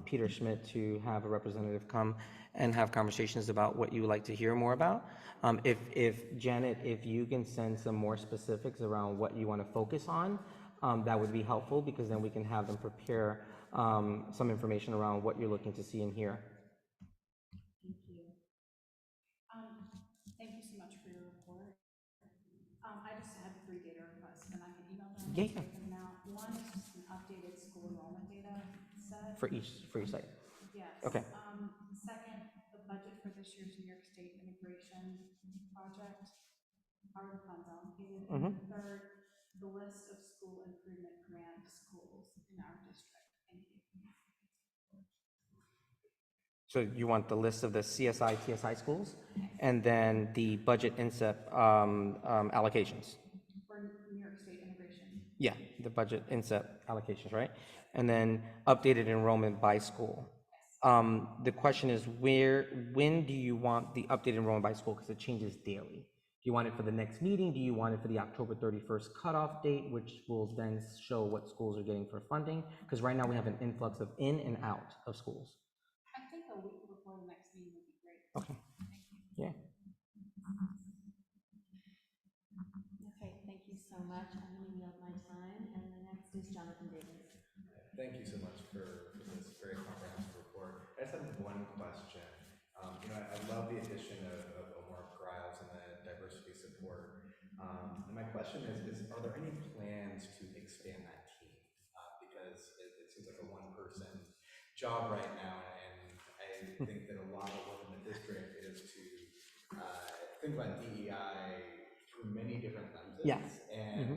Speaker 15: Peter Schmidt to have a representative come and have conversations about what you would like to hear more about. If Janet, if you can send some more specifics around what you want to focus on, that would be helpful, because then we can have them prepare some information around what you're looking to see and hear.
Speaker 3: Thank you.
Speaker 5: Thank you so much for your report. I just had 3 data requests, and I can email them.
Speaker 15: Yeah,
Speaker 5: and
Speaker 15: yeah.
Speaker 5: take them out. One is just an updated school enrollment data set.
Speaker 15: For each site.
Speaker 5: Yes.
Speaker 15: Okay.
Speaker 5: Second, the budget for this year's New York State immigration project, how are the funds allocated? And then third, the list of school improvement grant schools in our district. Thank you.
Speaker 15: So you want the list of the CSI, TSI schools, and then the budget INSEP allocations?
Speaker 5: For New York State immigration.
Speaker 15: Yeah, the budget INSEP allocations, right? And then updated enrollment by school. The question is, when do you want the updated enrollment by school? Because it changes daily. Do you want it for the next meeting? Do you want it for the October 31st cutoff date, which will then show what schools are getting for funding? Because right now we have an influx of in and out of schools.
Speaker 5: I think a week before the next meeting would be great.
Speaker 15: Okay. Yeah.
Speaker 3: Okay, thank you so much. I'm going to yield my time, and the next is Jonathan Davis.
Speaker 4: Thank you so much for this very comprehensive report. I just have one question. I love the addition of Omar Griles and the diversity support. And my question is, are there any plans to expand that team? Because it seems like a one-person job right now, and I think that a lot of work in the district is to think about DEI through many different lenses.
Speaker 15: Yeah.
Speaker 4: And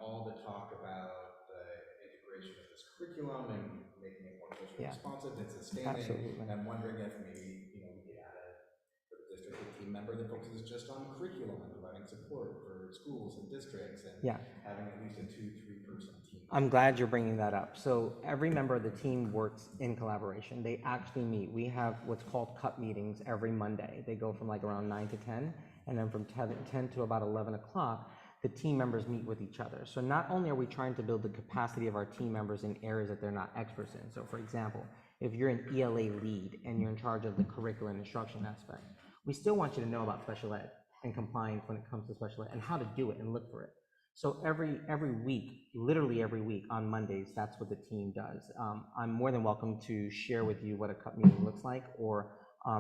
Speaker 4: all the talk about the integration of this curriculum and making it more culturally responsive and sustaining.
Speaker 15: Absolutely.
Speaker 4: And I'm wondering if maybe we could add for the district a team member that focuses just on curriculum and providing support for schools and districts, and having at least a 2-3-person team.
Speaker 15: I'm glad you're bringing that up. So every member of the team works in collaboration. They actually meet. We have what's called cut meetings every Monday. They go from like around 9 to 10, and then from 10 to about 11 o'clock, the team members meet with each other. So not only are we trying to build the capacity of our team members in areas that they're not experts in. So for example, if you're an ELA lead and you're in charge of the curriculum and instruction aspect, we still want you to know about special ed and compliance when it comes to special ed and how to do it and look for it. So every week, literally every week on Mondays, that's what the team does. I'm more than welcome to share with you what a cut meeting looks like, or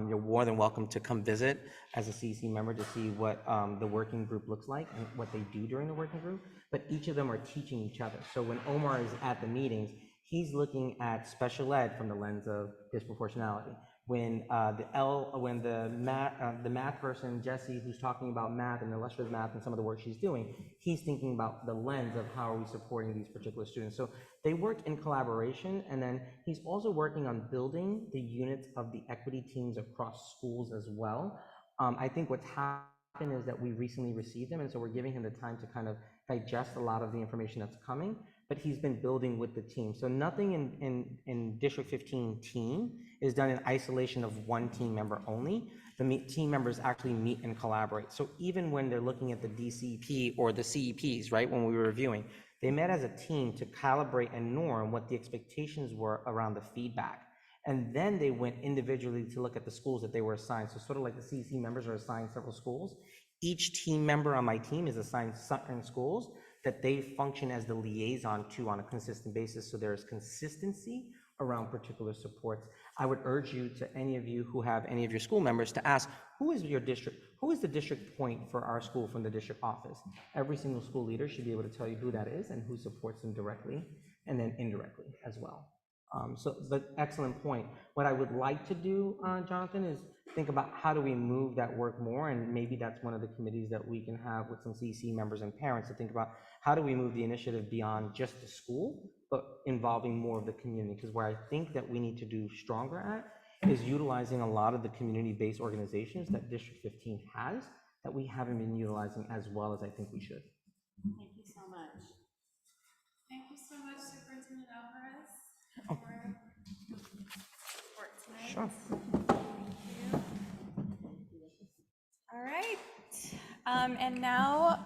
Speaker 15: you're more than welcome to come visit as a CEC member to see what the working group looks like and what they do during the working group. But each of them are teaching each other. So when Omar is at the meetings, he's looking at special ed from the lens of disproportionality. When the math person, Jessie, who's talking about math and illustrative math and some of the work she's doing, he's thinking about the lens of how are we supporting these particular students. So they work in collaboration, and then he's also working on building the units of the equity teams across schools as well. I think what's happened is that we recently received them, and so we're giving him the time to kind of digest a lot of the information that's coming, but he's been building with the team. So nothing in District 15 team is done in isolation of one team member only. The team members actually meet and collaborate. So even when they're looking at the DCP or the CEPs, right, when we were reviewing, they met as a team to calibrate and norm what the expectations were around the feedback. And then they went individually to look at the schools that they were assigned. So sort of like the CEC members are assigned several schools, each team member on my team is assigned certain schools that they function as the liaison to on a consistent basis, so there is consistency around particular supports. I would urge you, to any of you who have any of your school members, to ask, who is your district? Who is the district point for our school from the district office? Every single school leader should be able to tell you who that is and who supports them directly and then indirectly as well. But excellent point. What I would like to do, Jonathan, is think about how do we move that work more, and maybe that's one of the committees that we can have with some CEC members and parents to think about how do we move the initiative beyond just the school, but involving more of the community, because where I think that we need to do stronger at is utilizing a lot of the community-based organizations that District 15 has that we haven't been utilizing as well as I think we should.
Speaker 3: Thank you so much.
Speaker 2: Superintendent Alvarez for tonight.
Speaker 15: Sure.
Speaker 2: All right, and now,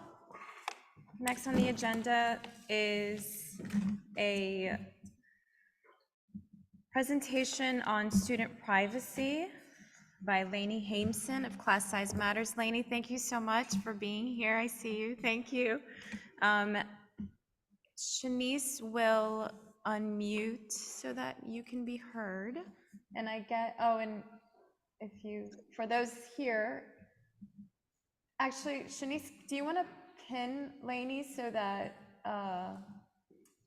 Speaker 2: next on the agenda is a presentation on student privacy by Lainey Hameson of Class Size Matters. Lainey, thank you so much for being here. I see you. Thank you. Shanice will unmute so that you can be heard. And and if you, for those here, actually, Shanice, do you want to pin Lainey so that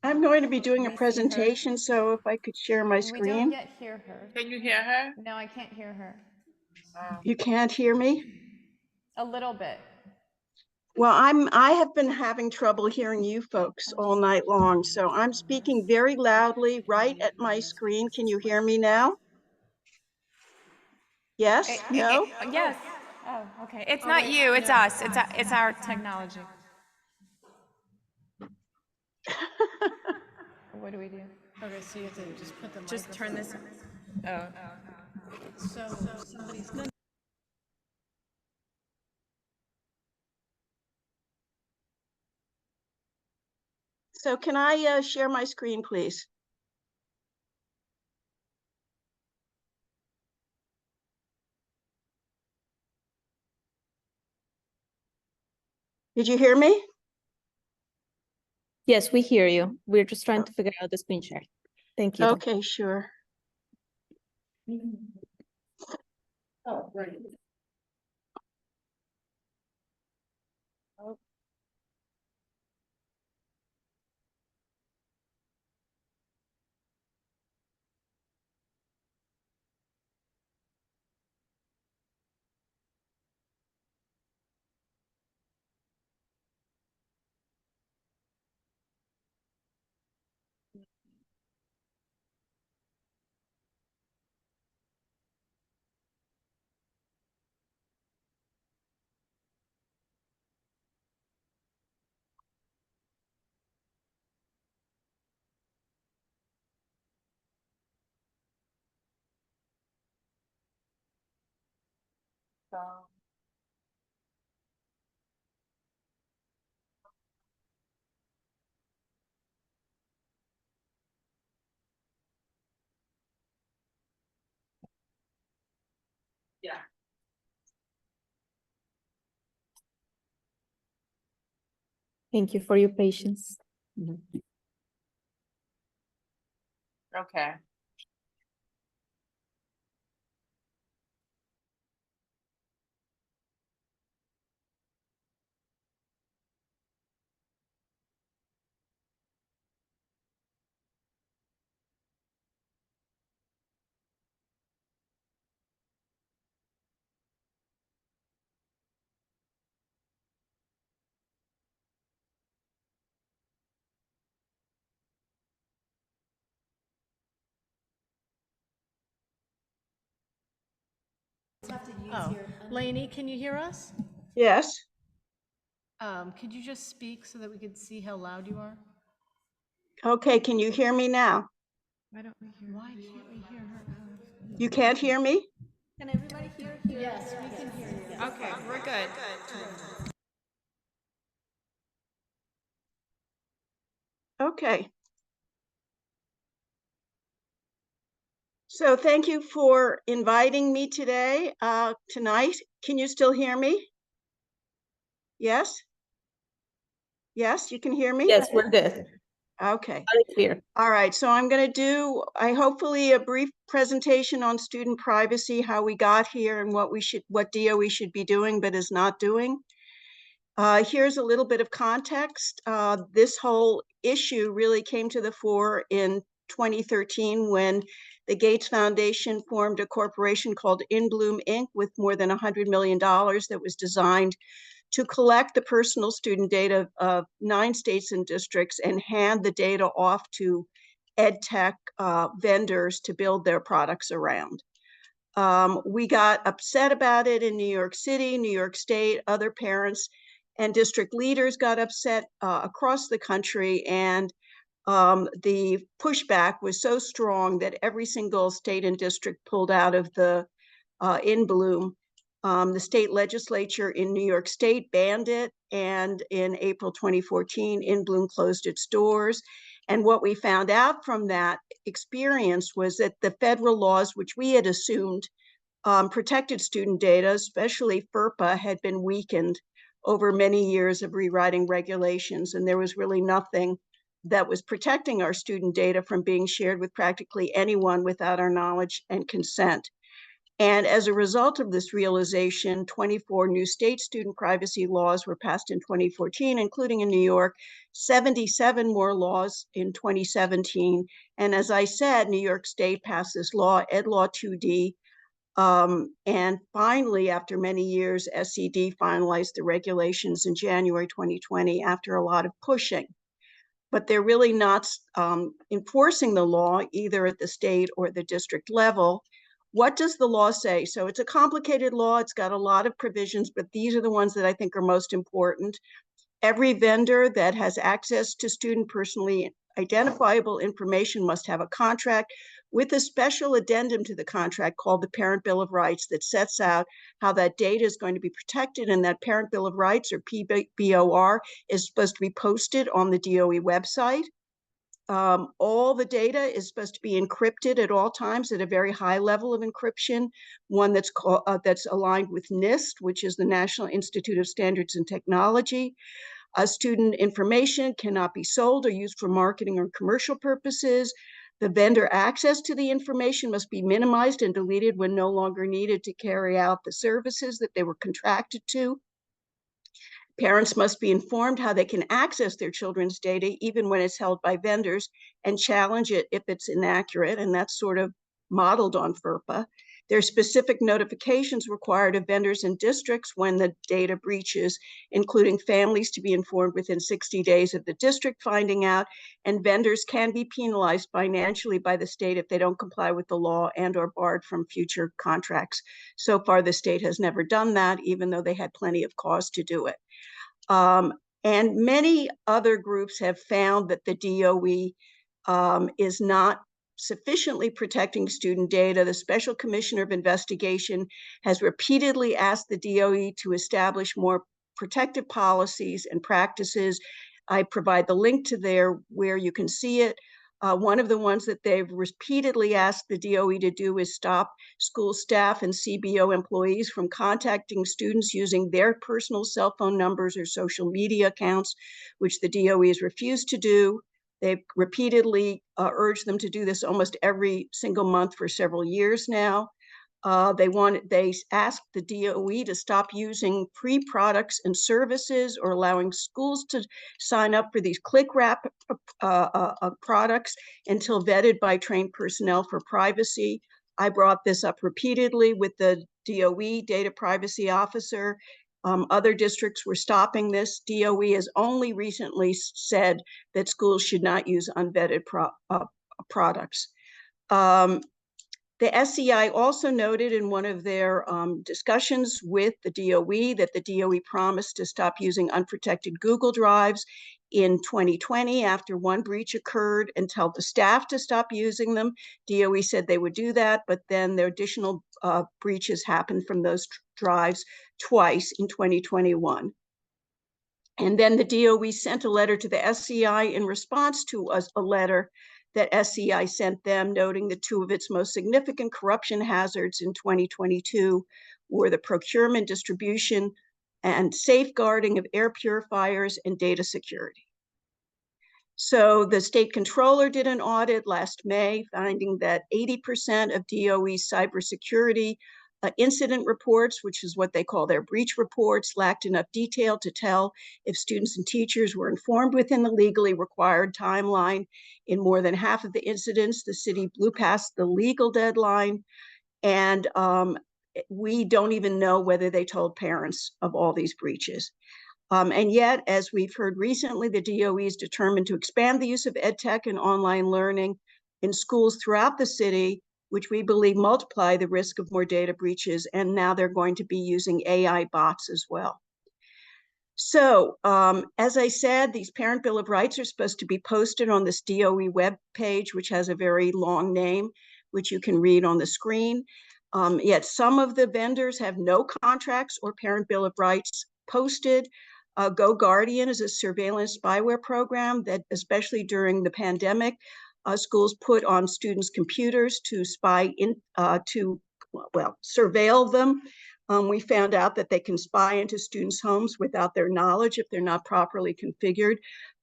Speaker 17: I'm going to be doing a
Speaker 2: we see her?
Speaker 17: presentation, so if I could share my
Speaker 2: We don't
Speaker 17: screen.
Speaker 2: yet hear her.
Speaker 18: Can you hear her?
Speaker 2: No, I can't hear her.
Speaker 17: You can't hear me?
Speaker 2: A little bit.
Speaker 17: Well, I have been having trouble hearing you folks all night long, so I'm speaking very loudly right at my screen. Can you hear me now? Yes? No?
Speaker 2: Yes. Oh, okay. It's not you, it's us. It's our technology. What do we do?
Speaker 1: Okay, so you have to just put the
Speaker 2: Just turn this. Oh.
Speaker 1: So somebody's.
Speaker 17: So can I share my screen, please? Did you hear me?
Speaker 19: Yes, we hear you. We're just trying to figure out the screen share. Thank you.
Speaker 17: Okay, sure.
Speaker 19: Oh, right. Yeah. Thank you for your patience.
Speaker 18: Okay.
Speaker 1: Oh, Lainey, can you hear us?
Speaker 17: Yes.
Speaker 1: Could you just speak so that we could see how loud you are?
Speaker 17: Okay, can you hear me now?
Speaker 1: Why can't we hear her?
Speaker 17: You can't hear me?
Speaker 6: Can everybody hear?
Speaker 1: Yes, we can hear you.
Speaker 2: Okay, we're good.
Speaker 17: Okay. So thank you for inviting me today, tonight. Can you still hear me? Yes? Yes, you can hear me?
Speaker 19: Yes, we're good.
Speaker 17: Okay.
Speaker 19: Clear.
Speaker 17: All right, so I'm going to do, hopefully a brief presentation on student privacy, how we got here and what DOE should be doing but is not doing. Here's a little bit of context. This whole issue really came to the fore in 2013 when the Gates Foundation formed a corporation called In Bloom Inc. with more than $100 million that was designed to collect the personal student data of 9 states and districts and hand the data off to ed tech vendors to build their products around. We got upset about it in New York City, New York State, other parents and district leaders got upset across the country, and the pushback was so strong that every single state and district pulled out of the In Bloom. The state legislature in New York State banned it, and in April 2014, In Bloom closed its doors. And what we found out from that experience was that the federal laws, which we had assumed protected student data, especially FERPA, had been weakened over many years of rewriting regulations, and there was really nothing that was protecting our student data from being shared with practically anyone without our knowledge and consent. And as a result of this realization, 24 new state student privacy laws were passed in 2014, including in New York, 77 more laws in 2017. And as I said, New York State passed this law, Ed Law 2D. And finally, after many years, SED finalized the regulations in January 2020 after a lot of pushing. But they're really not enforcing the law either at the state or the district level. What does the law say? So it's a complicated law. It's got a lot of provisions, but these are the ones that I think are most important. Every vendor that has access to student personally identifiable information must have a contract with a special addendum to the contract called the Parent Bill of Rights that sets out how that data is going to be protected, and that Parent Bill of Rights, or PBOR, is supposed to be posted on the DOE website. All the data is supposed to be encrypted at all times at a very high level of encryption, one that's aligned with NIST, which is the National Institute of Standards and Technology. Student information cannot be sold or used for marketing or commercial purposes. The vendor access to the information must be minimized and deleted when no longer needed to carry out the services that they were contracted to. Parents must be informed how they can access their children's data, even when it's held by vendors, and challenge it if it's inaccurate, and that's sort of modeled on FERPA. There are specific notifications required of vendors and districts when the data breaches, including families to be informed within 60 days of the district finding out, and vendors can be penalized financially by the state if they don't comply with the law and or barred from future contracts. So far, the state has never done that, even though they had plenty of cause to do it. And many other groups have found that the DOE is not sufficiently protecting student data. The Special Commissioner of Investigation has repeatedly asked the DOE to establish more protective policies and practices. I provide the link to there where you can see it. One of the ones that they've repeatedly asked the DOE to do is stop school staff and CBO employees from contacting students using their personal cell phone numbers or social media accounts, which the DOE has refused to do. They've repeatedly urged them to do this almost every single month for several years now. They asked the DOE to stop using free products and services or allowing schools to sign up for these click wrap products until vetted by trained personnel for privacy. I brought this up repeatedly with the DOE data privacy officer. Other districts were stopping this. DOE has only recently said that schools should not use unvetted products. The SEI also noted in one of their discussions with the DOE that the DOE promised to stop using unprotected Google Drives in 2020 after one breach occurred and tell the staff to stop using them. DOE said they would do that, but then the additional breaches happened from those drives twice in 2021. And then the DOE sent a letter to the SEI in response to a letter that SEI sent them, noting that two of its most significant corruption hazards in 2022 were the procurement, distribution, and safeguarding of air purifiers and data security. So the state controller did an audit last May, finding that 80% of DOE's cybersecurity incident reports, which is what they call their breach reports, lacked enough detail to tell if students and teachers were informed within the legally required timeline. In more than half of the incidents, the city blew past the legal deadline, and we don't even know whether they told parents of all these breaches. And yet, as we've heard recently, the DOE is determined to expand the use of EdTech and online learning in schools throughout the city, which we believe multiply the risk of more data breaches, and now they're going to be using AI bots as well. So, as I said, these Parent Bill of Rights are supposed to be posted on this DOE web page, which has a very long name, which you can read on the screen. Yet some of the vendors have no contracts or Parent Bill of Rights posted. Go Guardian is a surveillance spyware program that, especially during the pandemic, schools put on students' computers to spy surveil them. We found out that they can spy into students' homes without their knowledge if they're not properly configured.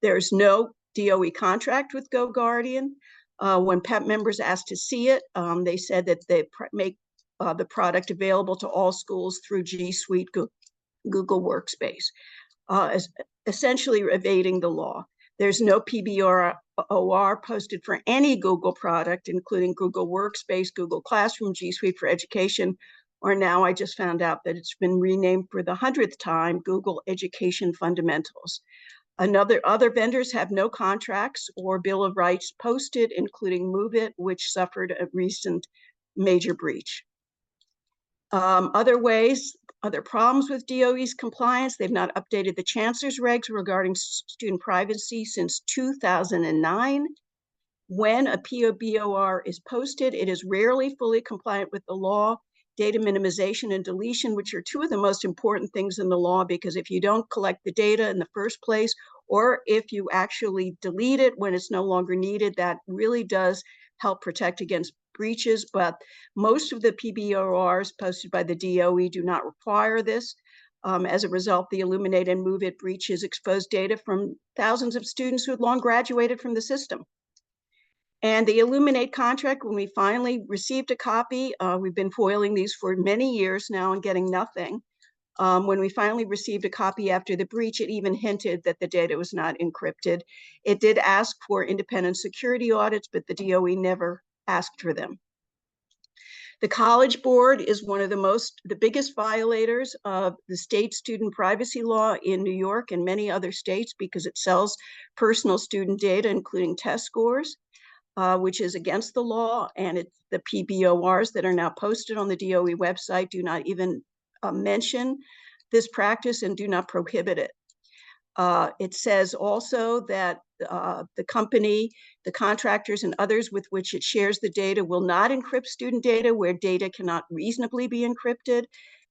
Speaker 17: There's no DOE contract with Go Guardian. When PEP members asked to see it, they said that they make the product available to all schools through G Suite Google Workspace, essentially evading the law. There's no PBOR posted for any Google product, including Google Workspace, Google Classroom, G Suite for Education, or now I just found out that it's been renamed for the 100th time, Google Education Fundamentals. Other vendors have no contracts or Bill of Rights posted, including MoveIt, which suffered a recent major breach. Other problems with DOE's compliance, they've not updated the chancellor's regs regarding student privacy since 2009. When a PBOR is posted, it is rarely fully compliant with the law. Data minimization and deletion, which are two of the most important things in the law, because if you don't collect the data in the first place, or if you actually delete it when it's no longer needed, that really does help protect against breaches. But most of the PBORs posted by the DOE do not require this. As a result, the Illuminate and MoveIt breaches exposed data from thousands of students who had long graduated from the system. And the Illuminate contract, when we finally received a copy, we've been foiling these for many years now and getting nothing. When we finally received a copy after the breach, it even hinted that the data was not encrypted. It did ask for independent security audits, but the DOE never asked for them. The College Board is one of the biggest violators of the state student privacy law in New York and many other states, because it sells personal student data, including test scores, which is against the law. And the PBORs that are now posted on the DOE website do not even mention this practice and do not prohibit it. It says also that the company, the contractors, and others with which it shares the data will not encrypt student data where data cannot reasonably be encrypted.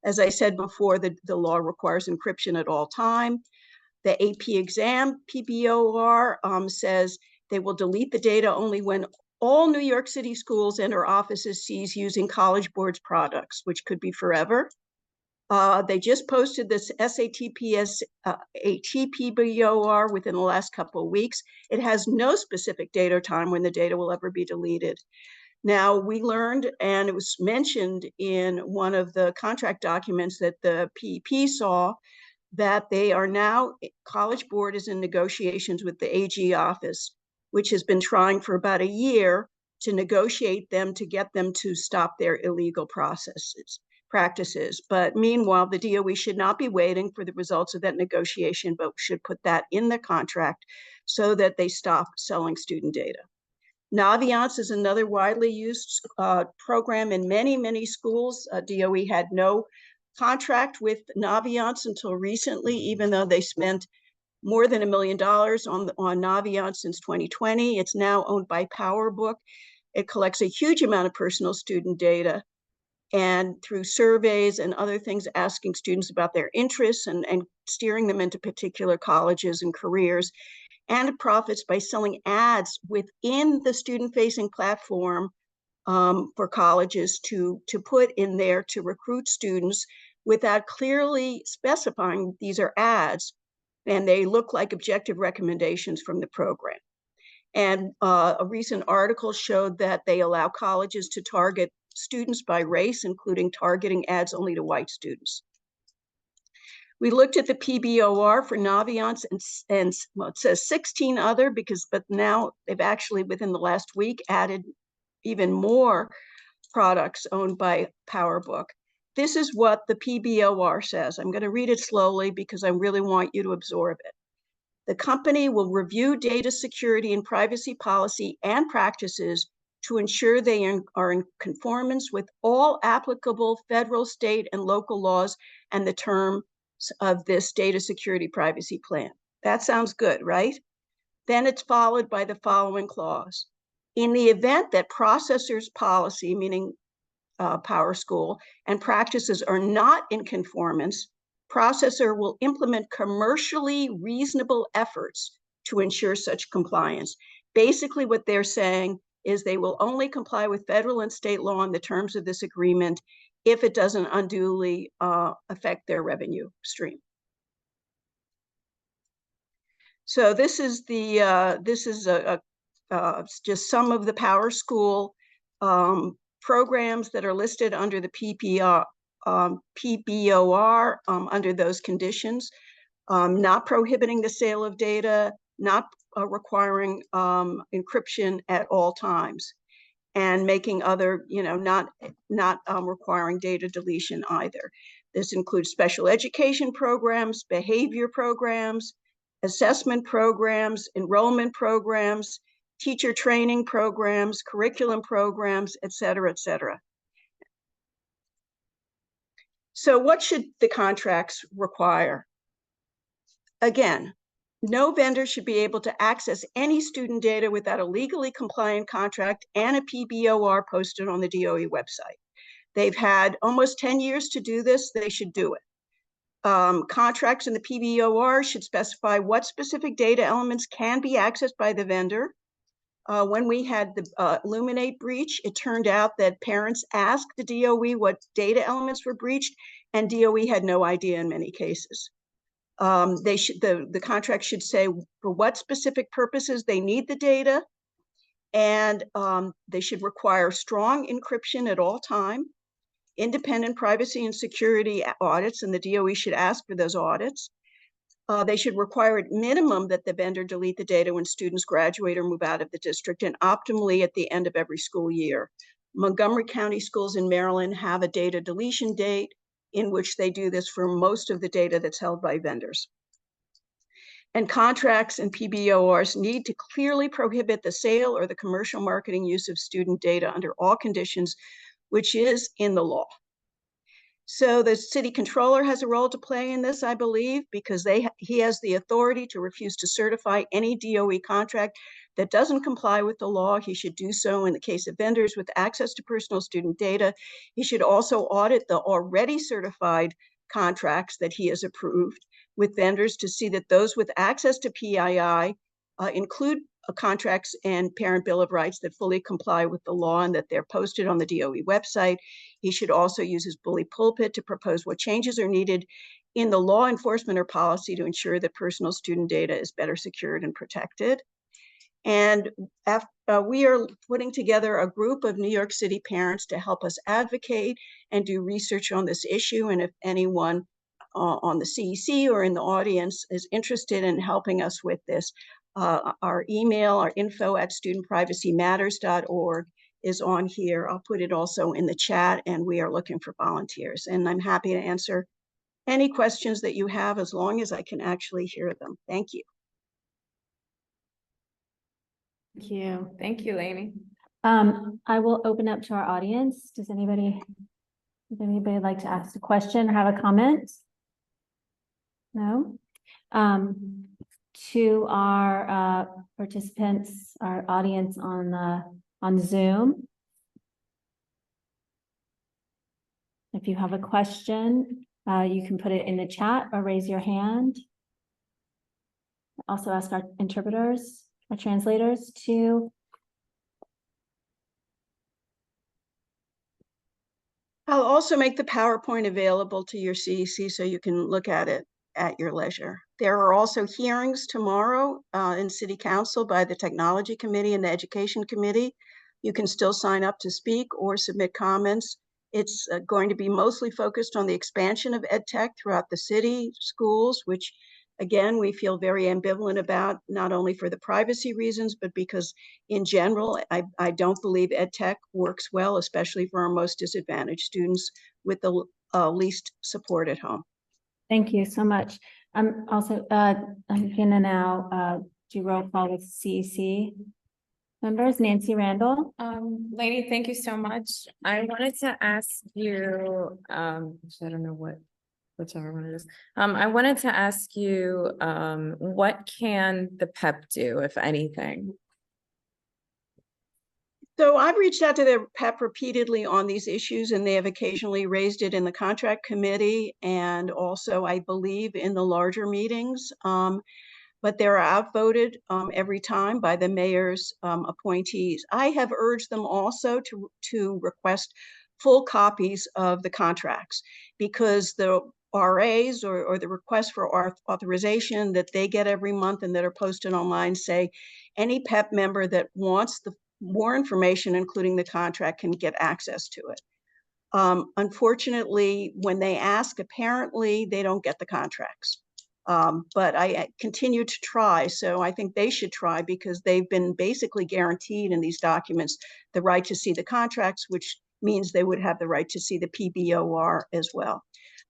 Speaker 17: As I said before, the law requires encryption at all time. The AP exam PBOR says they will delete the data only when all New York City schools and or offices cease using College Board's products, which could be forever. They just posted this SATPS PBOR within the last couple of weeks. It has no specific date or time when the data will ever be deleted. Now, we learned, and it was mentioned in one of the contract documents that the PEP saw, that they are now, College Board is in negotiations with the AG office, which has been trying for about a year to negotiate them to get them to stop their illegal practices. But meanwhile, the DOE should not be waiting for the results of that negotiation, but should put that in the contract so that they stop selling student data. Naviance is another widely used program in many, many schools. DOE had no contract with Naviance until recently, even though they spent more than $1 million on Naviance since 2020. It's now owned by PowerBook. It collects a huge amount of personal student data, and through surveys and other things, asking students about their interests and steering them into particular colleges and careers, and it profits by selling ads within the student-facing platform for colleges to put in there to recruit students without clearly specifying these are ads, and they look like objective recommendations from the program. And a recent article showed that they allow colleges to target students by race, including targeting ads only to white students. We looked at the PBOR for Naviance and well, it says 16 other, but now they've actually within the last week added even more products owned by PowerBook. This is what the PBOR says. I'm going to read it slowly because I really want you to absorb it. The company will review data security and privacy policy and practices to ensure they are in conformance with all applicable federal, state, and local laws and the terms of this data security privacy plan. That sounds good, right? Then it's followed by the following clause. In the event that processors' policy, meaning Power School, and practices are not in conformance, processor will implement commercially reasonable efforts to ensure such compliance. Basically, what they're saying is they will only comply with federal and state law on the terms of this agreement if it doesn't unduly affect their revenue stream. So this is just some of the Power School programs that are listed under the PBOR under those conditions, not prohibiting the sale of data, not requiring encryption at all times, and making other, not requiring data deletion either. This includes special education programs, behavior programs, assessment programs, enrollment programs, teacher training programs, curriculum programs, et cetera, et cetera. So what should the contracts require? Again, no vendor should be able to access any student data without a legally compliant contract and a PBOR posted on the DOE website. They've had almost 10 years to do this. They should do it. Contracts in the PBOR should specify what specific data elements can be accessed by the vendor. When we had the Illuminate breach, it turned out that parents asked the DOE what data elements were breached, and DOE had no idea in many cases. The contract should say for what specific purposes they need the data, and they should require strong encryption at all time, independent privacy and security audits, and the DOE should ask for those audits. They should require at minimum that the vendor delete the data when students graduate or move out of the district, and optimally at the end of every school year. Montgomery County schools in Maryland have a data deletion date in which they do this for most of the data that's held by vendors. And contracts and PBORs need to clearly prohibit the sale or the commercial marketing use of student data under all conditions, which is in the law. So the city controller has a role to play in this, I believe, because he has the authority to refuse to certify any DOE contract that doesn't comply with the law. He should do so in the case of vendors with access to personal student data. He should also audit the already certified contracts that he has approved with vendors to see that those with access to PII include contracts and parent bill of rights that fully comply with the law and that they're posted on the DOE website. He should also use his bully pulpit to propose what changes are needed in the law enforcement or policy to ensure that personal student data is better secured and protected. And we are putting together a group of New York City parents to help us advocate and do research on this issue. And if anyone on the CEC or in the audience is interested in helping us with this, our email, our info@studentprivacymatters.org is on here. I'll put it also in the chat, and we are looking for volunteers. And I'm happy to answer any questions that you have as long as I can actually hear them. Thank you.
Speaker 2: Thank you. Thank you, Lainey.
Speaker 3: I will open up to our audience. Would anybody like to ask a question or have a comment? No? To our participants, our audience on Zoom. If you have a question, you can put it in the chat or raise your hand. Also ask our interpreters, our translators to.
Speaker 17: I'll also make the PowerPoint available to your CEC so you can look at it at your leisure. There are also hearings tomorrow in City Council by the Technology Committee and the Education Committee. You can still sign up to speak or submit comments. It's going to be mostly focused on the expansion of EdTech throughout the city, schools, which again, we feel very ambivalent about, not only for the privacy reasons, but because in general, I don't believe EdTech works well, especially for our most disadvantaged students with the least support at home.
Speaker 3: Thank you so much. I'm gonna now do roll call with CEC members. Nancy Randall.
Speaker 2: Lainey, thank you so much. I wanted to ask you, I don't know what
Speaker 20: whichever one it is. I wanted to ask you, what can the PEP do, if anything?
Speaker 17: So I've reached out to the PEP repeatedly on these issues, and they have occasionally raised it in the contract committee and also, I believe, in the larger meetings. But they're outvoted every time by the mayor's appointees. I have urged them also to request full copies of the contracts, because the RAs or the requests for authorization that they get every month and that are posted online say any PEP member that wants the more information, including the contract, can get access to it. Unfortunately, when they ask, apparently they don't get the contracts. But I continue to try, so I think they should try, because they've been basically guaranteed in these documents the right to see the contracts, which means they would have the right to see the PBOR as well.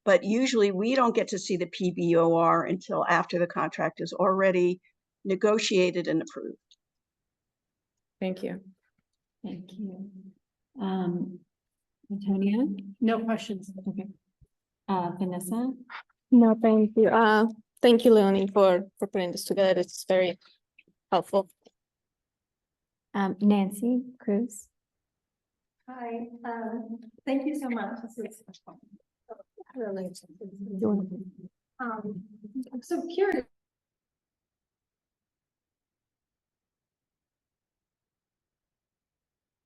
Speaker 17: But usually we don't get to see the PBOR until after the contract is already negotiated and approved.
Speaker 20: Thank you.
Speaker 3: Thank you. Antonia?
Speaker 7: No questions.
Speaker 3: Okay. Vanessa?
Speaker 19: No, thank you. Thank you, Leonie, for putting this together. It's very helpful.
Speaker 3: Nancy Cruz?
Speaker 19: Hi, thank you so much. I'm so curious.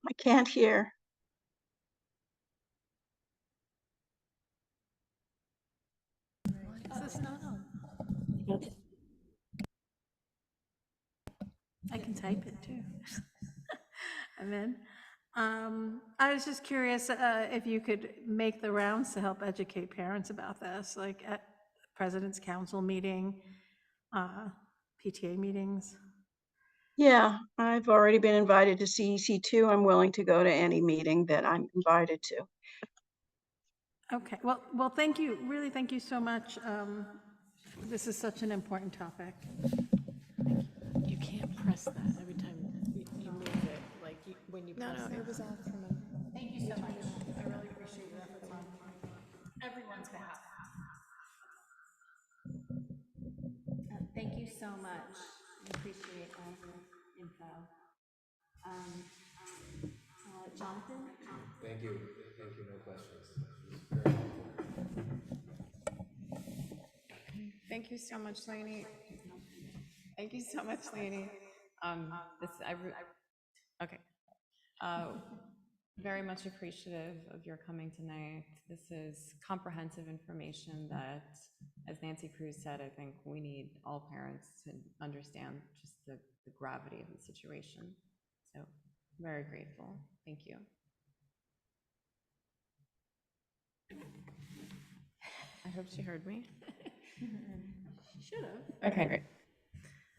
Speaker 17: I can't hear.
Speaker 7: Is this not on? I can type it too. And then, I was just curious if you could make the rounds to help educate parents about this, like at President's Council meeting, PTA meetings.
Speaker 17: Yeah, I've already been invited to CEC 2. I'm willing to go to any meeting that I'm invited to.
Speaker 7: Okay, well, thank you, really, thank you so much. This is such an important topic.
Speaker 1: You can't press that every time you move it, like when you press it.
Speaker 20: No, it was off from a.
Speaker 5: Thank you so much. I really appreciate your efforts on everyone's behalf.
Speaker 3: Thank you so much. I appreciate all the info. Jonathan?
Speaker 4: Thank you. Thank you. No questions. It was very helpful.
Speaker 20: Thank you so much, Lainey. Thank you so much, Lainey. Okay. Very much appreciative of your coming tonight. This is comprehensive information that, as Nancy Cruz said, I think we need all parents to understand just the gravity of the situation. So, very grateful. Thank you. I hope she heard me.
Speaker 7: She should have.
Speaker 20: Okay, great.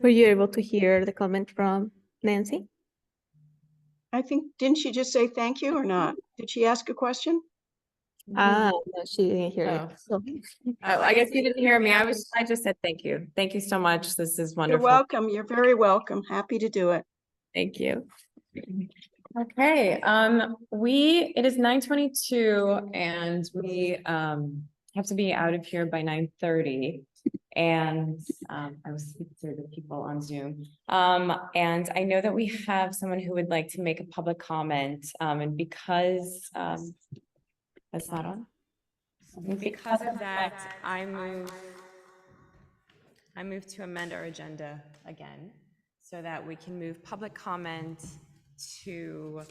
Speaker 19: Were you able to hear the comment from Nancy?
Speaker 17: I think, didn't she just say thank you or not? Did she ask a question?
Speaker 19: No, she didn't hear it. So.
Speaker 20: Oh, I guess you didn't hear me. I just said thank you. Thank you so much. This is
Speaker 17: You're
Speaker 20: wonderful.
Speaker 17: welcome. You're very welcome. Happy to do it.
Speaker 20: Thank you. Okay, it is 9:22 and we have to be out of here by 9:30. And I was speaking to the people on Zoom. And I know that we have someone who would like to make a public comment. And because that's not on. And because of that, I move to amend our agenda again so that we can move public comment to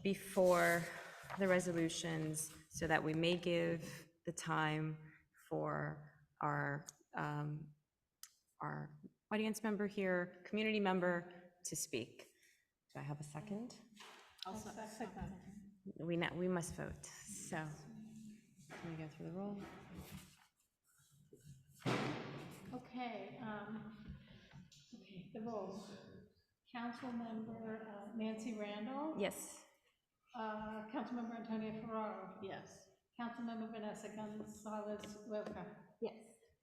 Speaker 20: before the resolutions, so that we may give the time for our audience member here, community member, to speak. Do I have a second?
Speaker 7: I'll second.
Speaker 20: We must vote. So let me go through the roll.
Speaker 7: Okay, the roll. Councilmember Nancy Randall.
Speaker 20: Yes.
Speaker 7: Councilmember Antonia Ferraro.
Speaker 1: Yes.
Speaker 7: Councilmember Vanessa Gonzalez Wilka.
Speaker 19: Yes.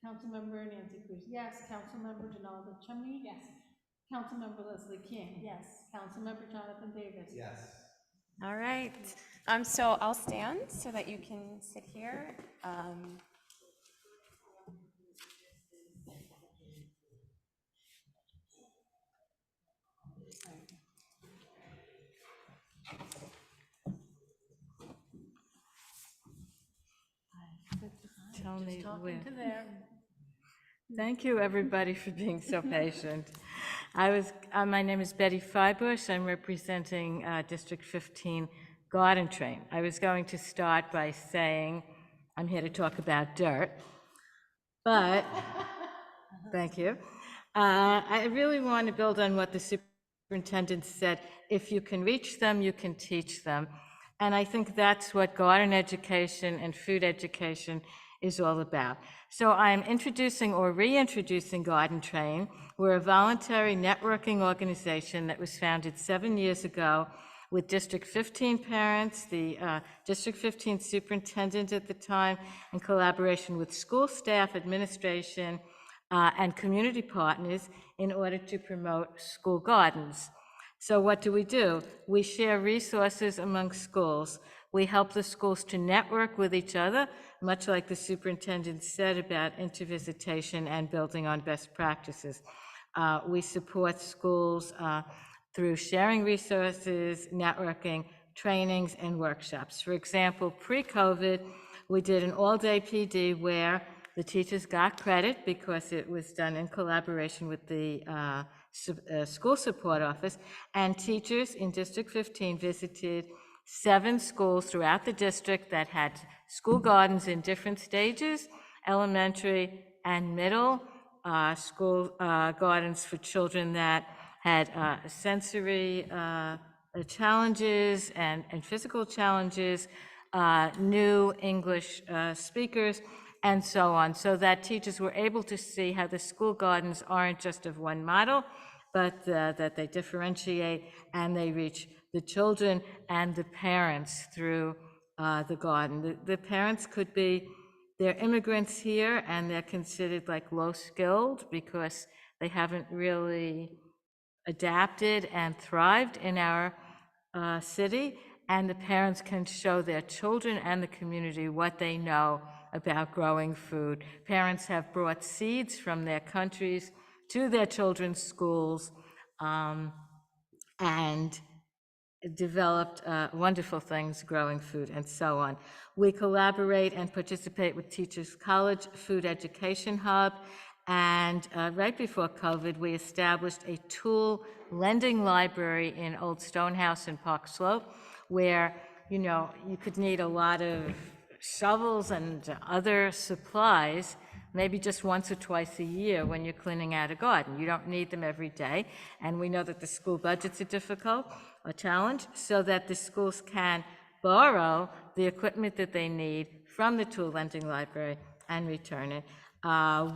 Speaker 7: Councilmember Nancy Cruz. Yes. Councilmember Donalda Chumney.
Speaker 5: Yes.
Speaker 7: Councilmember Leslie King.
Speaker 5: Yes.
Speaker 7: Councilmember Jonathan Davis.
Speaker 4: Yes.
Speaker 20: All right. So I'll stand so that you can sit here.
Speaker 19: tell me
Speaker 1: Talking
Speaker 19: where.
Speaker 1: to there.
Speaker 19: Thank you, everybody, for being so patient. My name is Betty Freibush. I'm representing District 15 Garden Train. I was going to start by saying I'm here to talk about dirt, but, thank you. I really want to build on what the superintendent said. If you can reach them, you can teach them. And I think that's what garden education and food education is all about. So I'm introducing or reintroducing Garden Train. We're a voluntary networking organization that was founded 7 years ago with District 15 parents, the District 15 superintendent at the time, in collaboration with school staff, administration, and community partners in order to promote school gardens. So what do? We share resources among schools. We help the schools to network with each other, much like the superintendent said about intervisitation and building on best practices. We support schools through sharing resources, networking, trainings, and workshops. For example, pre-COVID, we did an all-day PD where the teachers got credit because it was done in collaboration with the school support office, and teachers in District 15 visited 7 schools throughout the district that had school gardens in different stages, elementary and middle, school gardens for children that had sensory challenges and physical challenges, new English speakers, and so on, so that teachers were able to see how the school gardens aren't just of one model, but that they differentiate and they reach the children and the parents through the garden. The parents could be, they're immigrants here and they're considered like low-skilled because they haven't really adapted and thrived in our city, and the parents can show their children and the community what they know about growing food. Parents have brought seeds from their countries to their children's schools and developed wonderful things, growing food and so on. We collaborate and participate with Teachers College Food Education Hub, and right before COVID, we established a tool lending library in Old Stonehouse in Park Slope, where, you know, you could need a lot of shovels and other supplies, maybe just once or twice a year when you're cleaning out a garden. You don't need them every day, and we know that the school budgets are difficult, a challenge, so that the schools can borrow the equipment that they need from the tool lending library and return it.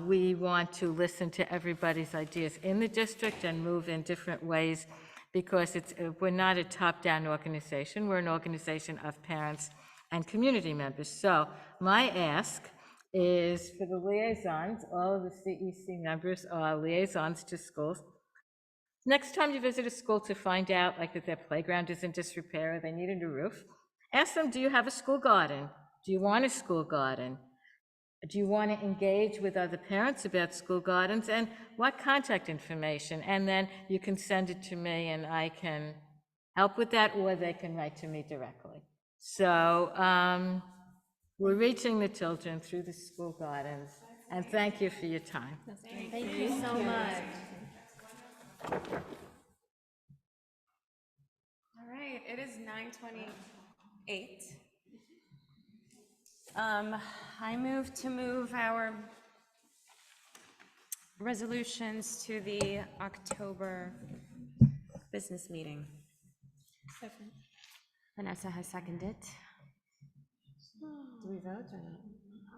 Speaker 19: We want to listen to everybody's ideas in the district and move in different ways, because we're not a top-down organization, we're an organization of parents and community members. So my ask is for the liaisons, all of the CEC members are liaisons to schools. Next time you visit a school to find out like that their playground is in disrepair or they need a new roof, ask them, do you have a school garden? Do you want a school garden? Do you want to engage with other parents about school gardens, and what contact information? And then you can send it to me and I can help with that, or they can write to me directly. So we're reaching the children through the school gardens, and thank you for your time.
Speaker 3: Thank you so much.
Speaker 2: All right, it is 9:28. I move our resolutions to the October business meeting.
Speaker 6: Second.
Speaker 2: Vanessa has seconded. Do we vote or not?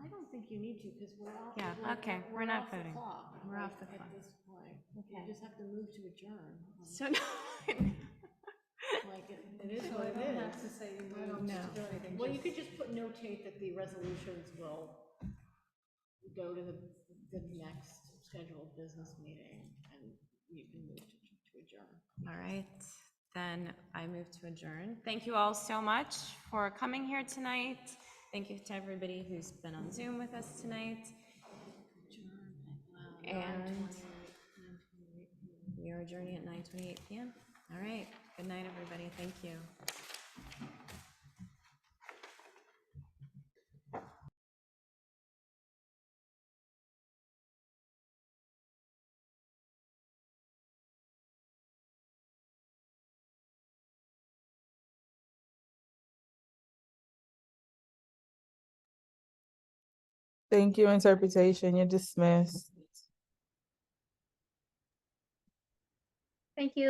Speaker 1: I don't think you need to, because we're all.
Speaker 2: Yeah, okay, we're not
Speaker 1: off the
Speaker 2: voting.
Speaker 1: clock,
Speaker 2: We're off the
Speaker 1: like,
Speaker 2: clock.
Speaker 1: At this point.
Speaker 2: Okay.
Speaker 1: You just have to move to adjourn.
Speaker 2: So no.
Speaker 1: Like, it is what it is.
Speaker 7: have to say you moved
Speaker 2: No.
Speaker 7: to do anything.
Speaker 1: Well, you could just notate that the resolutions will go to the next scheduled business meeting, and you can move to adjourn.
Speaker 2: All right, then I move to adjourn. Thank you all so much for coming here tonight. Thank you to everybody who's been on Zoom with us tonight. And we are adjourning at 9:28 p.m. All right, good night, everybody. Thank you.
Speaker 19: Thank you, interpretation. You're dismissed.
Speaker 2: Thank you.